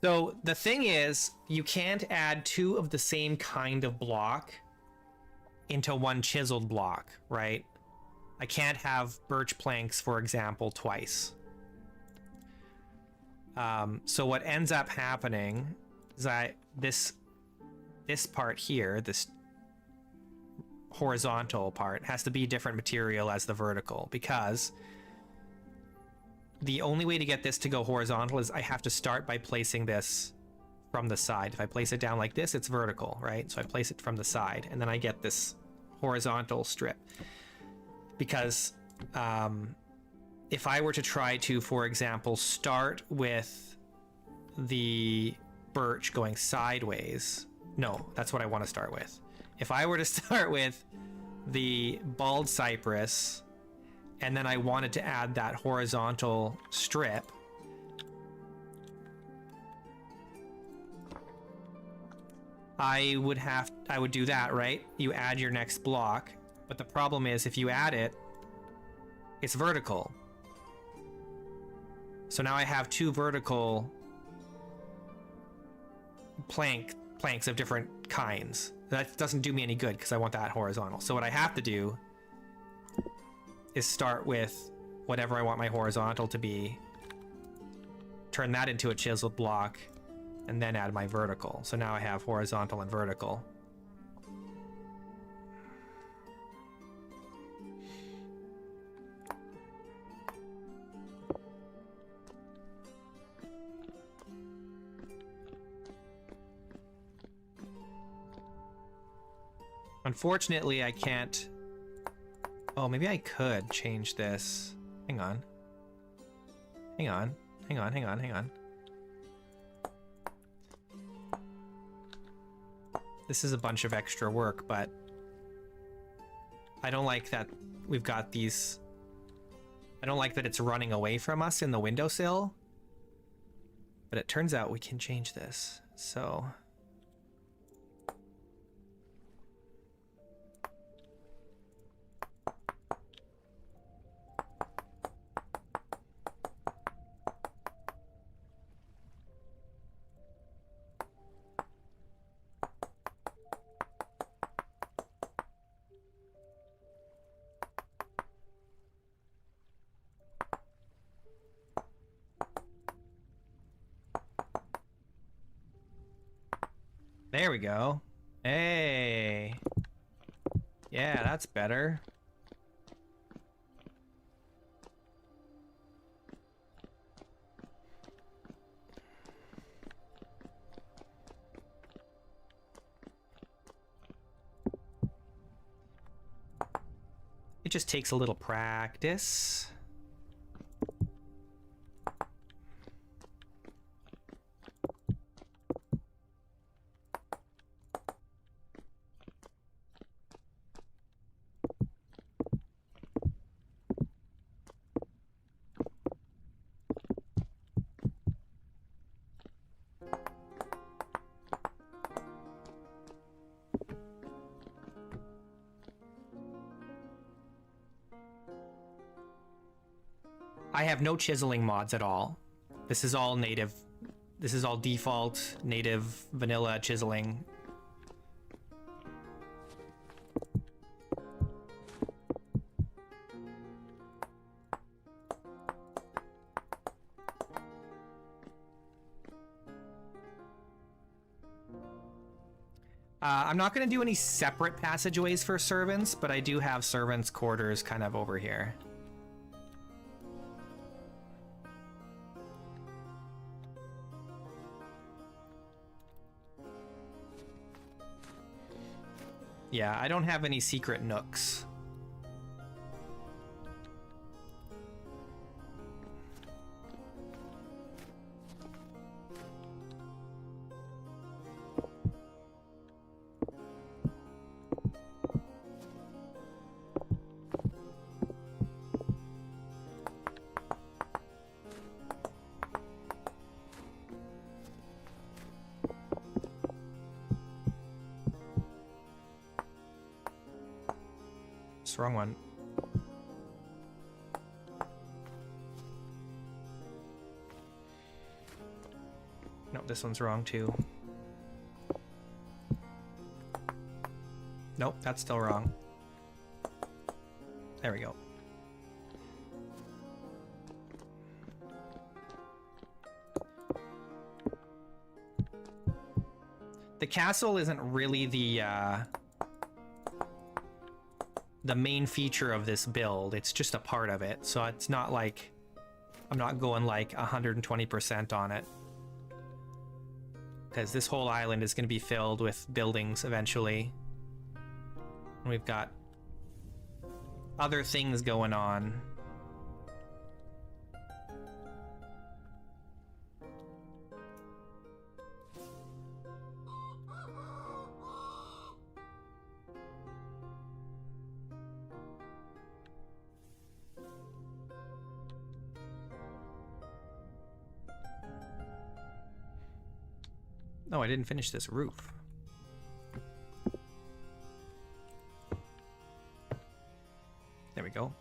So the thing is, you can't add 2 of the same kind of block into one chiseled block, right? I can't have birch planks, for example, twice. So what ends up happening is this part here, this horizontal part, has to be different material as the vertical, because the only way to get this to go horizontal is I have to start by placing this from the side. If I place it down like this, it's vertical, right? So I place it from the side, and then I get this horizontal strip. Because if I were to try to, for example, start with the birch going sideways, no, that's what I want to start with. If I were to start with the bald cypress, and then I wanted to add that horizontal strip, I would do that, right? You add your next block, but the problem is if you add it, it's vertical. So now I have 2 vertical planks of different kinds. That doesn't do me any good because I want that horizontal. So what I have to do is start with whatever I want my horizontal to be, turn that into a chiseled block, and then add my vertical. So now I have horizontal and vertical. Unfortunately, I can't... Oh, maybe I could change this. Hang on. Hang on. Hang on, hang on, hang on. This is a bunch of extra work, but I don't like that we've got these... I don't like that it's running away from us in the windowsill. But it turns out we can change this. So... There we go. Hey. Yeah, that's better. It just takes a little practice. I have no chiseling mods at all. This is all native. This is all default, native, vanilla chiseling. I'm not going to do any separate passageways for servants, but I do have servants' quarters kind of over here. Yeah, I don't have any secret nooks. It's the wrong one. No, this one's wrong too. Nope, that's still wrong. There we go. The castle isn't really the main feature of this build. It's just a part of it, so it's not like I'm not going like 120% on it, because this whole island is going to be filled with buildings eventually. And we've got other things going on. Oh, I didn't finish this roof. There we go.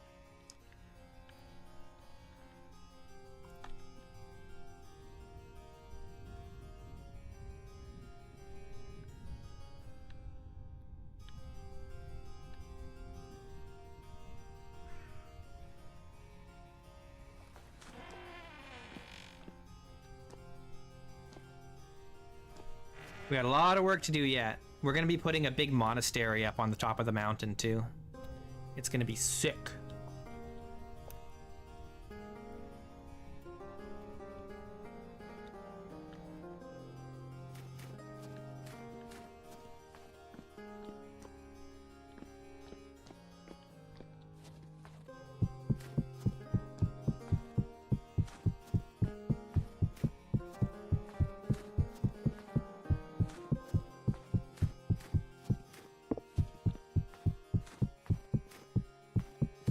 We got a lot of work to do yet. We're gonna be putting a big monastery up on the top of the mountain too. It's gonna be sick.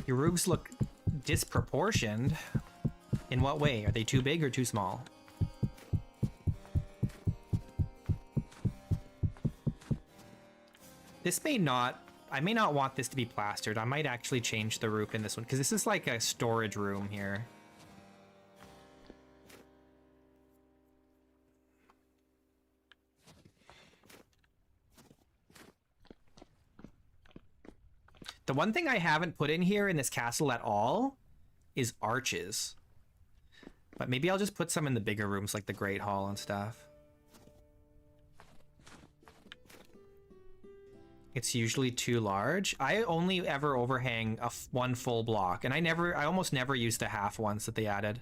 Your roofs look disproportioned. In what way? Are they too big or too small? This may not... I may not want this to be plastered. I might actually change the roof in this one, because this is like a storage room here. The one thing I haven't put in here in this castle at all is arches. But maybe I'll just put some in the bigger rooms like the Great Hall and stuff. It's usually too large. I only ever overhang one full block, and I almost never use the half ones that they added.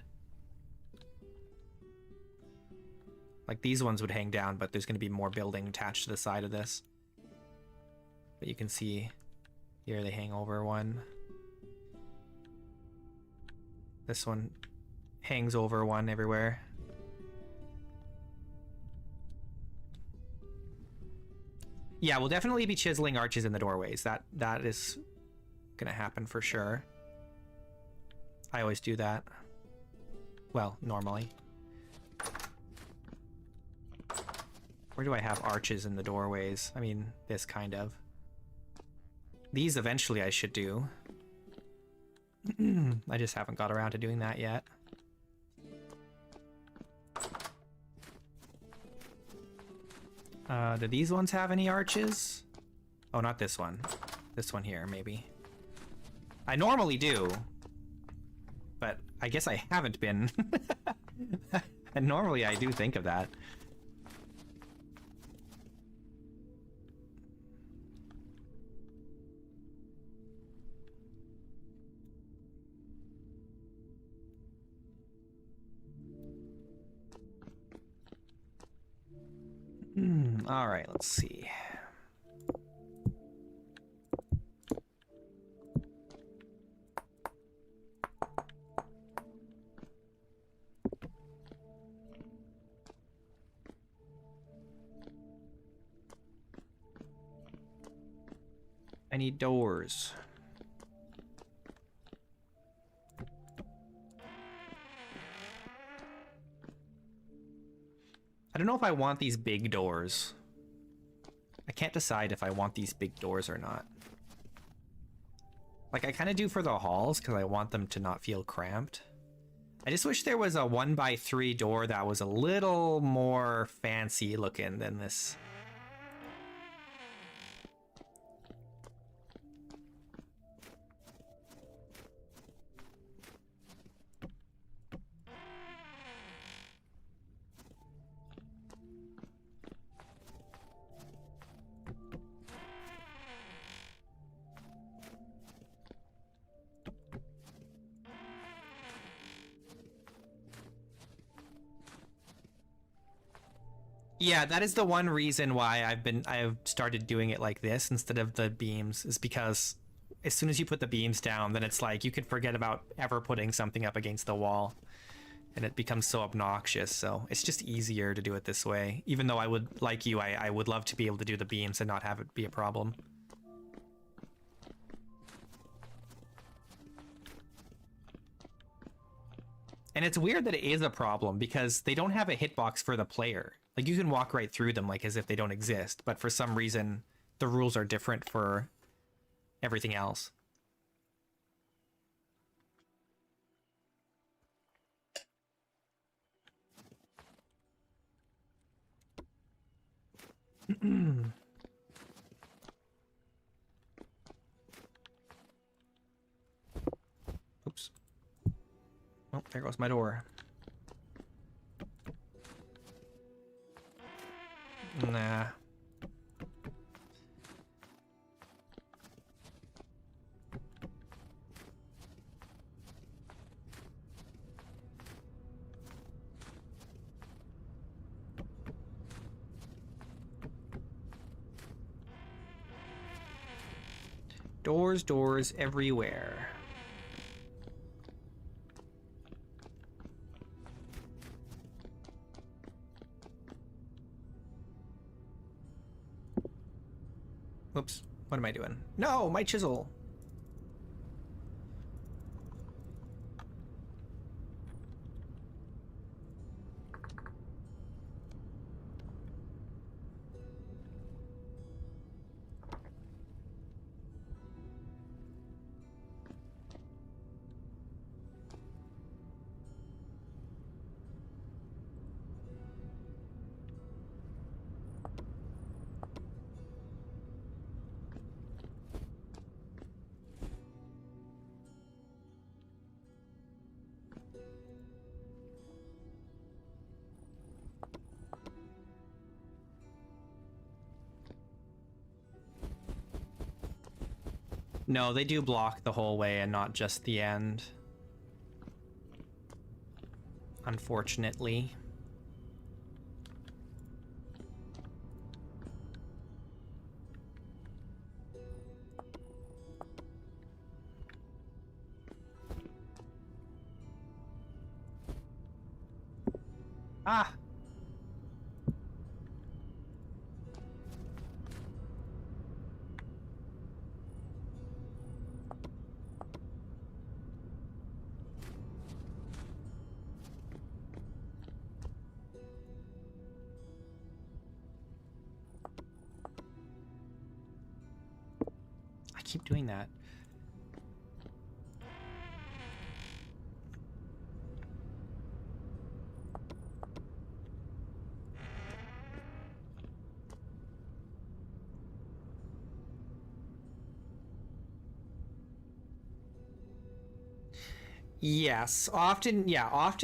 Like these ones would hang down, but there's going to be more building attached to the side of this. But you can see here they hang over one. This one hangs over one everywhere. Yeah, we'll definitely be chiseling arches in the doorways. That is gonna happen for sure. I always do that. Well, normally. Where do I have arches in the doorways? I mean, this kind of. These eventually I should do. I just haven't got around to doing that yet. Do these ones have any arches? Oh, not this one. This one here, maybe. I normally do. But I guess I haven't been. And normally I do think of that. All right, let's see. I need doors. I don't know if I want these big doors. I can't decide if I want these big doors or not. Like, I kind of do for the halls because I want them to not feel cramped. I just wish there was a 1x3 door that was a little more fancy looking than this. Yeah, that is the one reason why I've started doing it like this instead of the beams, is because as soon as you put the beams down, then it's like you could forget about ever putting something up against the wall, and it becomes so obnoxious. So it's just easier to do it this way, even though I would, like you, I would love to be able to do the beams and not have it be a problem. And it's weird that it is a problem because they don't have a hitbox for the player. Like, you can walk right through them like as if they don't exist, but for some reason the rules are different for everything else. Oops. Oh, there goes my door. Nah. Doors everywhere. Oops, what am I doing? No, my chisel. No, they do block the whole way and not just the end. Unfortunately. Ah! I keep doing that. Yes, often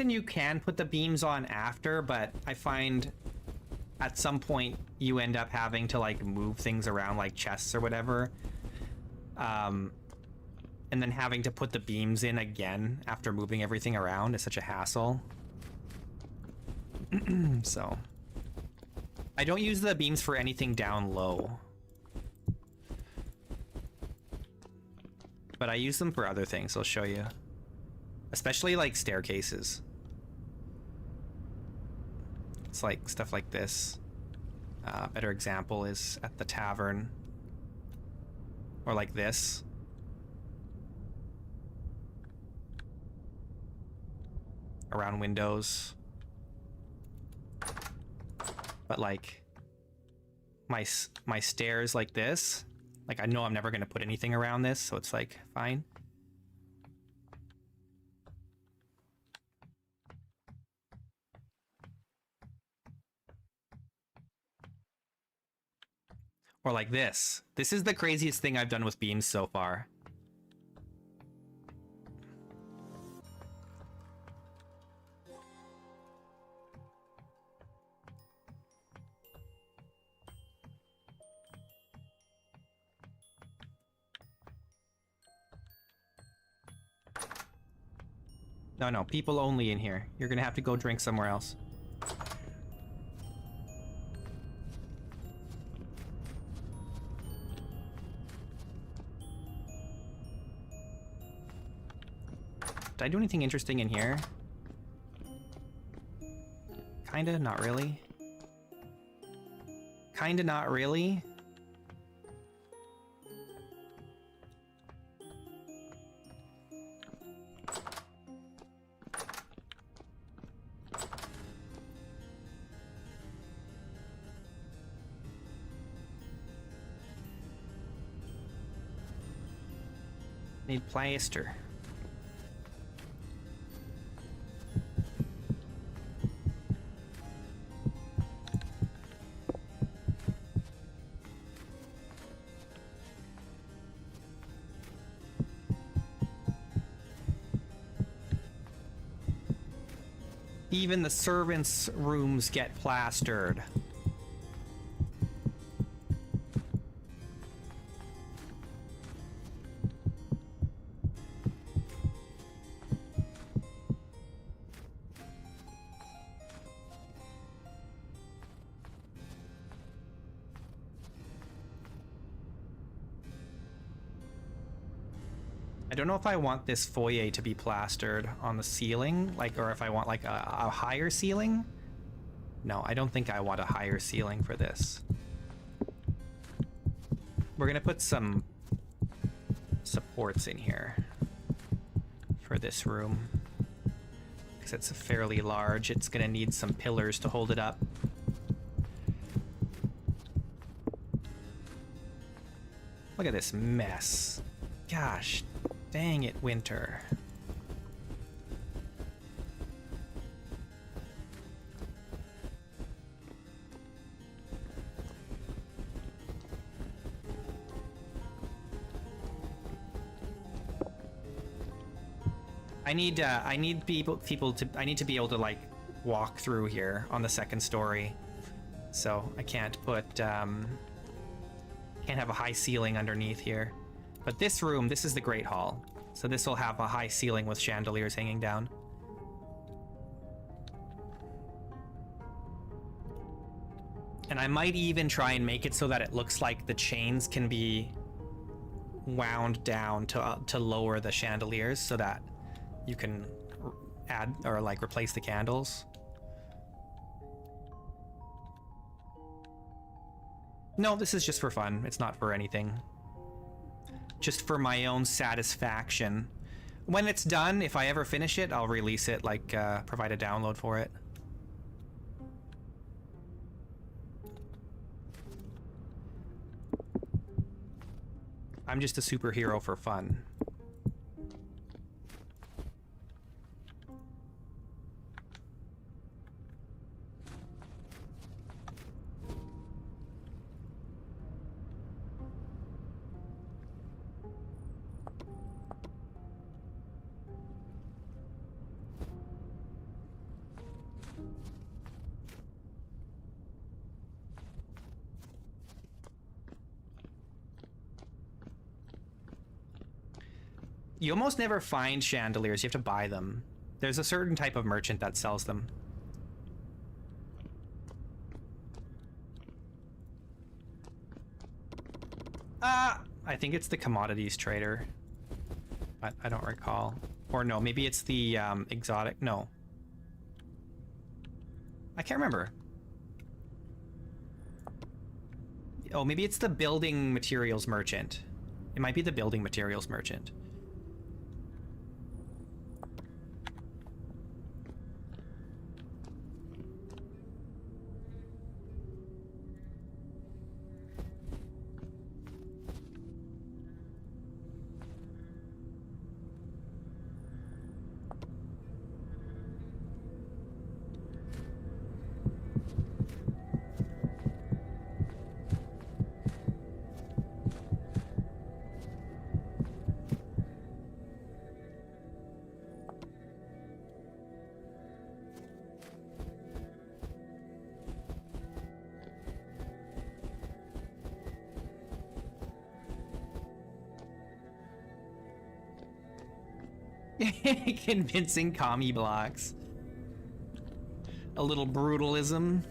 you can put the beams on after, but I find at some point you end up having to like move things around like chests or whatever. And then having to put the beams in again after moving everything around is such a hassle. So I don't use the beams for anything down low, but I use them for other things. I'll show you. Especially like staircases. It's like stuff like this. Better example is at the tavern. Or like this. Around windows. But like my stairs like this. Like I know I'm never gonna put anything around this, so it's like fine. Or like this. This is the craziest thing I've done with beams so far. No, people only in here. You're gonna have to go drink somewhere else. Did I do anything interesting in here? Kinda, not really. Kinda, not really. Need plaster. Even the servants' rooms get plastered. I don't know if I want this foyer to be plastered on the ceiling, like, or if I want like a higher ceiling. No, I don't think I want a higher ceiling for this. We're gonna put some supports in here for this room because it's fairly large. It's gonna need some pillars to hold it up. Look at this mess. Gosh, dang it, Winter. I need to be able to like walk through here on the second story. So I can't put can't have a high ceiling underneath here. But this room, this is the Great Hall. So this will have a high ceiling with chandeliers hanging down. And I might even try and make it so that it looks like the chains can be wound down to lower the chandeliers so that you can add or like replace the candles. No, this is just for fun. It's not for anything. Just for my own satisfaction. When it's done, if I ever finish it, I'll release it, like provide a download for it. I'm just a superhero for fun. You almost never find chandeliers. You have to buy them. There's a certain type of merchant that sells them. I think it's the commodities trader, but I don't recall. Or no, maybe it's the exotic. No, I can't remember. Oh, maybe it's the building materials merchant. It might be the building materials merchant. Convincing commie blocks. A little brutalism.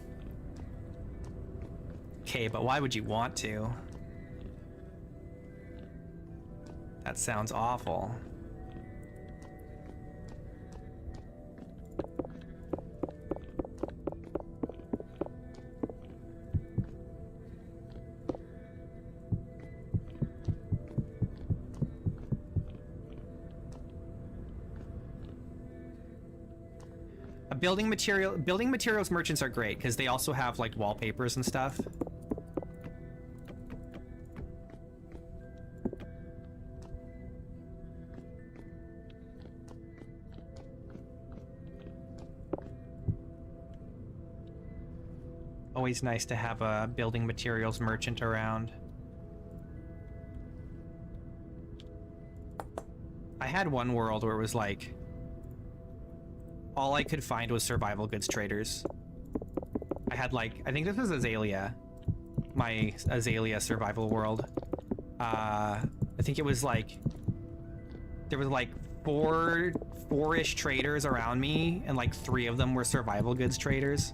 Okay, but why would you want to? That sounds awful. Building materials merchants are great because they also have like wallpapers and stuff. Always nice to have a building materials merchant around. I had one world where it was like all I could find was survival goods traders. I had like, I think this was Azalea, my Azalea survival world. I think it was like, there was like four-ish traders around me, and like 3 of them were survival goods traders.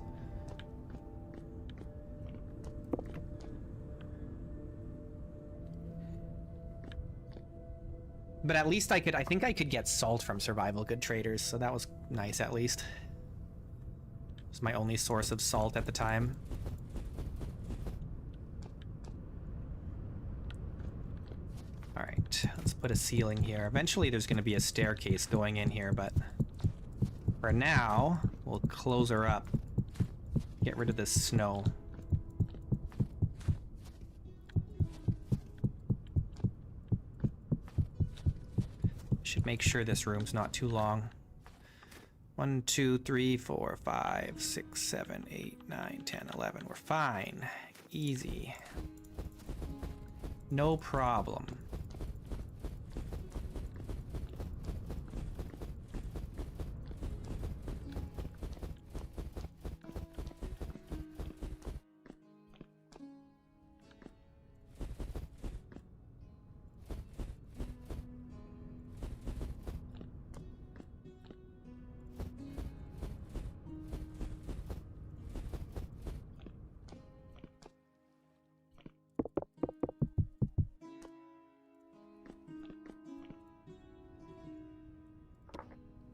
But at least I think I could get salt from survival good traders, so that was nice at least. It was my only source of salt at the time. All right, let's put a ceiling here. Eventually there's going to be a staircase going in here, but for now, we'll close her up. Get rid of this snow. Should make sure this room's not too long. 1, 2, 3, 4, 5, 6, 7, 8, 9, 10, 11. We're fine. Easy. No problem.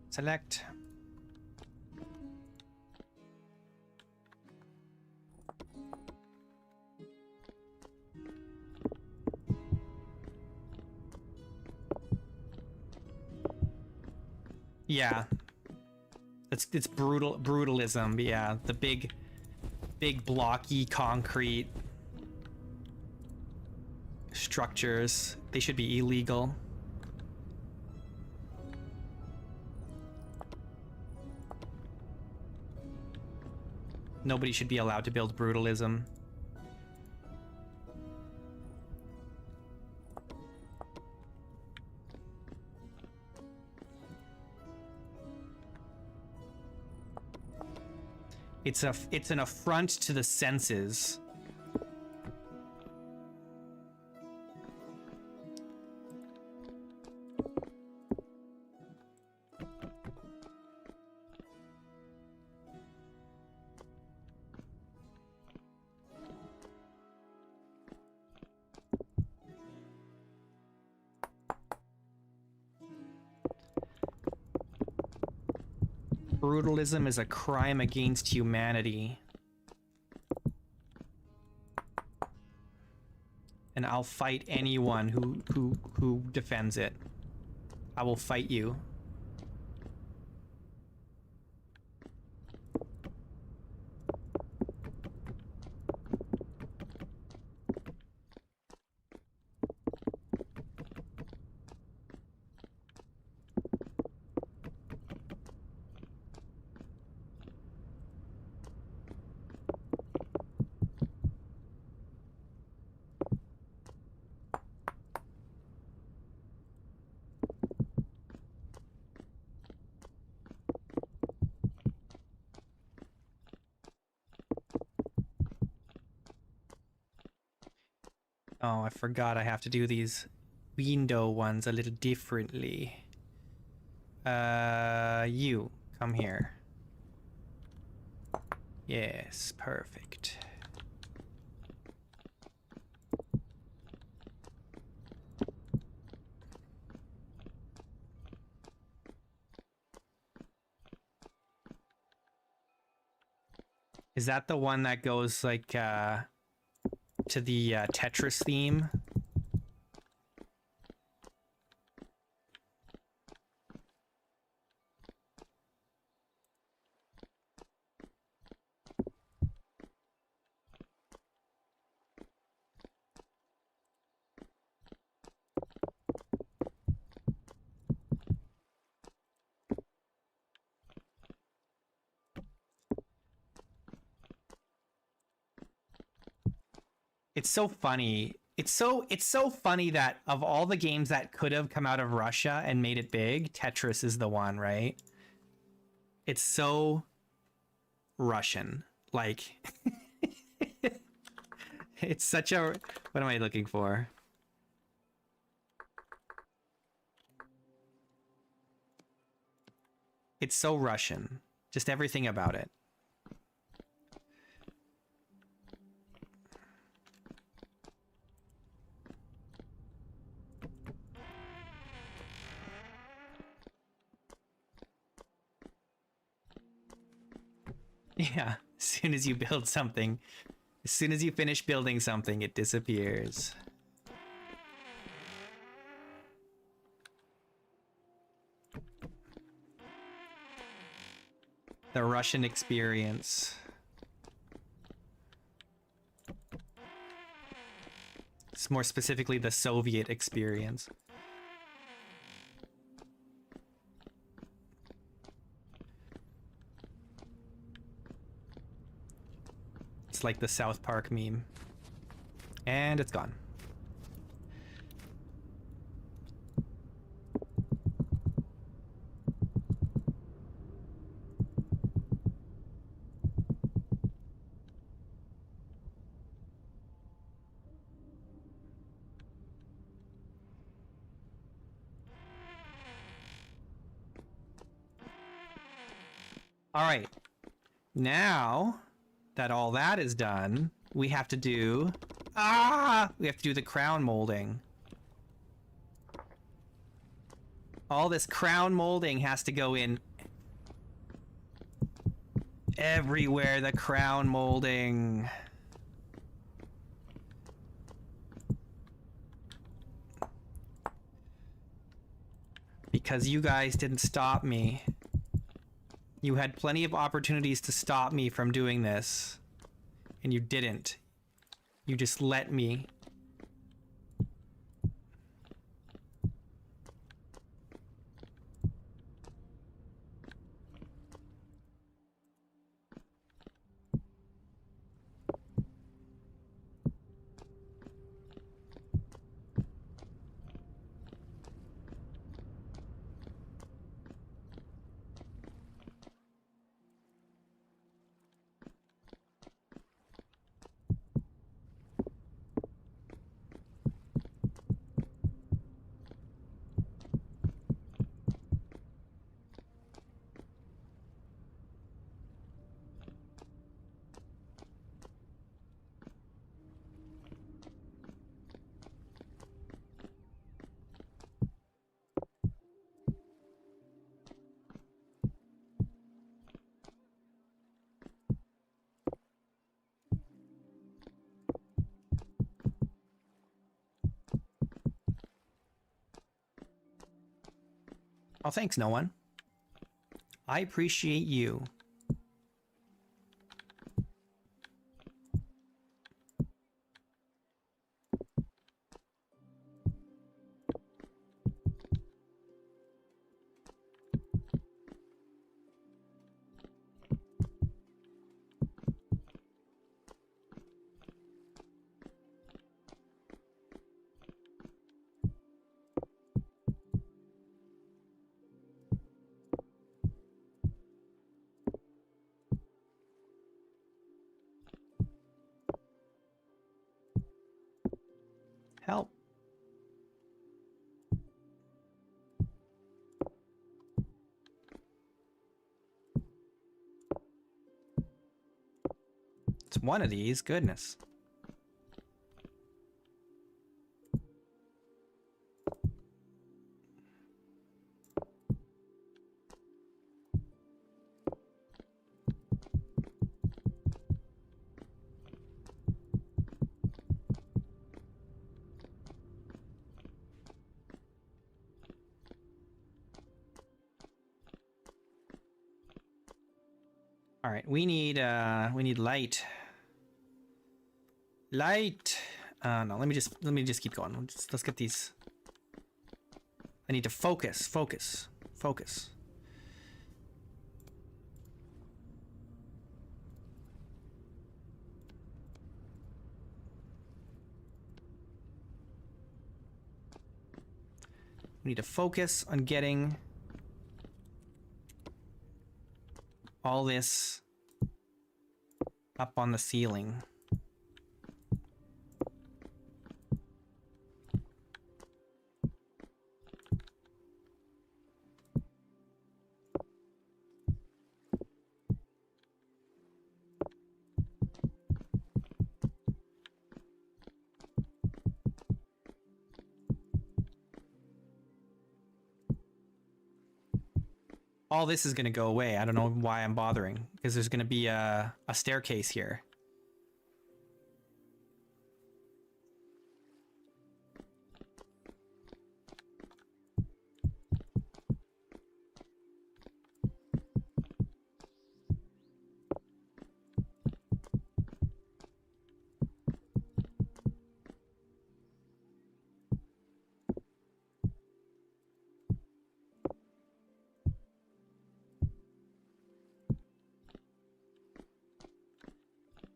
Select. Yeah. It's brutalism, yeah. The big blocky concrete structures. They should be illegal. Nobody should be allowed to build brutalism. It's an affront to the senses. Brutalism is a crime against humanity. And I'll fight anyone who defends it. I will fight you. Oh, I forgot I have to do these window ones a little differently. You, come here. Yes, perfect. Is that the one that goes like, to the Tetris theme? It's so funny. It's so funny that of all the games that could have come out of Russia and made it big, Tetris is the one, right? It's so Russian. Like it's such a, what am I looking for? It's so Russian. Just everything about it. Yeah, as soon as you build something, as soon as you finish building something, it disappears. The Russian experience. It's more specifically the Soviet experience. It's like the South Park meme. And it's gone. All right. Now that all that is done, we have to do... we have to do the crown molding. All this crown molding has to go in everywhere. The crown molding. Because you guys didn't stop me. You had plenty of opportunities to stop me from doing this, and you didn't. You just let me. Oh, thanks, no one. I appreciate you. Help. It's one of these, goodness. All right, we need light. Light. No, let me just keep going. Let's get these. I need to focus. We need to focus on getting all this up on the ceiling. all this is going to go away. I don't know why I'm bothering, because there's going to be a staircase here.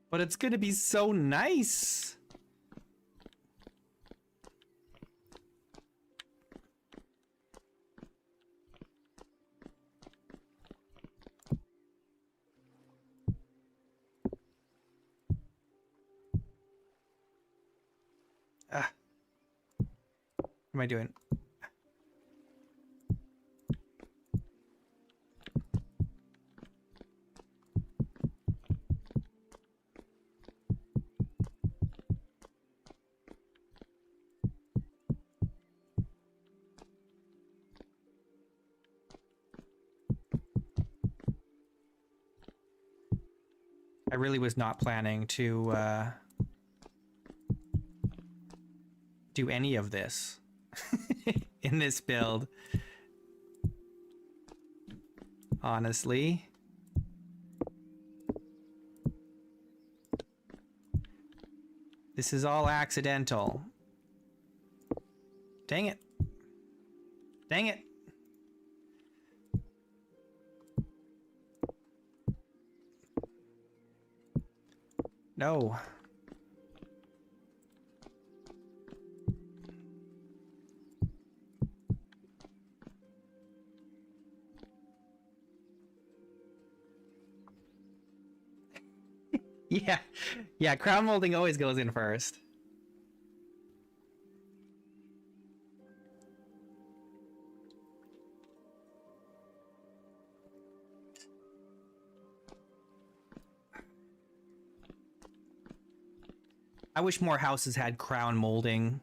But it's gonna be so nice. Ah. What am I doing? I really was not planning to do any of this in this build. Honestly. This is all accidental. Dang it. Dang it. No. Yeah. Yeah, crown molding always goes in first. I wish more houses had crown molding.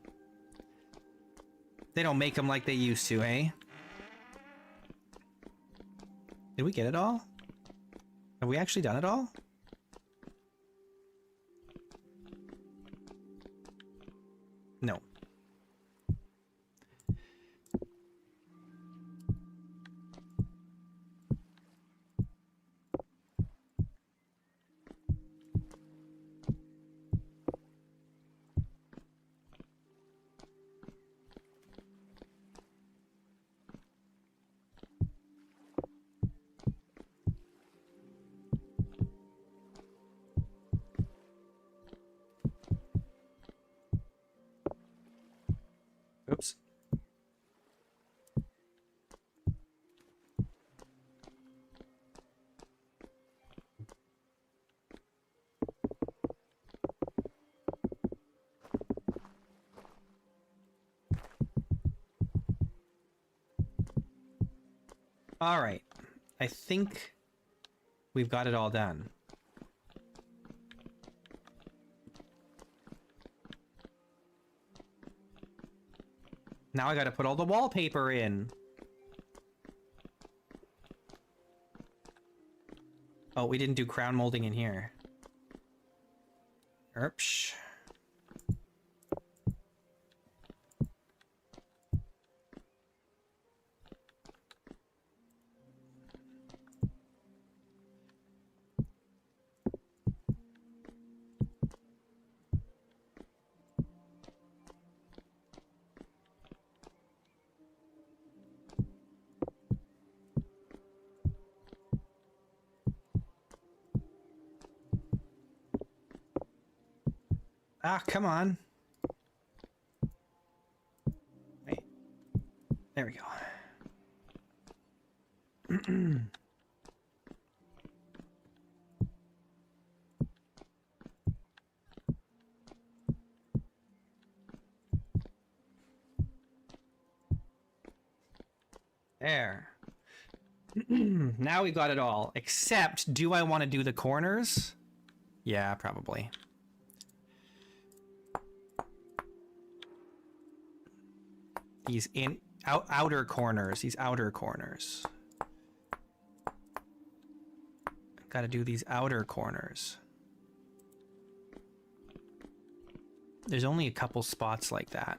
They don't make them like they used to, eh? Did we get it all? Have we actually done it all? No. Oops. All right. I think we've got it all done. Now I gotta put all the wallpaper in. Oh, we didn't do crown molding in here. Erpsh. Ah, come on. Wait. There we go. There. Now we got it all. Except, do I want to do the corners? Yeah, probably. These outer corners. These outer corners. Got to do these outer corners. There's only a couple spots like that.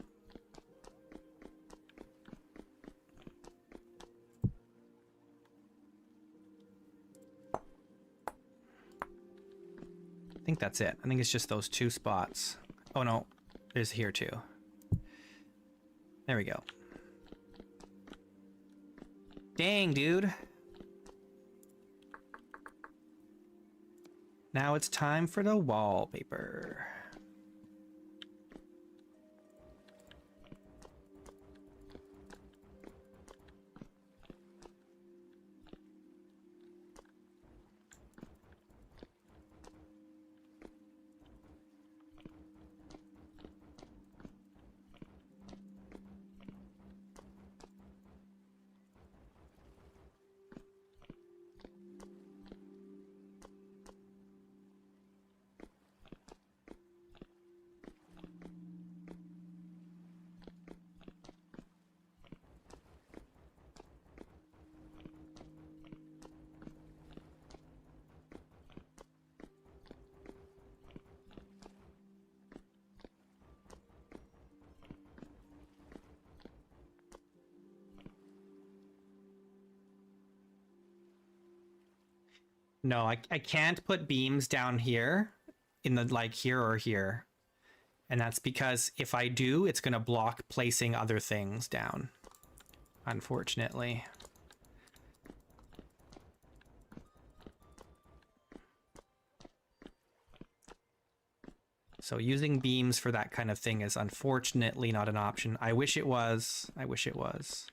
I think that's it. I think it's just those 2 spots. Oh no, there's here too. There we go. Dang, dude. Now it's time for the wallpaper. No, I can't put beams down here in the like here or here. And that's because if I do, it's going to block placing other things down. Unfortunately. So using beams for that kind of thing is unfortunately not an option. I wish it was. I wish it was.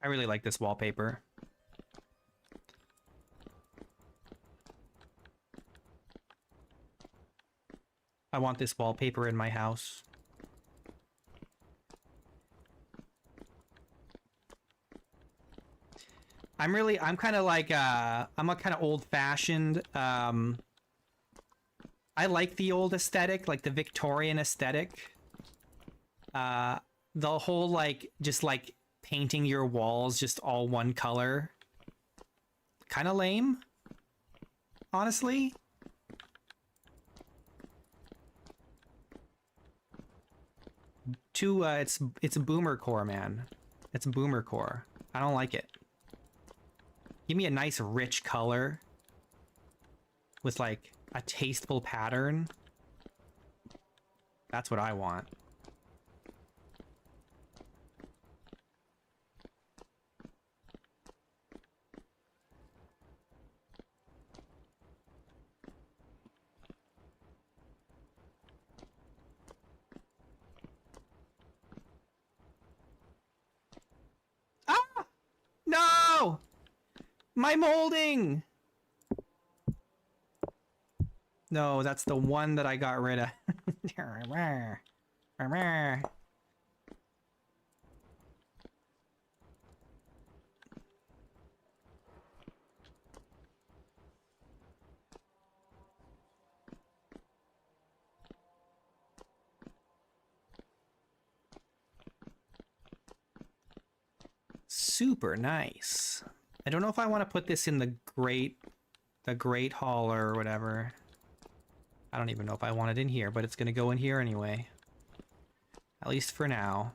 I really like this wallpaper. I want this wallpaper in my house. I'm kind of like, I'm a kind of old-fashioned, I like the old aesthetic, like the Victorian aesthetic. The whole, like, just like painting your walls just all one color. Kind of lame, honestly. It's a boomer core, man. It's a boomer core. I don't like it. Give me a nice rich color with like a tasteful pattern. That's what I want. Ah! No! My molding! No, that's the one that I got rid of. Super nice. I don't know if I want to put this in the Great Hall or whatever. I don't even know if I want it in here, but it's going to go in here anyway. At least for now.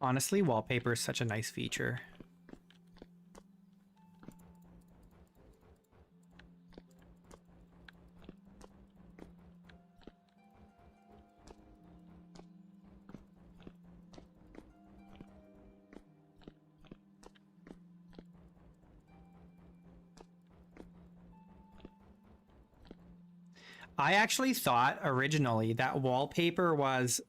Honestly, wallpaper is such a nice feature. I actually thought originally that wallpaper was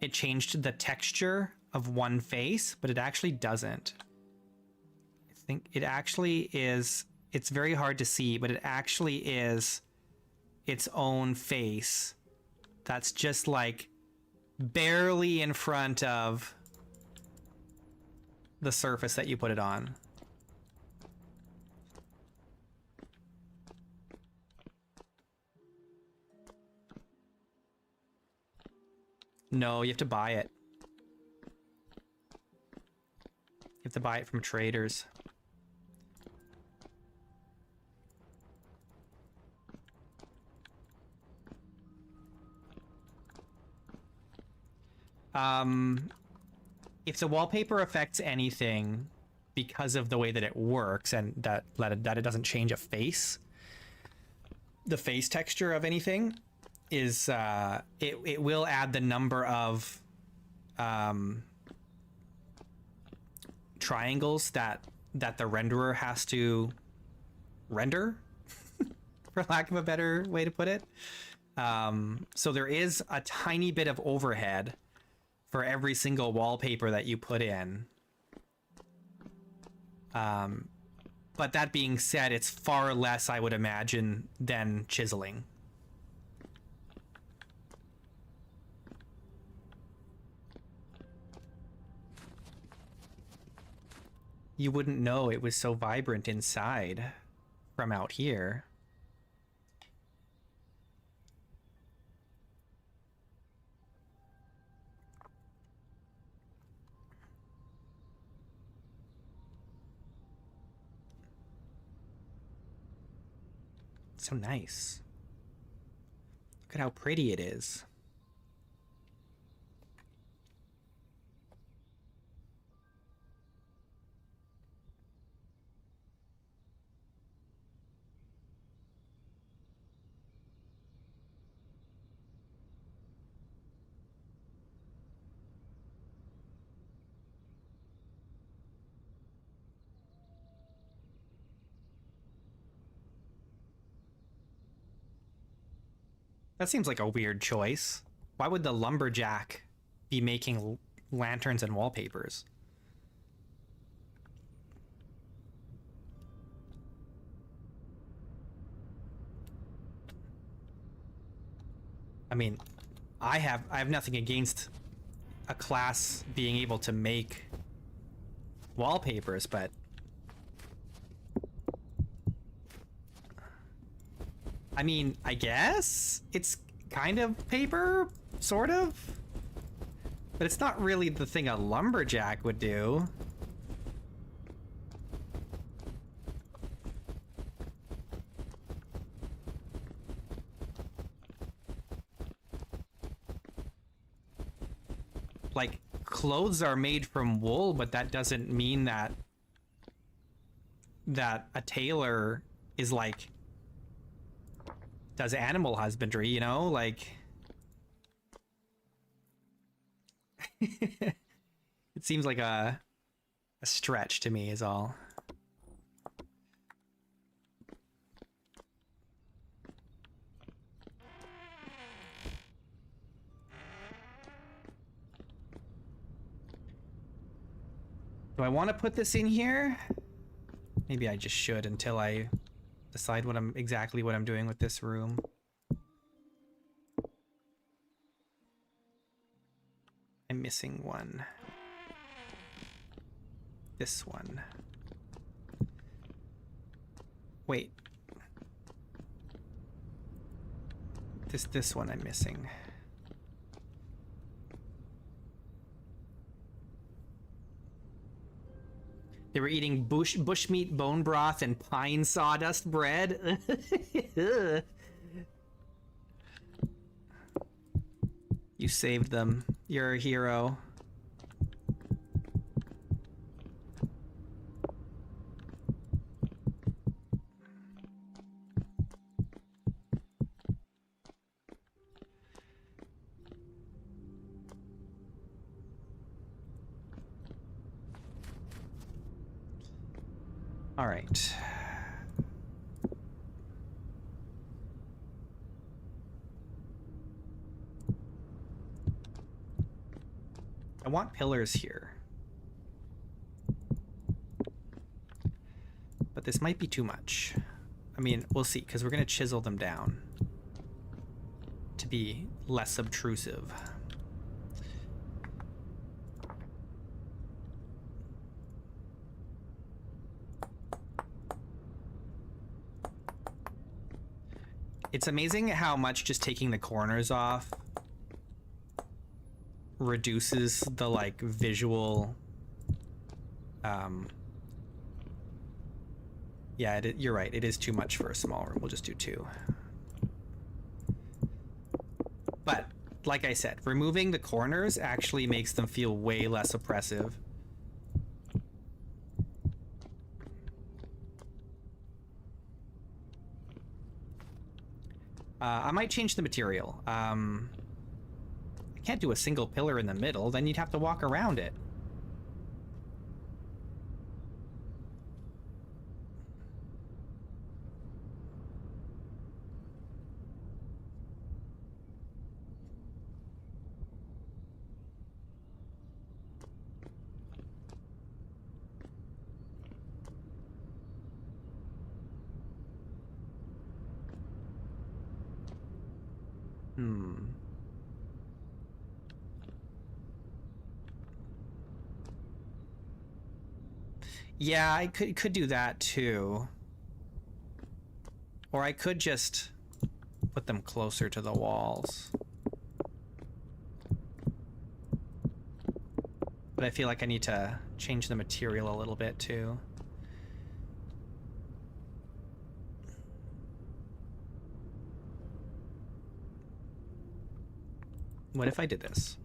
it changed the texture of one face, but it actually doesn't. I think it actually is, it's very hard to see, but it actually is its own face that's just like barely in front of the surface that you put it on. No, you have to buy it. You have to buy it from traders. If the wallpaper affects anything because of the way that it works and that it doesn't change a face, the face texture of anything, is it will add the number of triangles that the renderer has to render, for lack of a better way to put it. So there is a tiny bit of overhead for every single wallpaper that you put in. But that being said, it's far less, I would imagine, than chiseling. You wouldn't know it was so vibrant inside from out here. So nice. Look at how pretty it is. That seems like a weird choice. Why would the lumberjack be making lanterns and wallpapers? I mean, I have nothing against a class being able to make wallpapers, but I mean, I guess it's kind of paper, sort of, but it's not really the thing a lumberjack would do. Like, clothes are made from wool, but that doesn't mean that a tailor is like does animal husbandry, you know? Like it seems like a stretch to me is all. Do I want to put this in here? Maybe I just should until I decide exactly what I'm doing with this room. I'm missing one. This one. Wait. This one I'm missing. They were eating bushmeat bone broth and pine sawdust bread. You saved them. You're a hero. All right. I want pillars here. But this might be too much. I mean, we'll see, because we're going to chisel them down to be less obtrusive. It's amazing how much just taking the corners off reduces the like visual yeah, you're right, it is too much for a small room. We'll just do 2. But like I said, removing the corners actually makes them feel way less oppressive. I might change the material. I can't do a single pillar in the middle, then you'd have to walk around it. Yeah, I could do that too. Or I could just put them closer to the walls. But I feel like I need to change the material a little bit too. What if I did this?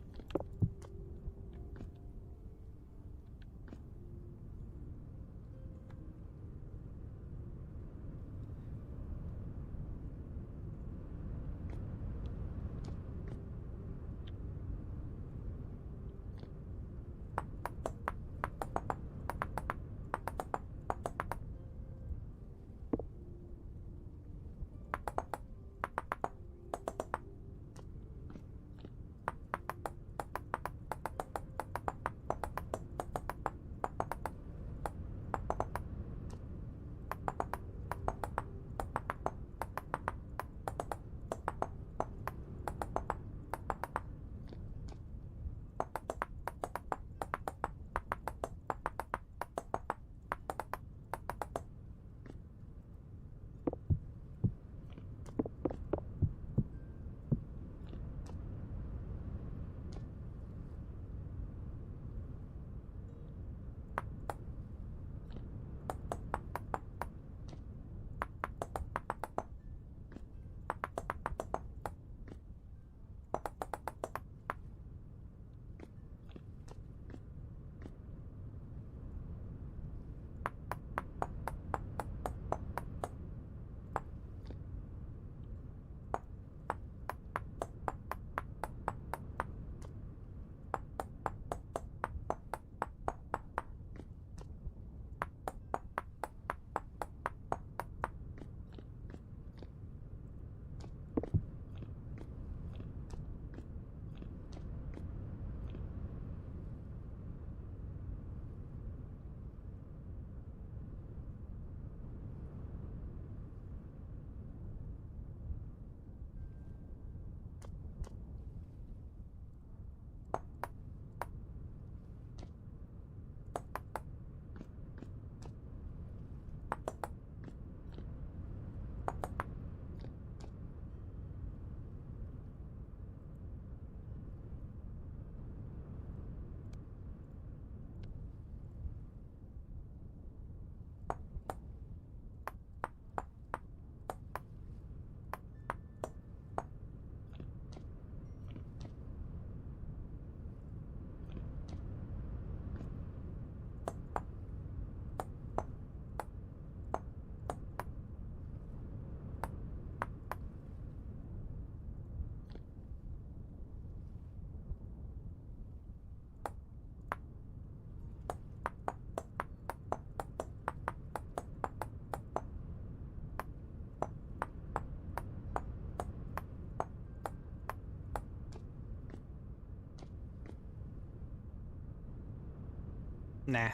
Nah.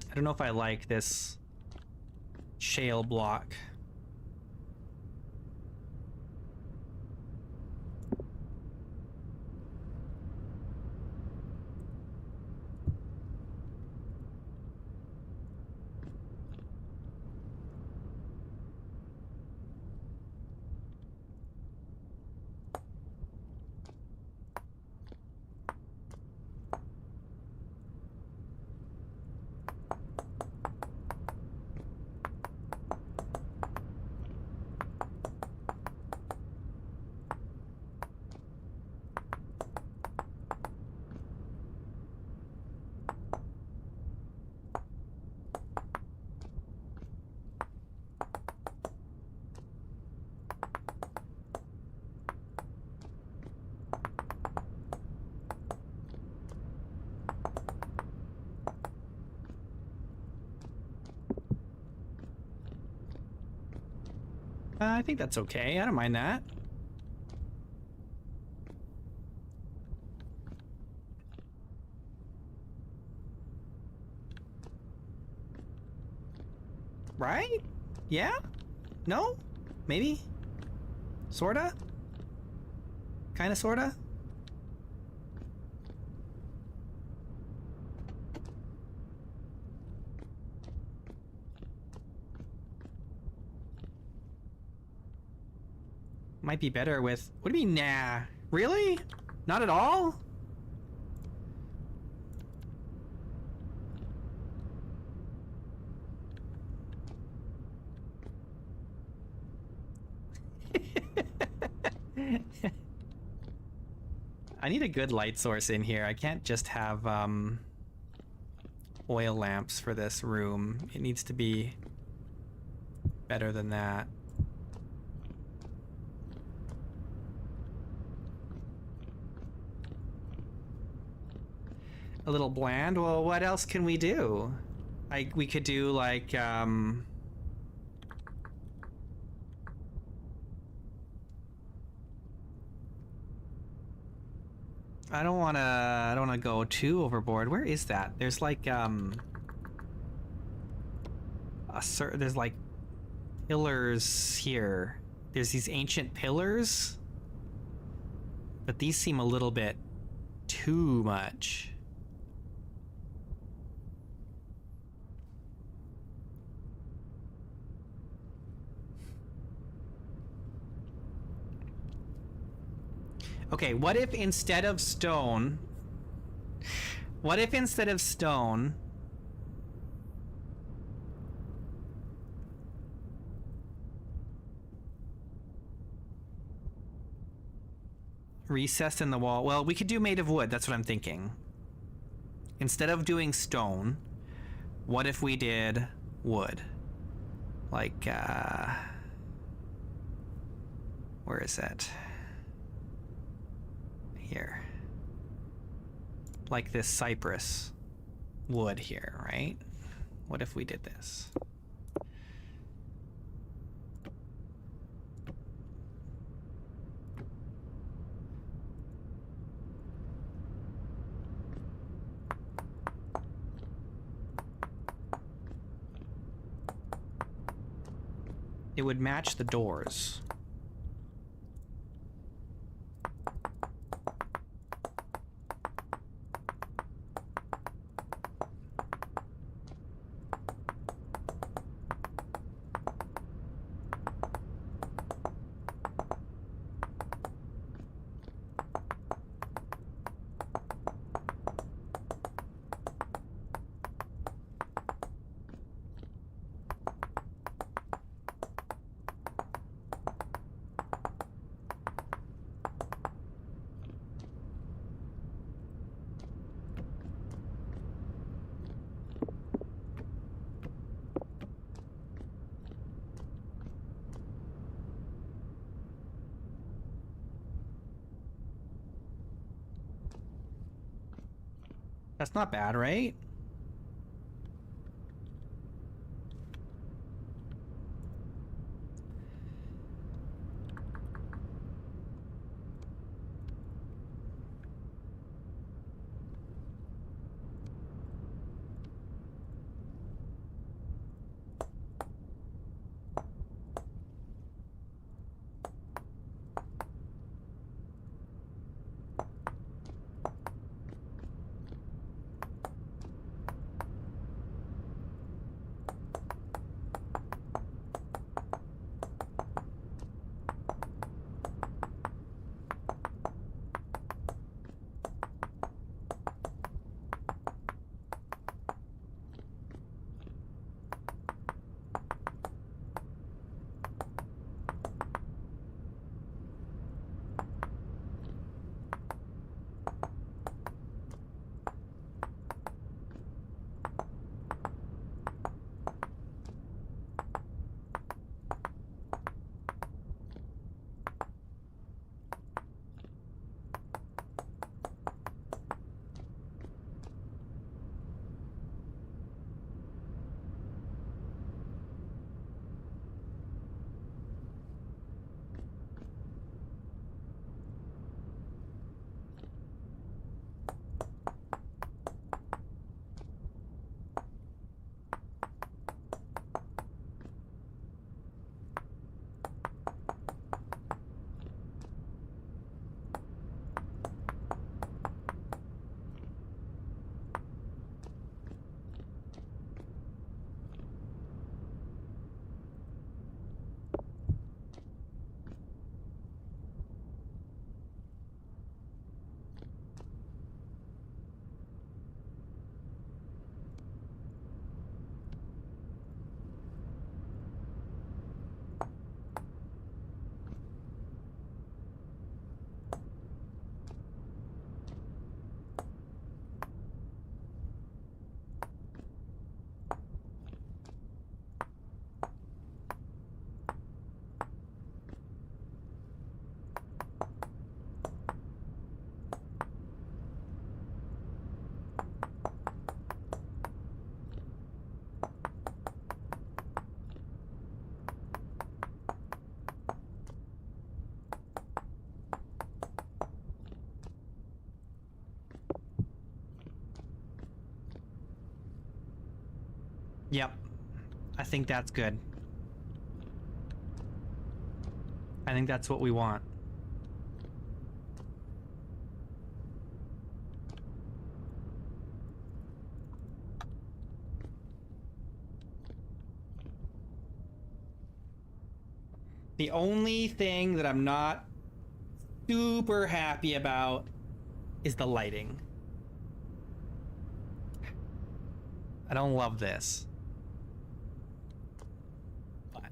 I don't know if I like this shale block. I think that's okay. I don't mind that. Right? Yeah? No? Maybe? Sorta? Kinda, sorta? Might be better with... What do you mean, nah? Really? Not at all? I need a good light source in here. I can't just have oil lamps for this room. It needs to be better than that. A little bland? Well, what else can we do? We could do like I don't wanna go too overboard. Where is that? There's like there's like pillars here. There's these ancient pillars, but these seem a little bit too much. Okay, what if instead of stone... What if instead of stone... Recessed in the wall... Well, we could do made of wood, that's what I'm thinking. Instead of doing stone, what if we did wood? Like, where is that? Here. Like this cypress wood here, right? What if we did this? It would match the doors. That's not bad, right? Yep. I think that's good. I think that's what we want. The only thing that I'm not super happy about is the lighting. I don't love this. But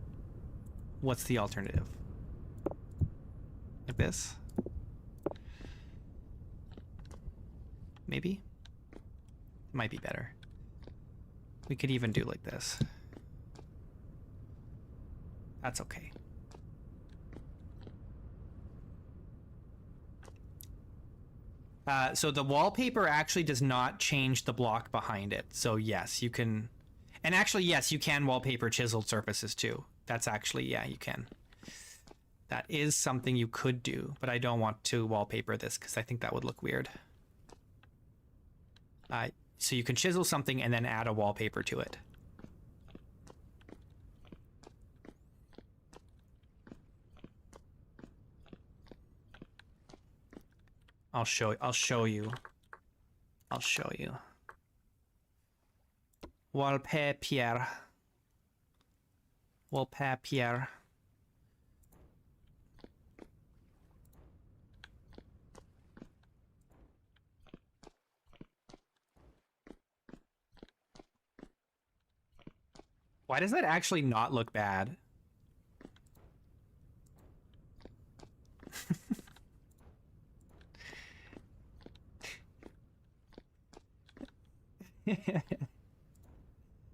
what's the alternative? Like this? Maybe? Might be better. We could even do like this. That's okay. So the wallpaper actually does not change the block behind it. So yes, you can... And actually, yes, you can wallpaper chiseled surfaces too. That's actually, yeah, you can. That is something you could do, but I don't want to wallpaper this because I think that would look weird. So you can chisel something and then add a wallpaper to it. I'll show you. Wallpaper. Wallpaper. Why does that actually not look bad?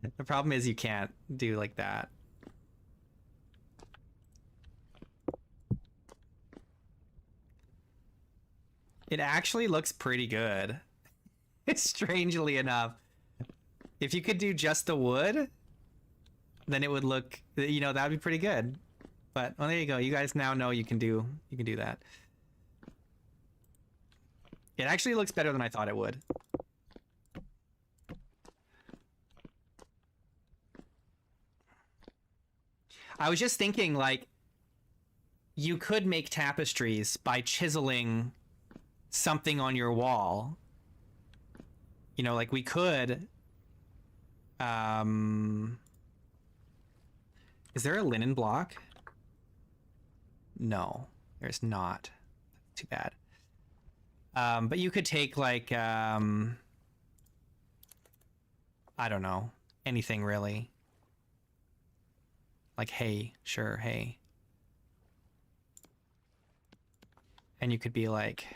The problem is you can't do like that. It actually looks pretty good. Strangely enough, if you could do just the wood, then it would look, you know, that'd be pretty good. But well, there you go. You guys now know you can do that. It actually looks better than I thought it would. I was just thinking, like, you could make tapestries by chiseling something on your wall. You know, like we could. Is there a linen block? No, there's not. Too bad. But you could take like I don't know, anything really. Like hay, sure, hay. And you could be like,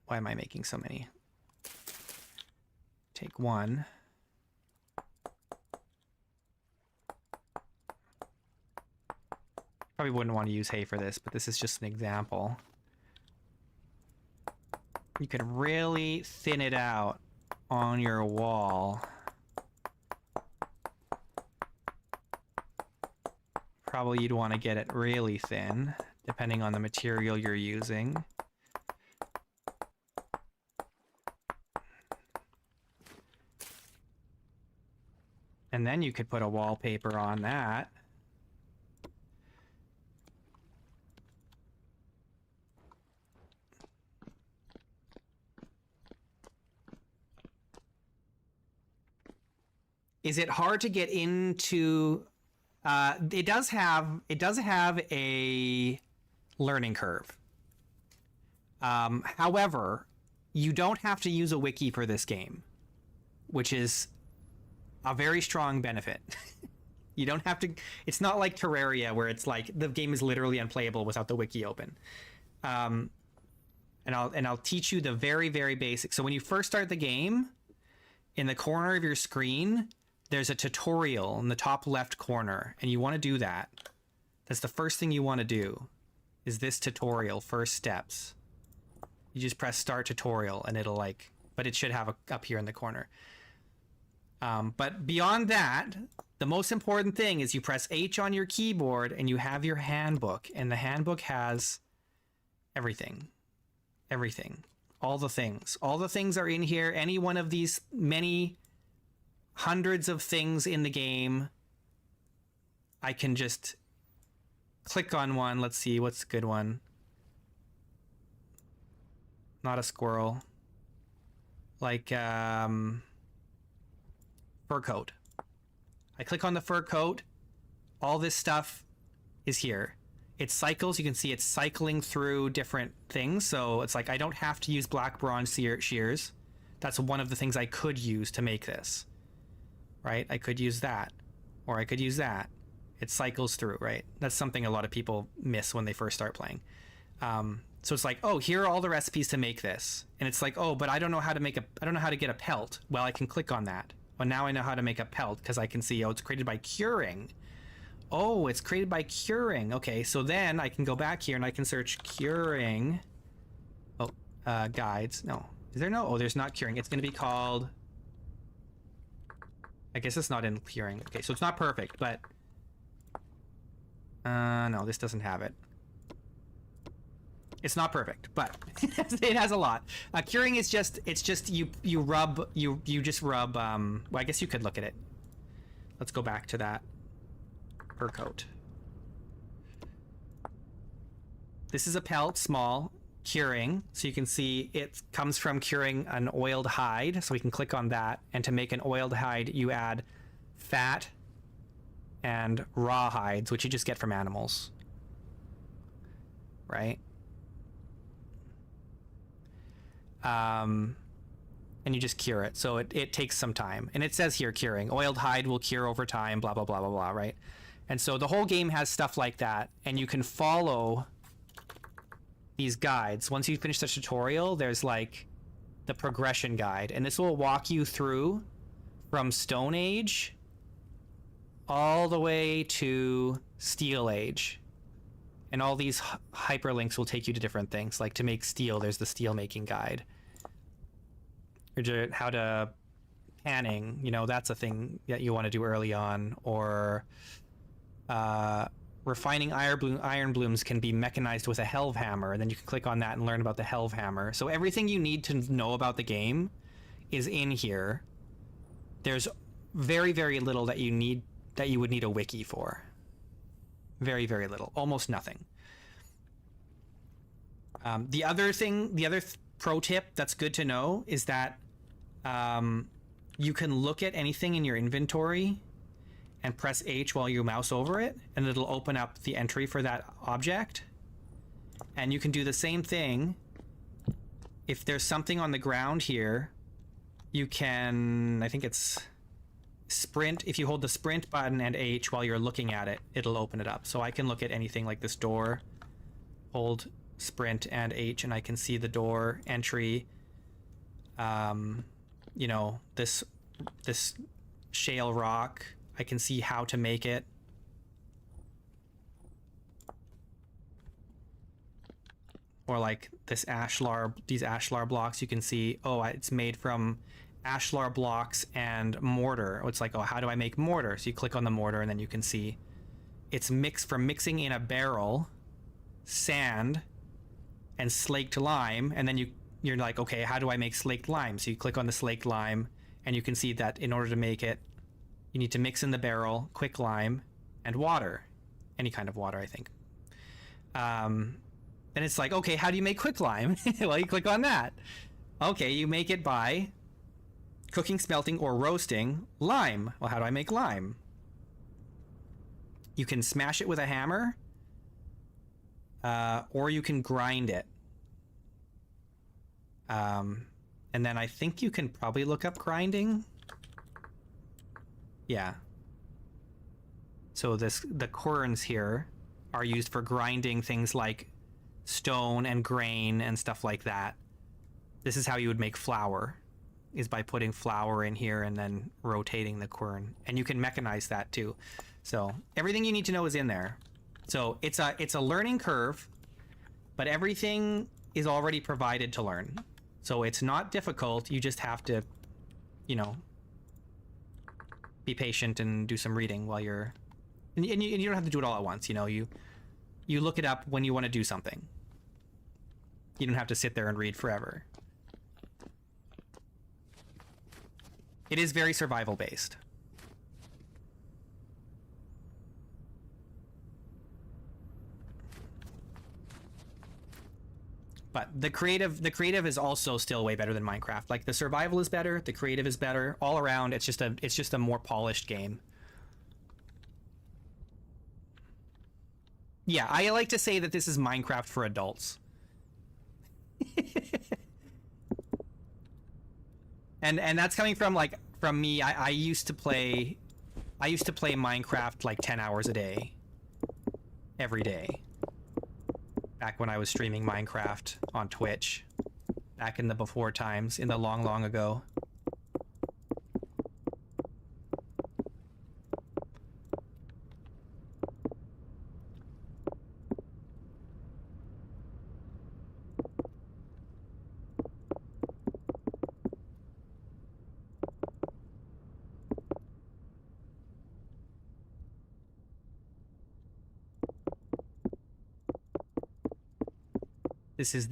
why am I making so many? Take one. Probably wouldn't want to use hay for this, but this is just an example. You could really thin it out on your wall. Probably you'd want to get it really thin, depending on the material you're using. And then you could put a wallpaper on that. Is it hard to get into? It does have a learning curve. However, you don't have to use a wiki for this game, which is a very strong benefit. You don't have to. It's not like Terraria where it's like the game is literally unplayable without the wiki open. And I'll teach you the very, very basic. So when you first start the game, in the corner of your screen, there's a tutorial in the top left corner, and you want to do that. That's the first thing you want to do, is this tutorial, first steps. You just press start tutorial, and it'll like, but it should have up here in the corner. But beyond that, the most important thing is you press H on your keyboard, and you have your handbook, and the handbook has everything. Everything. All the things. All the things are in here. Any one of these many hundreds of things in the game, I can just click on one. Let's see, what's a good one? Not a squirrel. Like, fur coat. I click on the fur coat. All this stuff is here. It cycles. You can see it's cycling through different things. So it's like I don't have to use black bronze shears. That's one of the things I could use to make this. Right? I could use that, or I could use that. It cycles through, right? That's something a lot of people miss when they first start playing. So it's like, oh, here are all the recipes to make this, and it's like, oh, but I don't know how to get a pelt. Well, I can click on that. Well, now I know how to make a pelt because I can see, oh, it's created by curing. Oh, it's created by curing. Okay, so then I can go back here and I can search curing. Oh, guides. No, is there no? Oh, there's not curing. It's going to be called. I guess it's not in curing. Okay, so it's not perfect, but no, this doesn't have it. It's not perfect, but it has a lot. Curing is just, it's just you just rub. Well, I guess you could look at it. Let's go back to that fur coat. This is a pelt, small. Curing, so you can see it comes from curing an oiled hide, so we can click on that, and to make an oiled hide you add fat and raw hides, which you just get from animals, right? And you just cure it, so it takes some time, and it says here curing, oiled hide will cure over time, blah blah blah blah blah, right? And so the whole game has stuff like that, and you can follow these guides. Once you finish the tutorial, there's like the progression guide, and this will walk you through from Stone Age all the way to Steel Age, And all these hyperlinks will take you to different things. Like to make steel, there's the steel making guide. Or how to panning, you know, that's a thing that you want to do early on. Or refining iron blooms can be mechanized with a Helve hammer, and then you can click on that and learn about the Helve hammer. So everything you need to know about the game is in here. There's very, very little that you would need a wiki for. Very, very little, almost nothing. The other pro tip that's good to know is that you can look at anything in your inventory and press H while you mouse over it, and it'll open up the entry for that object. And you can do the same thing. If there's something on the ground here, you can, I think it's sprint. If you hold the sprint button and H while you're looking at it, it'll open it up. So I can look at anything like this door, hold sprint and H, and I can see the door entry. You know, this shale rock, I can see how to make it. Or like these ashlar blocks, you can see, oh, it's made from ashlar blocks and mortar. It's like, oh, how do I make mortar? So you click on the mortar, and then you can see it's mixing in a barrel, sand, and slaked lime, and then you're like, okay, how do I make slaked lime? So you click on the slaked lime, and you can see that in order to make it, you need to mix in the barrel, quick lime, and water. Any kind of water, I think. And it's like, okay, how do you make quick lime? Well, you click on that. Okay, you make it by cooking, smelting, or roasting lime. Well, how do I make lime? You can smash it with a hammer, or you can grind it. And then I think you can probably look up grinding. Yeah. So the querns here are used for grinding things like stone and grain and stuff like that. This is how you would make flour, is by putting flour in here and then rotating the quern. And you can mechanize that too. So everything you need to know is in there. So it's a learning curve, but everything is already provided to learn. So it's not difficult. You just have to, you know, be patient and do some reading while you're, and you don't have to do it all at once. You know, you look it up when you want to do something. You don't have to sit there and read forever. It is very survival based. But the creative is also still way better than Minecraft. Like the survival is better, the creative is better, all around. It's just a more polished game. Yeah, I like to say that this is Minecraft for adults. and that's coming from me. I used to play Minecraft like 10 hours a day, every day. Back when I was streaming Minecraft on Twitch, back in the before times, in the long, long ago. This is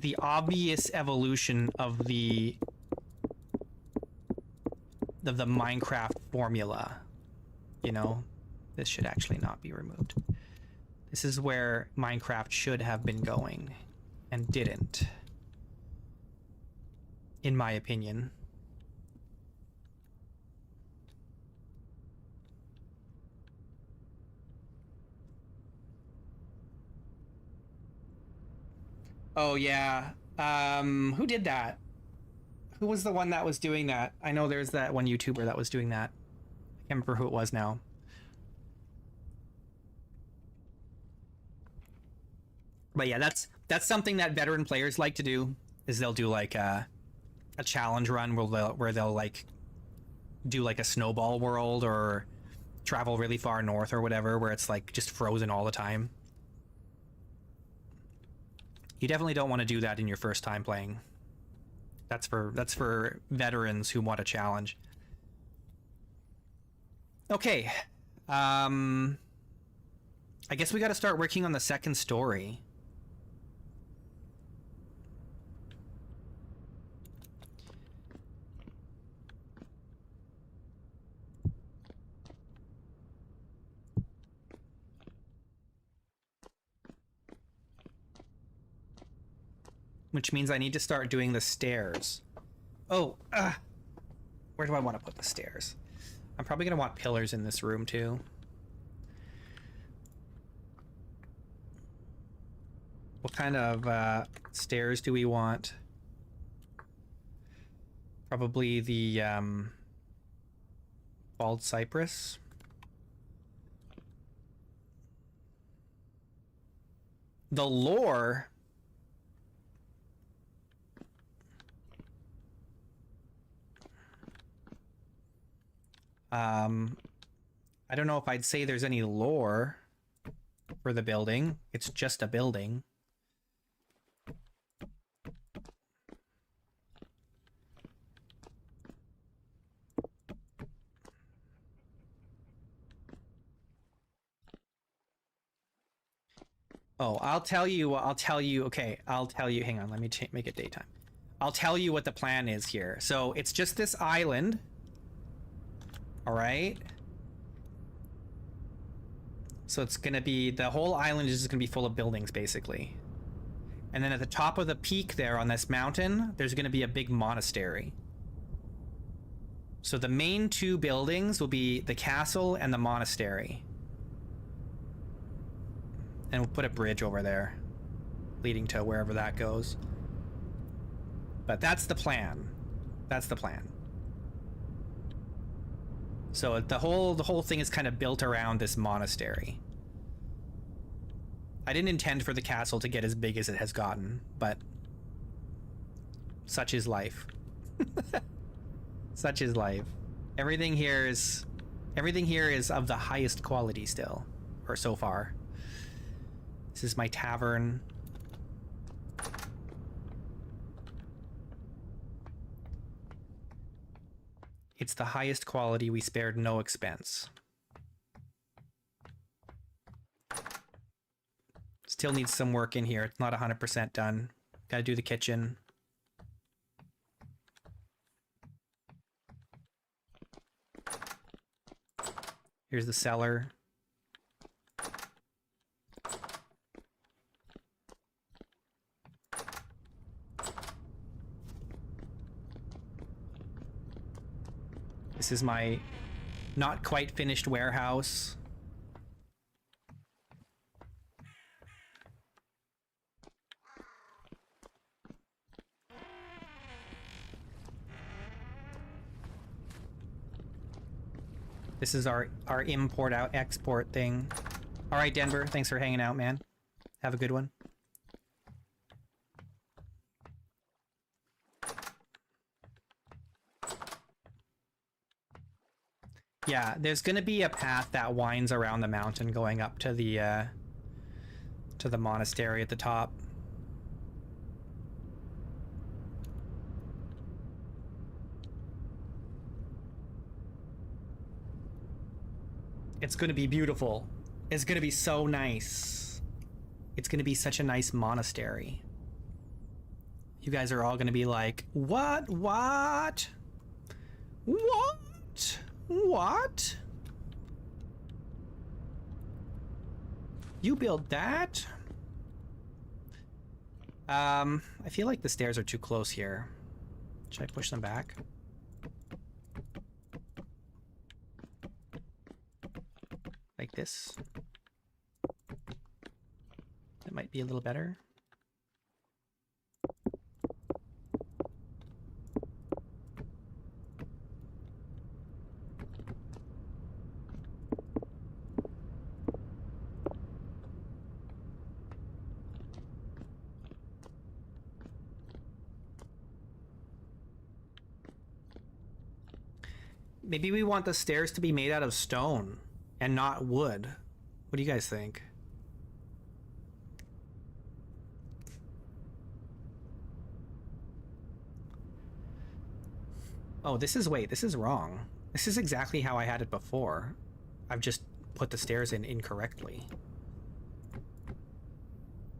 the obvious evolution of the Minecraft formula. You know, this should actually not be removed. This is where Minecraft should have been going and didn't, in my opinion. Oh yeah. Who did that? Who was the one that was doing that? I know there's that one YouTuber that was doing that. I can't remember who it was now. But yeah, that's something that veteran players like to do, is they'll do like a challenge run where they'll like do like a snowball world or travel really far north or whatever, where it's like just frozen all the time. You definitely don't want to do that in your first time playing. That's for veterans who want a challenge. Okay. I guess we got to start working on the second story. Which means I need to start doing the stairs. Oh, where do I want to put the stairs? I'm probably going to want pillars in this room too. What kind of stairs do we want? Probably the bald cypress. The lore. I don't know if I'd say there's any lore for the building. It's just a building. Oh, I'll tell you, okay, I'll tell you, hang on, let me make it daytime. I'll tell you what the plan is here. So it's just this island. All right. So it's gonna be, the whole island is just gonna be full of buildings basically. And then at the top of the peak there on this mountain, there's gonna be a big monastery. So the main two buildings will be the castle and the monastery. And we'll put a bridge over there, leading to wherever that goes. But that's the plan. That's the plan. So the whole thing is kind of built around this monastery. I didn't intend for the castle to get as big as it has gotten, but such is life. Such is life. Everything here is of the highest quality still, or so far. This is my tavern. It's the highest quality. We spared no expense. Still needs some work in here. It's not 100% done. Gotta do the kitchen. Here's the cellar. This is my not quite finished warehouse. This is our import out export thing. All right, Denver, thanks for hanging out, man. Have a good one. Yeah, there's gonna be a path that winds around the mountain going up to the monastery at the top. It's gonna be beautiful. It's gonna be so nice. It's gonna be such a nice monastery. You guys are all gonna be like, what? What? What? What? You built that? I feel like the stairs are too close here. Should I push them back? Like this? That might be a little better. Maybe we want the stairs to be made out of stone. and not wood. What do you guys think? Oh, this is wrong. This is exactly how I had it before. I've just put the stairs in incorrectly.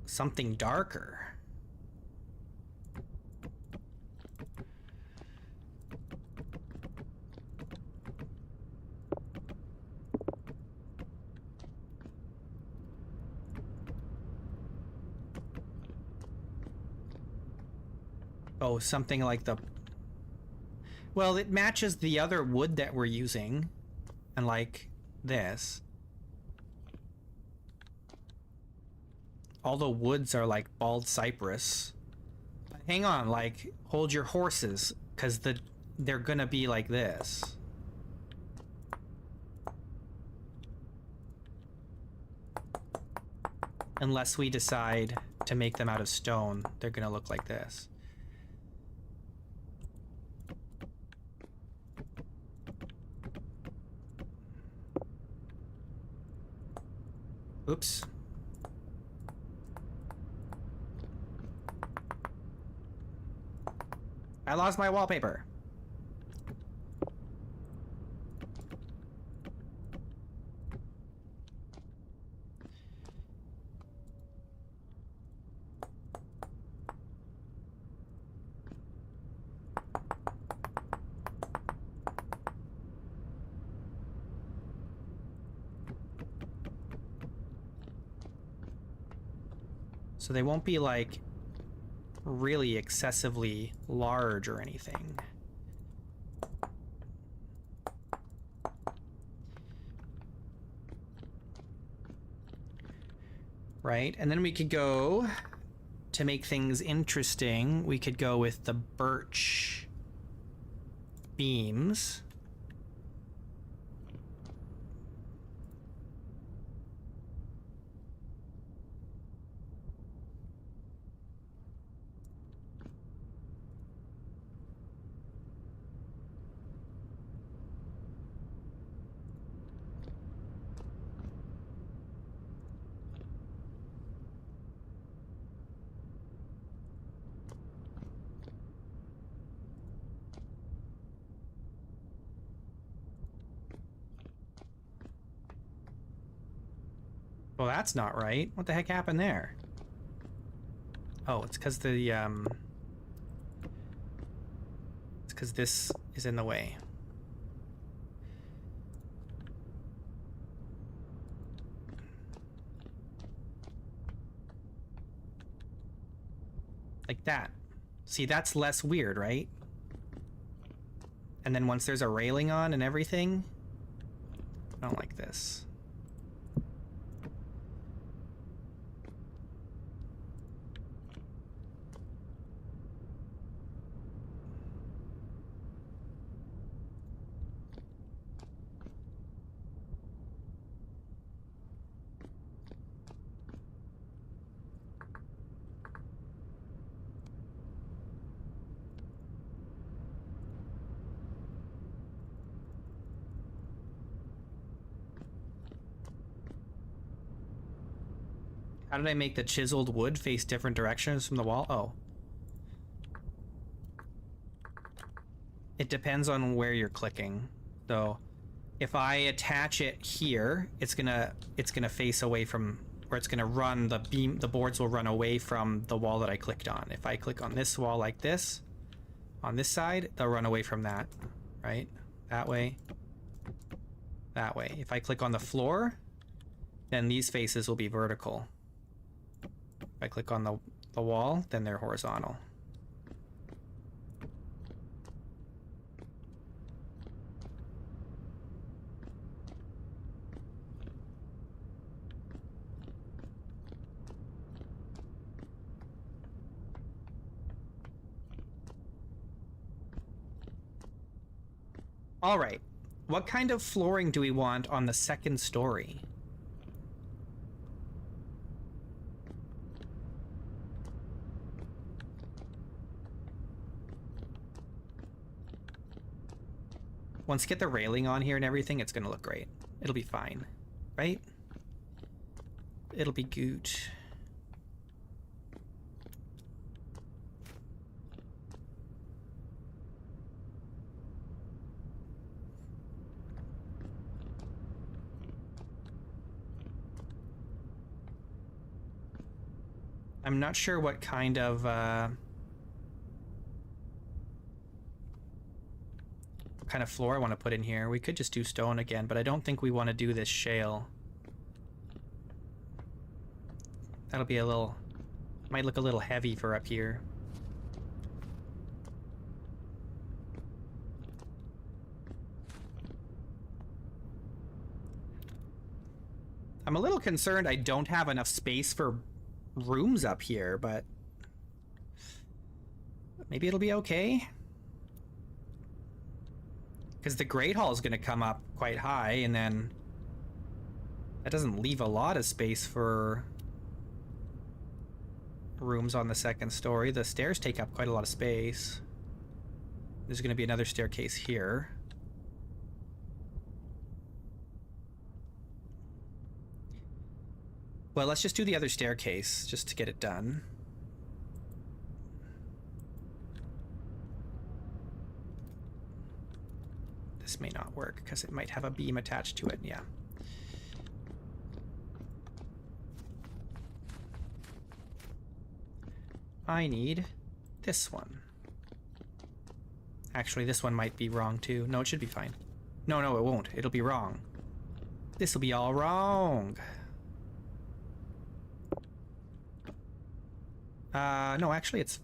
Something darker. Oh, something like the... Well, it matches the other wood that we're using. And like this. All the woods are like bald cypress. Hang on, like, hold your horses, because they're gonna be like this. Unless we decide to make them out of stone, they're gonna look like this. Oops. I lost my wallpaper. So they won't be like really excessively large or anything. Right, and then we could go, to make things interesting, we could go with the birch beams. Well, that's not right. What the heck happened there? Oh, it's because the, it's because this is in the way. Like that. See, that's less weird, right? And then once there's a railing on and everything, I don't like this. How did I make the chiseled wood face different directions from the wall? Oh. It depends on where you're clicking. So if I attach it here, it's gonna face away from, or it's gonna run, the boards will run away from the wall that I clicked on. If I click on this wall like this, on this side, they'll run away from that, right? That way. That way. If I click on the floor, then these faces will be vertical. If I click on the wall, then they're horizontal. All right. What kind of flooring do we want on the second story? Once you get the railing on here and everything, it's going to look great. It'll be fine, right? It'll be good. I'm not sure what kind of floor I want to put in here. We could just do stone again, but I don't think we want to do this shale. That'll be a little... might look a little heavy for up here. I'm a little concerned I don't have enough space for rooms up here, but maybe it'll be okay. Because the Great Hall is going to come up quite high, and then that doesn't leave a lot of space for rooms on the second story. The stairs take up quite a lot of space. There's going to be another staircase here. Well, let's just do the other staircase, just to get it done. This may not work, because it might have a beam attached to it, yeah. I need this one. Actually, this one might be wrong, too. No, it should be fine. No, no, it won't. It'll be wrong. This will be all wrong. No, actually it's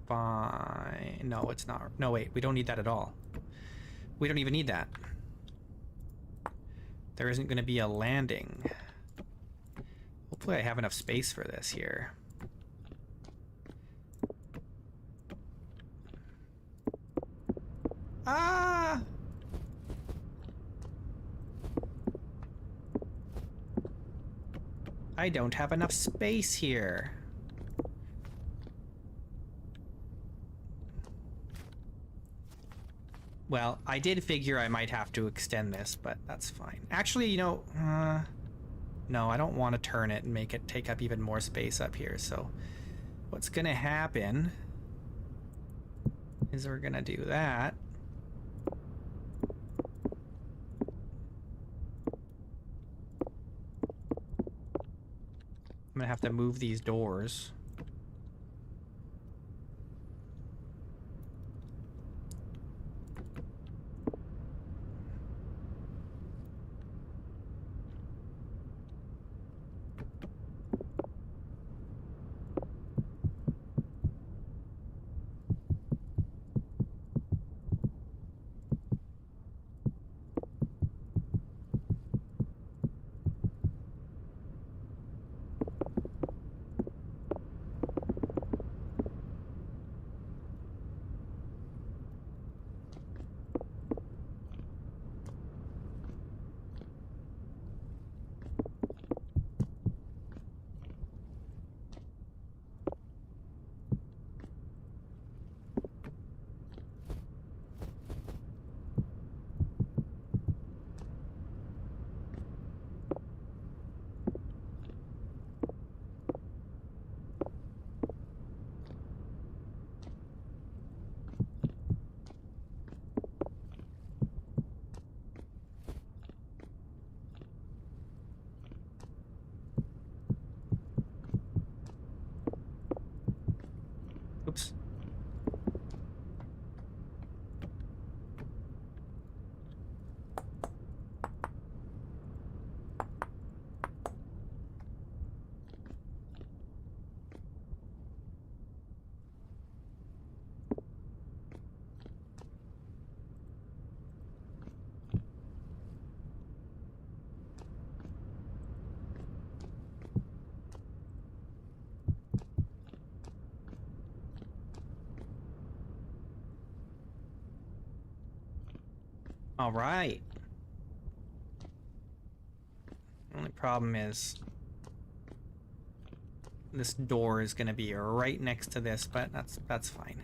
fine. No, it's not. No, wait, we don't need that at all. We don't even need that. There isn't going to be a landing. Hopefully I have enough space for this here. Ah! I don't have enough space here. Well, I did figure I might have to extend this, but that's fine. Actually, you know, no, I don't want to turn it and make it take up even more space up here. So what's going to happen is we're going to do that. I'm going to have to move these doors. Oops. All right. Only problem is this door is going to be right next to this, but that's fine.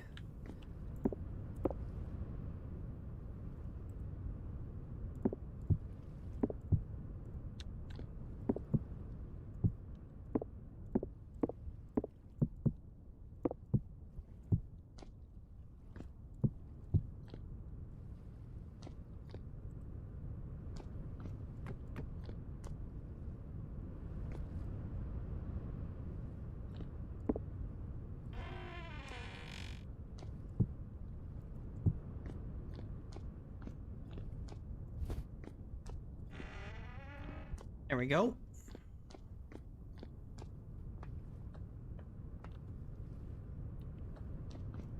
we go.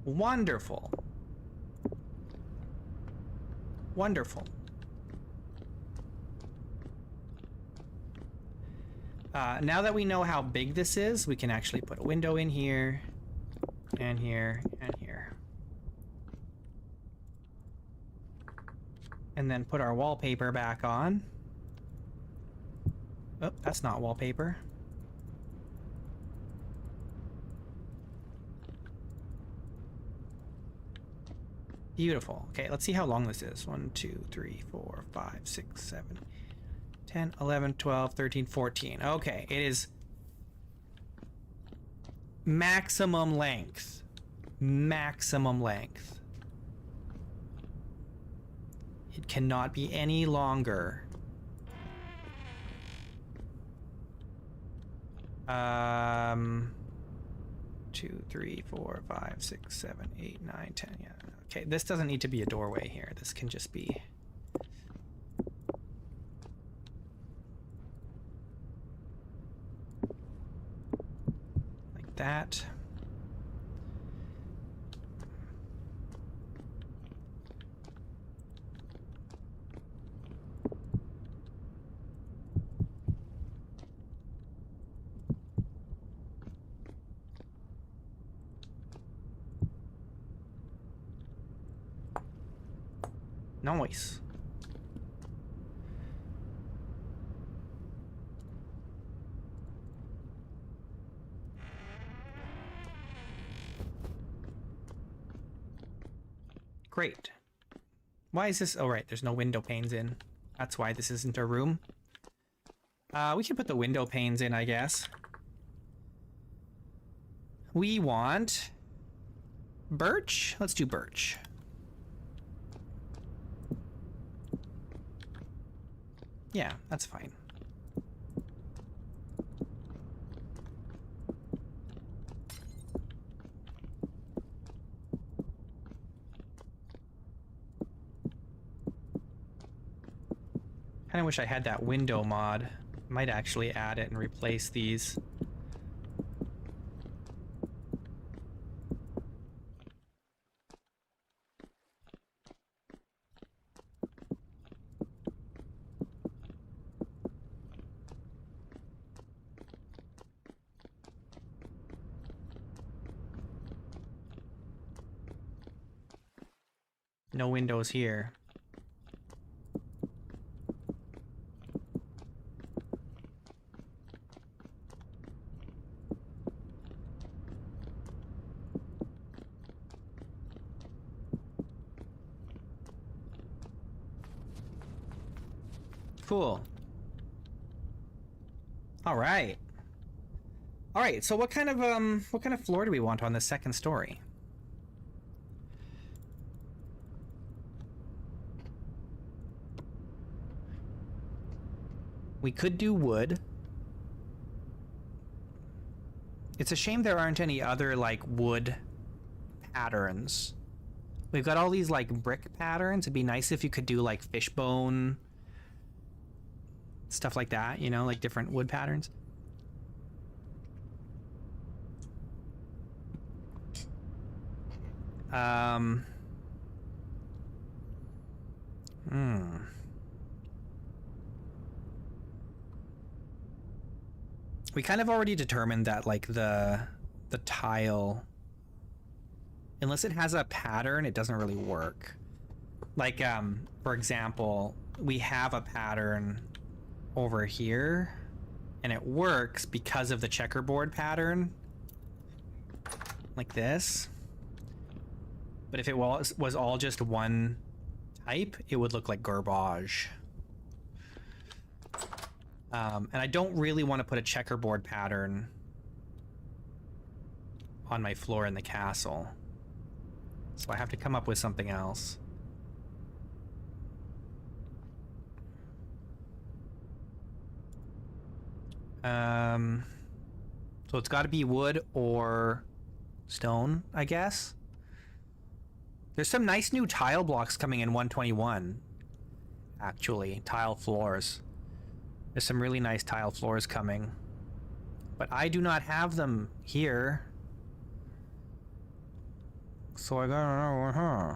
Wonderful. Wonderful. Now that we know how big this is, we can actually put a window in here, and here, and here. And then put our wallpaper back on. Oh, that's not wallpaper. Beautiful. Okay, let's see how long this is. 1, 2, 3, 4, 5, 6, 7, 10, 11, 12, 13, 14. Okay, it is maximum length. Maximum length. It cannot be any longer. 2, 3, 4, 5, 6, 7, 8, 9, 10. Yeah. Okay, this doesn't need to be a doorway here. This can just be like that. Nice. Great. Why is this? Oh, right. There's no window panes in. That's why this isn't a room. We can put the window panes in, I guess. We want birch. Let's do birch. Yeah, that's fine. Kinda wish I had that window mod. Might actually add it and replace these. No windows here. Cool. All right. All right, so what kind of floor do we want on the second story? We could do wood. It's a shame there aren't any other, like, wood patterns. We've got all these, like, brick patterns. It'd be nice if you could do, like, fishbone, stuff like that, you know, like different wood patterns. We kind of already determined that, like, the tile, unless it has a pattern, it doesn't really work. Like, for example, we have a pattern over here, and it works because of the checkerboard pattern, like this. But if it was all just one type, it would look like garbage. And I don't really want to put a checkerboard pattern on my floor in the castle. So I have to come up with something else. So it's got to be wood or stone, I guess. There's some nice new tile blocks coming in 121, actually. Tile floors. There's some really nice tile floors coming. But I do not have them here. So I gotta know,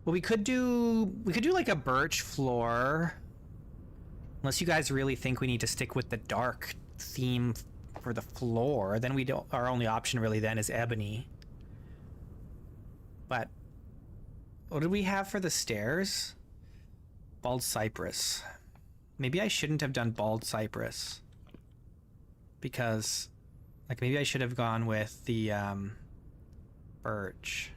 Well, we could do like a birch floor. Unless you guys really think we need to stick with the dark theme for the floor, then we don't. Our only option really then is ebony. But what did we have for the stairs? Bald cypress. Maybe I shouldn't have done bald cypress. Because, like, maybe I should have gone with the birch.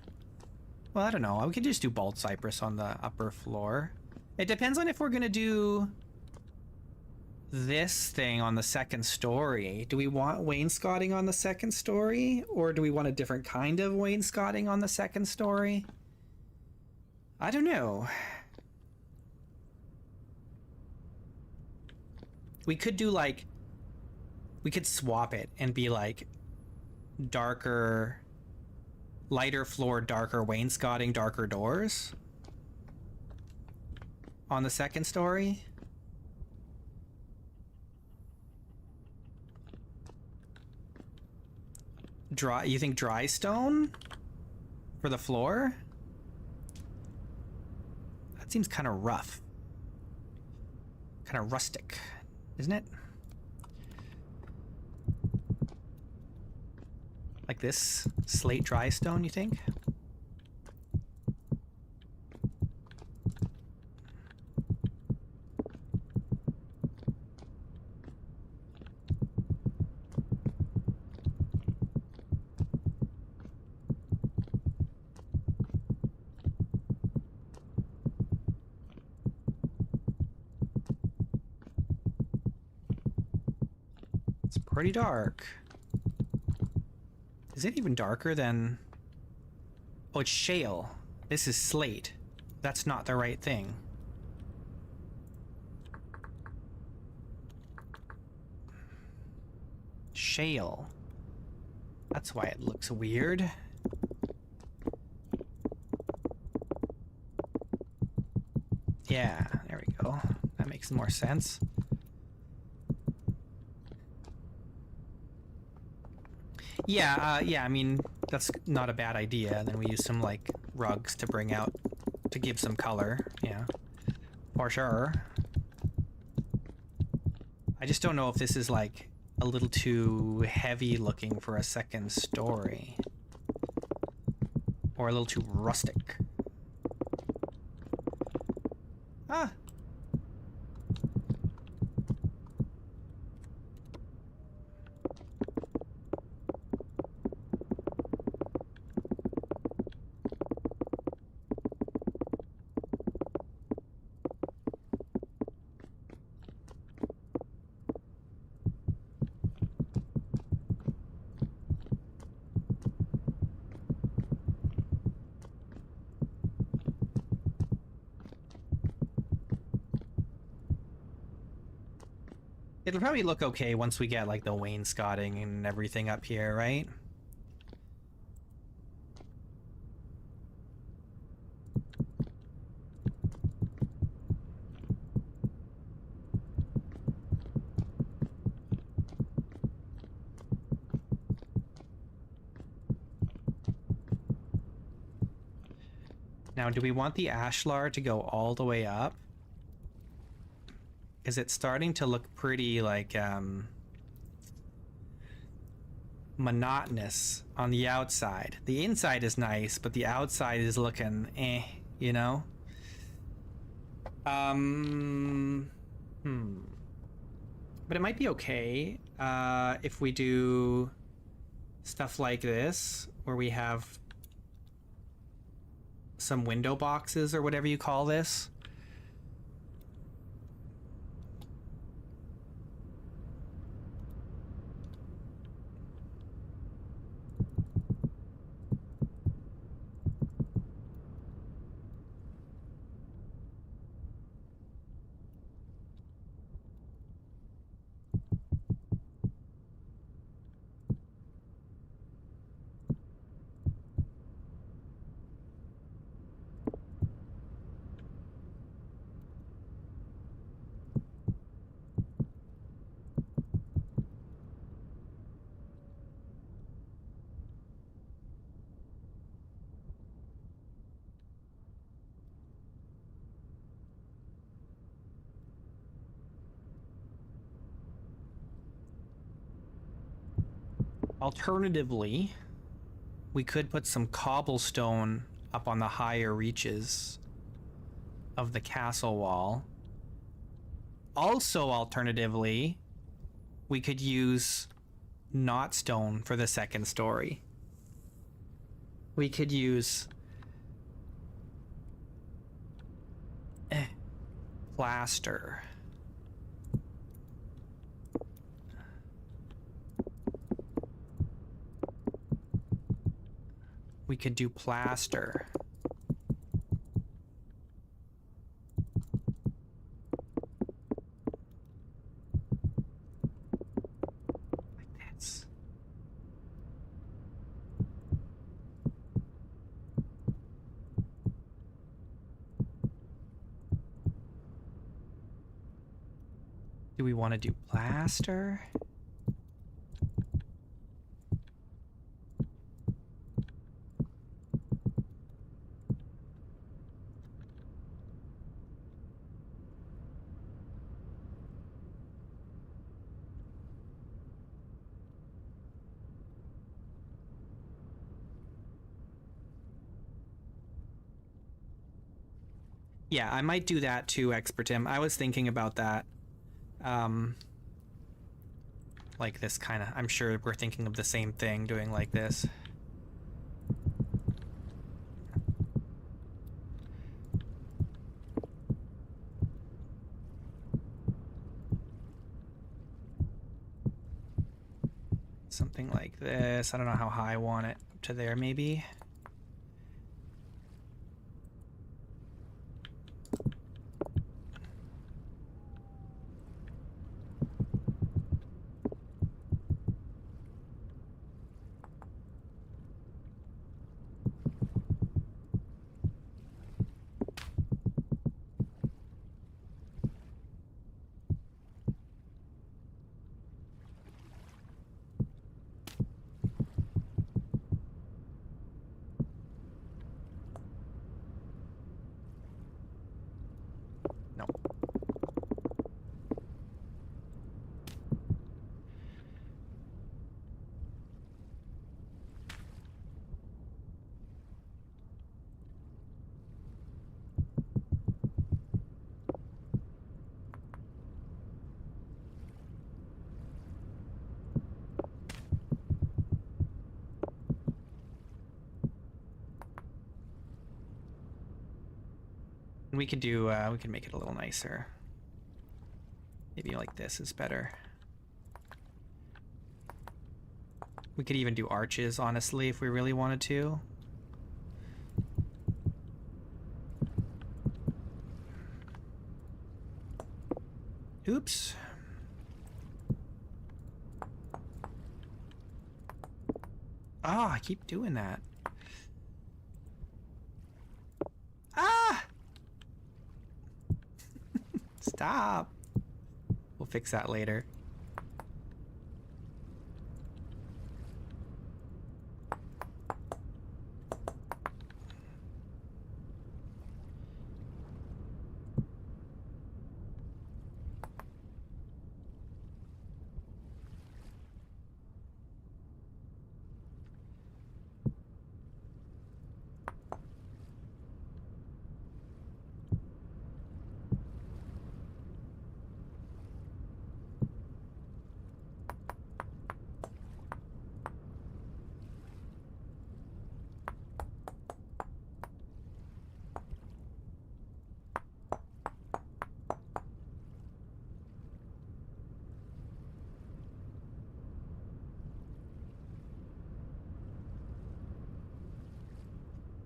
Well, I don't know. We could just do bald cypress on the upper floor. It depends on if we're gonna do this thing on the second story. Do we want wainscoting on the second story? Or do we want a different kind of wainscoting on the second story? I don't know. We could do like... We could swap it and be like darker... Lighter floor, darker wainscoting, darker doors on the second story. You think dry stone for the floor? That seems kind of rough. Kind of rustic, isn't it? Like this slate dry stone, you think? It's pretty dark. Is it even darker than... Oh, it's shale. This is slate. That's not the right thing. Shale. That's why it looks weird. Yeah, there we go. That makes more sense. Yeah, yeah, I mean, that's not a bad idea. And then we use some, like, rugs to bring out, to give some color. Yeah, for sure. I just don't know if this is, like, a little too heavy looking for a second story. Or a little too rustic. Ah! It'll probably look okay once we get, like, the wainscoting and everything up here, right? Now, do we want the ashlar to go all the way up? Because it's starting to look pretty, like, monotonous on the outside. The inside is nice, but the outside is looking you know? But it might be okay if we do stuff like this, where we have some window boxes or whatever you call this. Alternatively, we could put some cobblestone up on the higher reaches of the castle wall. Also, alternatively, we could use not stone for the second story. We could use plaster. We could do plaster. Like this. Do we want to do plaster? Yeah, I might do that too, Expertim. I was thinking about that. Like this kind of, I'm sure we're thinking of the same thing, doing like this. Something like this. I don't know how high I want it. Up to there, maybe. No. We could do, we can make it a little nicer. Maybe like this is better. We could even do arches, honestly, if we really wanted to. Oops. Ah, I keep doing that. Ah! Stop. We'll fix that later.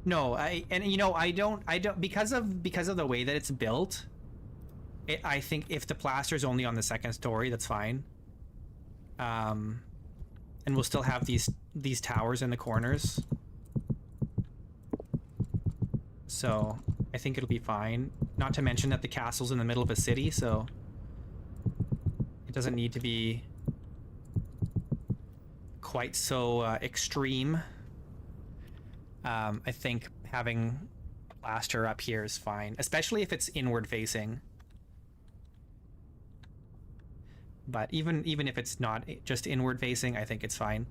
No, I don't because of the way that it's built. I think if the plaster is only on the second story, that's fine. And we'll still have these towers in the corners. So I think it'll be fine. Not to mention that the castle's in the middle of a city, so it doesn't need to be quite so extreme. I think having plaster up here is fine, especially if it's inward facing. But even if it's not just inward facing, I think it's fine.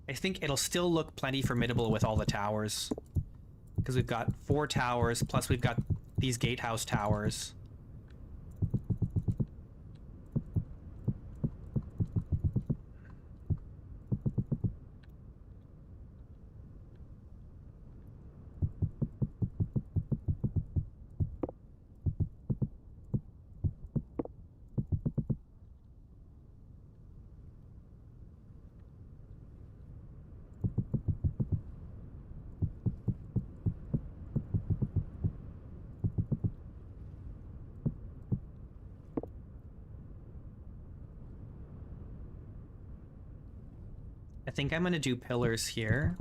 I think it'll still look plenty formidable with all the towers. Because we've got 4 towers, plus we've got these gatehouse towers. I think I'm going to do pillars here.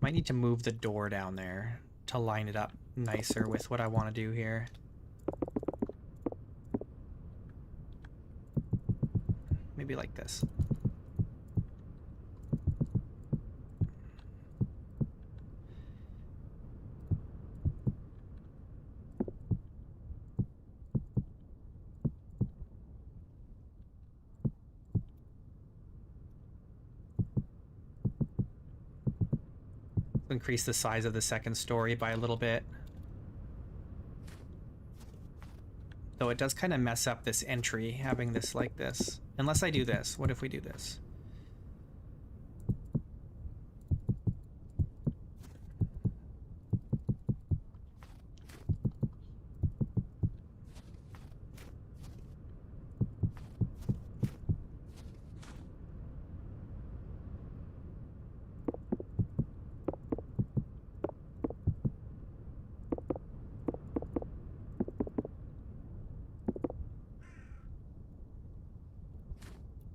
Might need to move the door down there to line it up nicer with what I want to do here. Maybe like this. Increase the size of the second story by a little bit. Though it does kind of mess up this entry, having this like this. Unless I do this. What if we do this?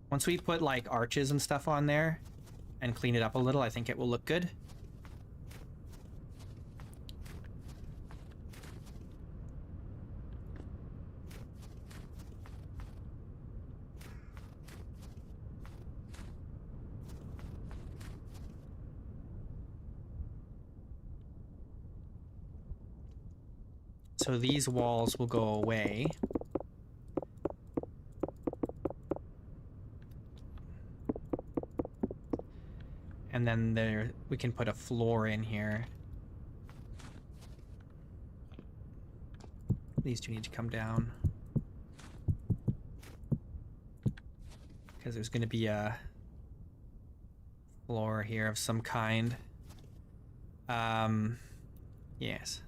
Once we put like arches and stuff on there and clean it up a little, I think it will look good. So these walls will go away. And then there, we can put a floor in here. These two need to come down. Because there's going to be a floor here of some kind. Yes.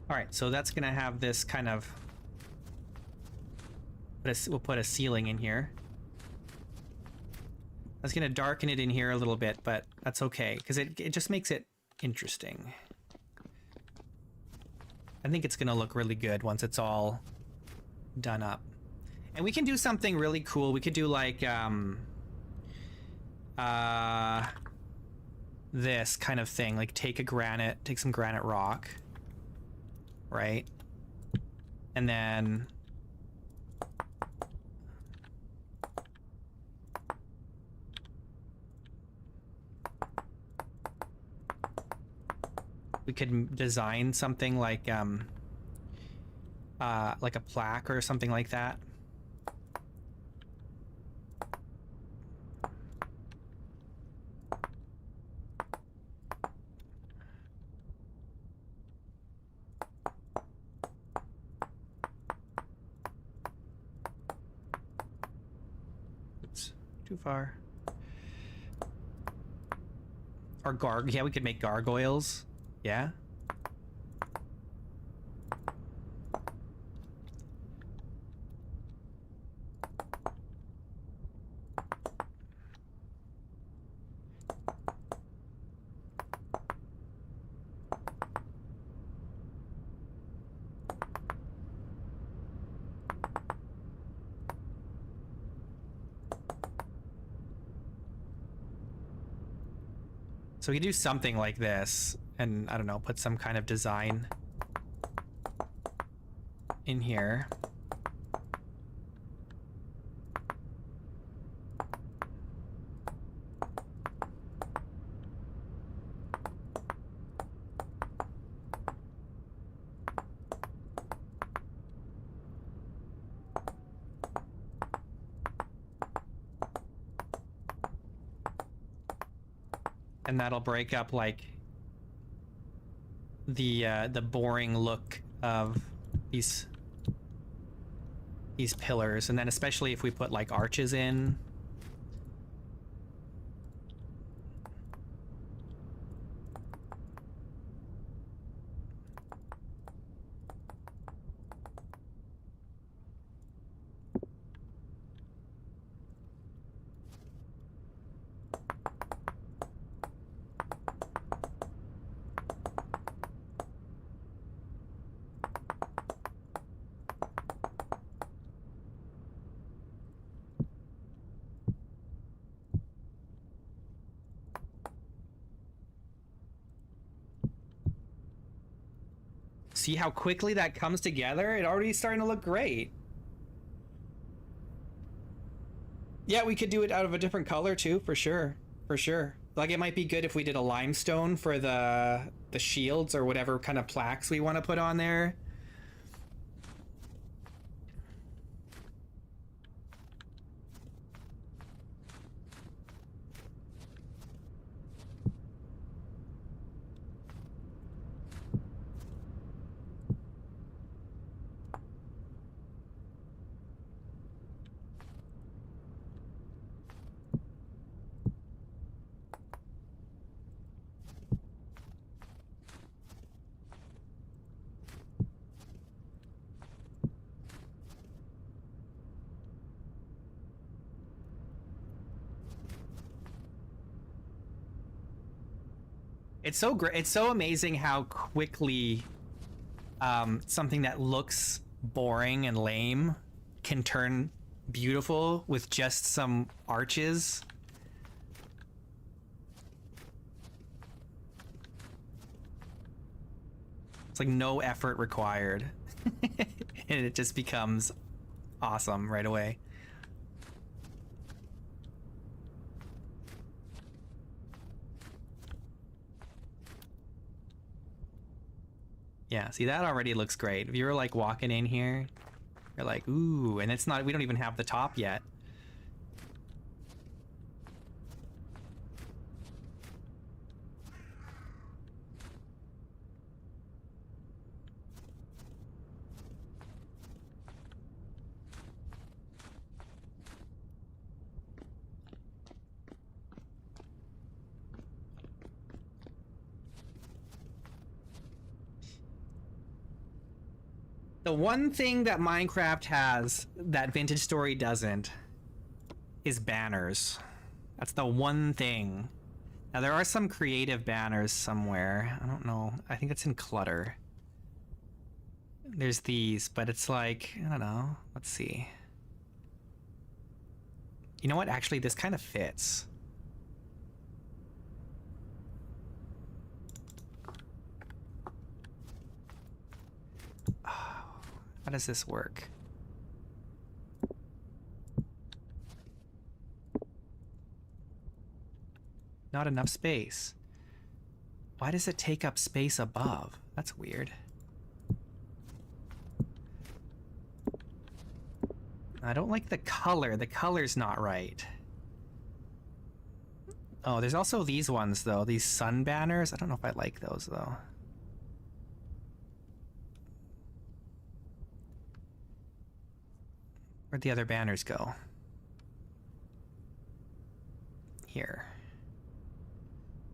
All right, so that's gonna have this kind of, we'll put a ceiling in here. That's gonna darken it in here a little bit, but that's okay, because it just makes it interesting. I think it's gonna look really good once it's all done up. And we can do something really cool. We could do like, this kind of thing, like take some granite rock. Right? And then we could design something like a plaque or something like that. Too far. Or yeah, we could make gargoyles. Yeah. So we could do something like this, and I don't know, put some kind of design in here. And that'll break up like the boring look of these pillars, and then especially if we put like arches in. See how quickly that comes together? It already starting to look great. Yeah, we could do it out of a different color too, for sure. For sure. Like, it might be good if we did a limestone for the shields or whatever kind of plaques we want to put on there. It's so great. It's so amazing how quickly something that looks boring and lame can turn beautiful with just some arches. It's like no effort required. And it just becomes awesome right away. Yeah, see, that already looks great. If you were like walking in here, you're like, ooh, and it's not, we don't even have the top yet. The one thing that Minecraft has that Vintage Story doesn't is banners. That's the one thing. Now, there are some creative banners somewhere. I don't know. I think it's in Clutter. There's these, but it's like, I don't know. Let's see. You know what? Actually, this kind of fits. How does this work? Not enough space. Why does it take up space above? That's weird. I don't like the color. The color's not right. Oh, there's also these ones, though. These sun banners. I don't know if I like those, though. Where'd the other banners go? Here.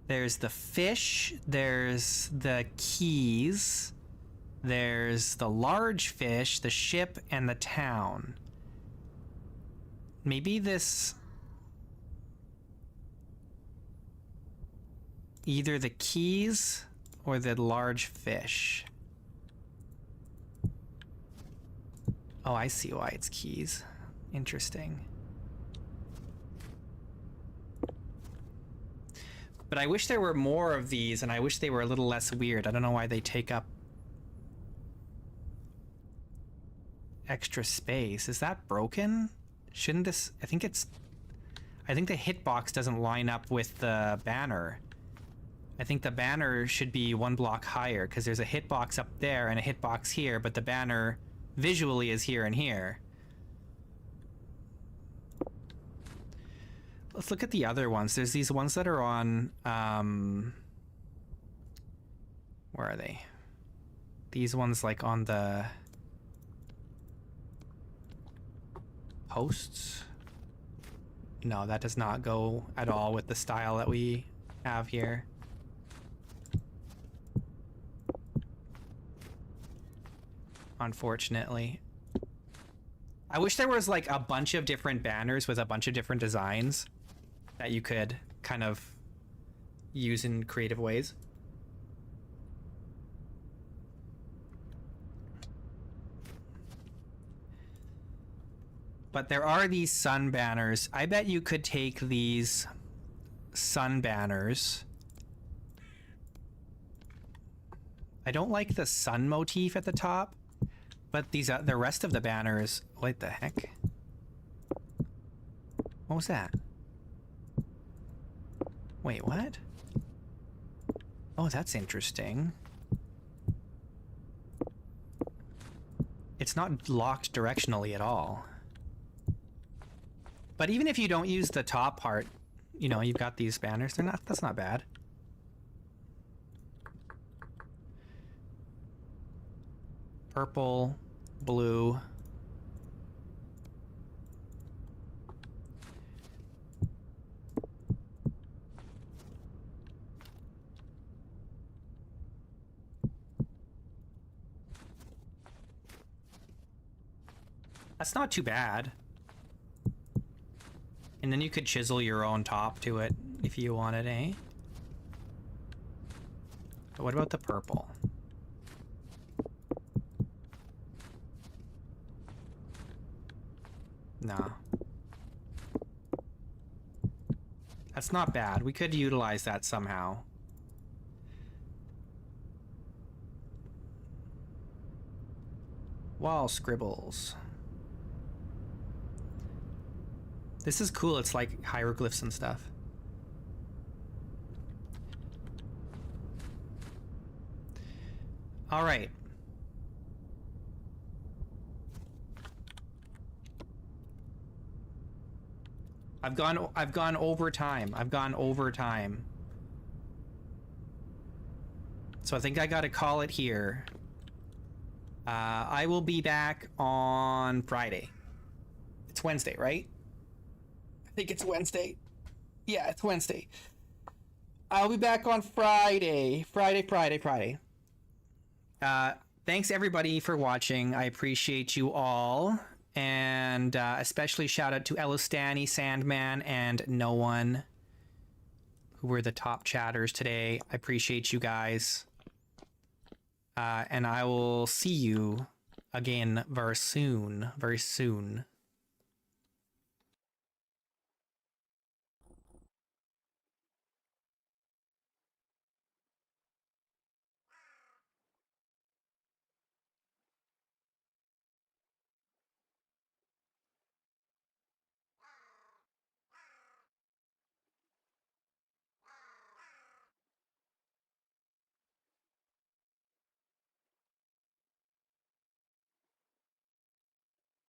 There's the fish, there's the keys, there's the large fish, the ship, and the town. Maybe this... either the keys or the large fish. Oh, I see why it's keys. Interesting. But I wish there were more of these, and I wish they were a little less weird. I don't know why they take up extra space. Is that broken? Shouldn't this... I think the hitbox doesn't line up with the banner. I think the banner should be one block higher, because there's a hitbox up there and a hitbox here, but the banner visually is here and here. Let's look at the other ones. There's these ones that are on... where are they? These ones like on the... posts? No, that does not go at all with the style that we have here. Unfortunately. I wish there was like a bunch of different banners with a bunch of different designs that you could kind of use in creative ways. But there are these sun banners. I bet you could take these sun banners. I don't like the sun motif at the top, but these the rest of the banners. What the heck? What was that? Wait, what? Oh, that's interesting. It's not locked directionally at all. But even if you don't use the top part, you know, you've got these banners. That's not bad. Purple, blue. That's not too bad. And then you could chisel your own top to it if you wanted, eh? But what about the purple? No. That's not bad. We could utilize that somehow. Wall scribbles. This is cool. It's like hieroglyphs and stuff. All right. I've gone over time. I've gone over time. So I think I got to call it here. I will be back on Friday. It's Wednesday, right? I think it's Wednesday. Yeah, it's Wednesday. I'll be back on Friday. Friday. Thanks everybody for watching. I appreciate you all. And especially shout out to Elostani, Sandman, and No One, who were the top chatters today. I appreciate you guys. And I will see you again very soon.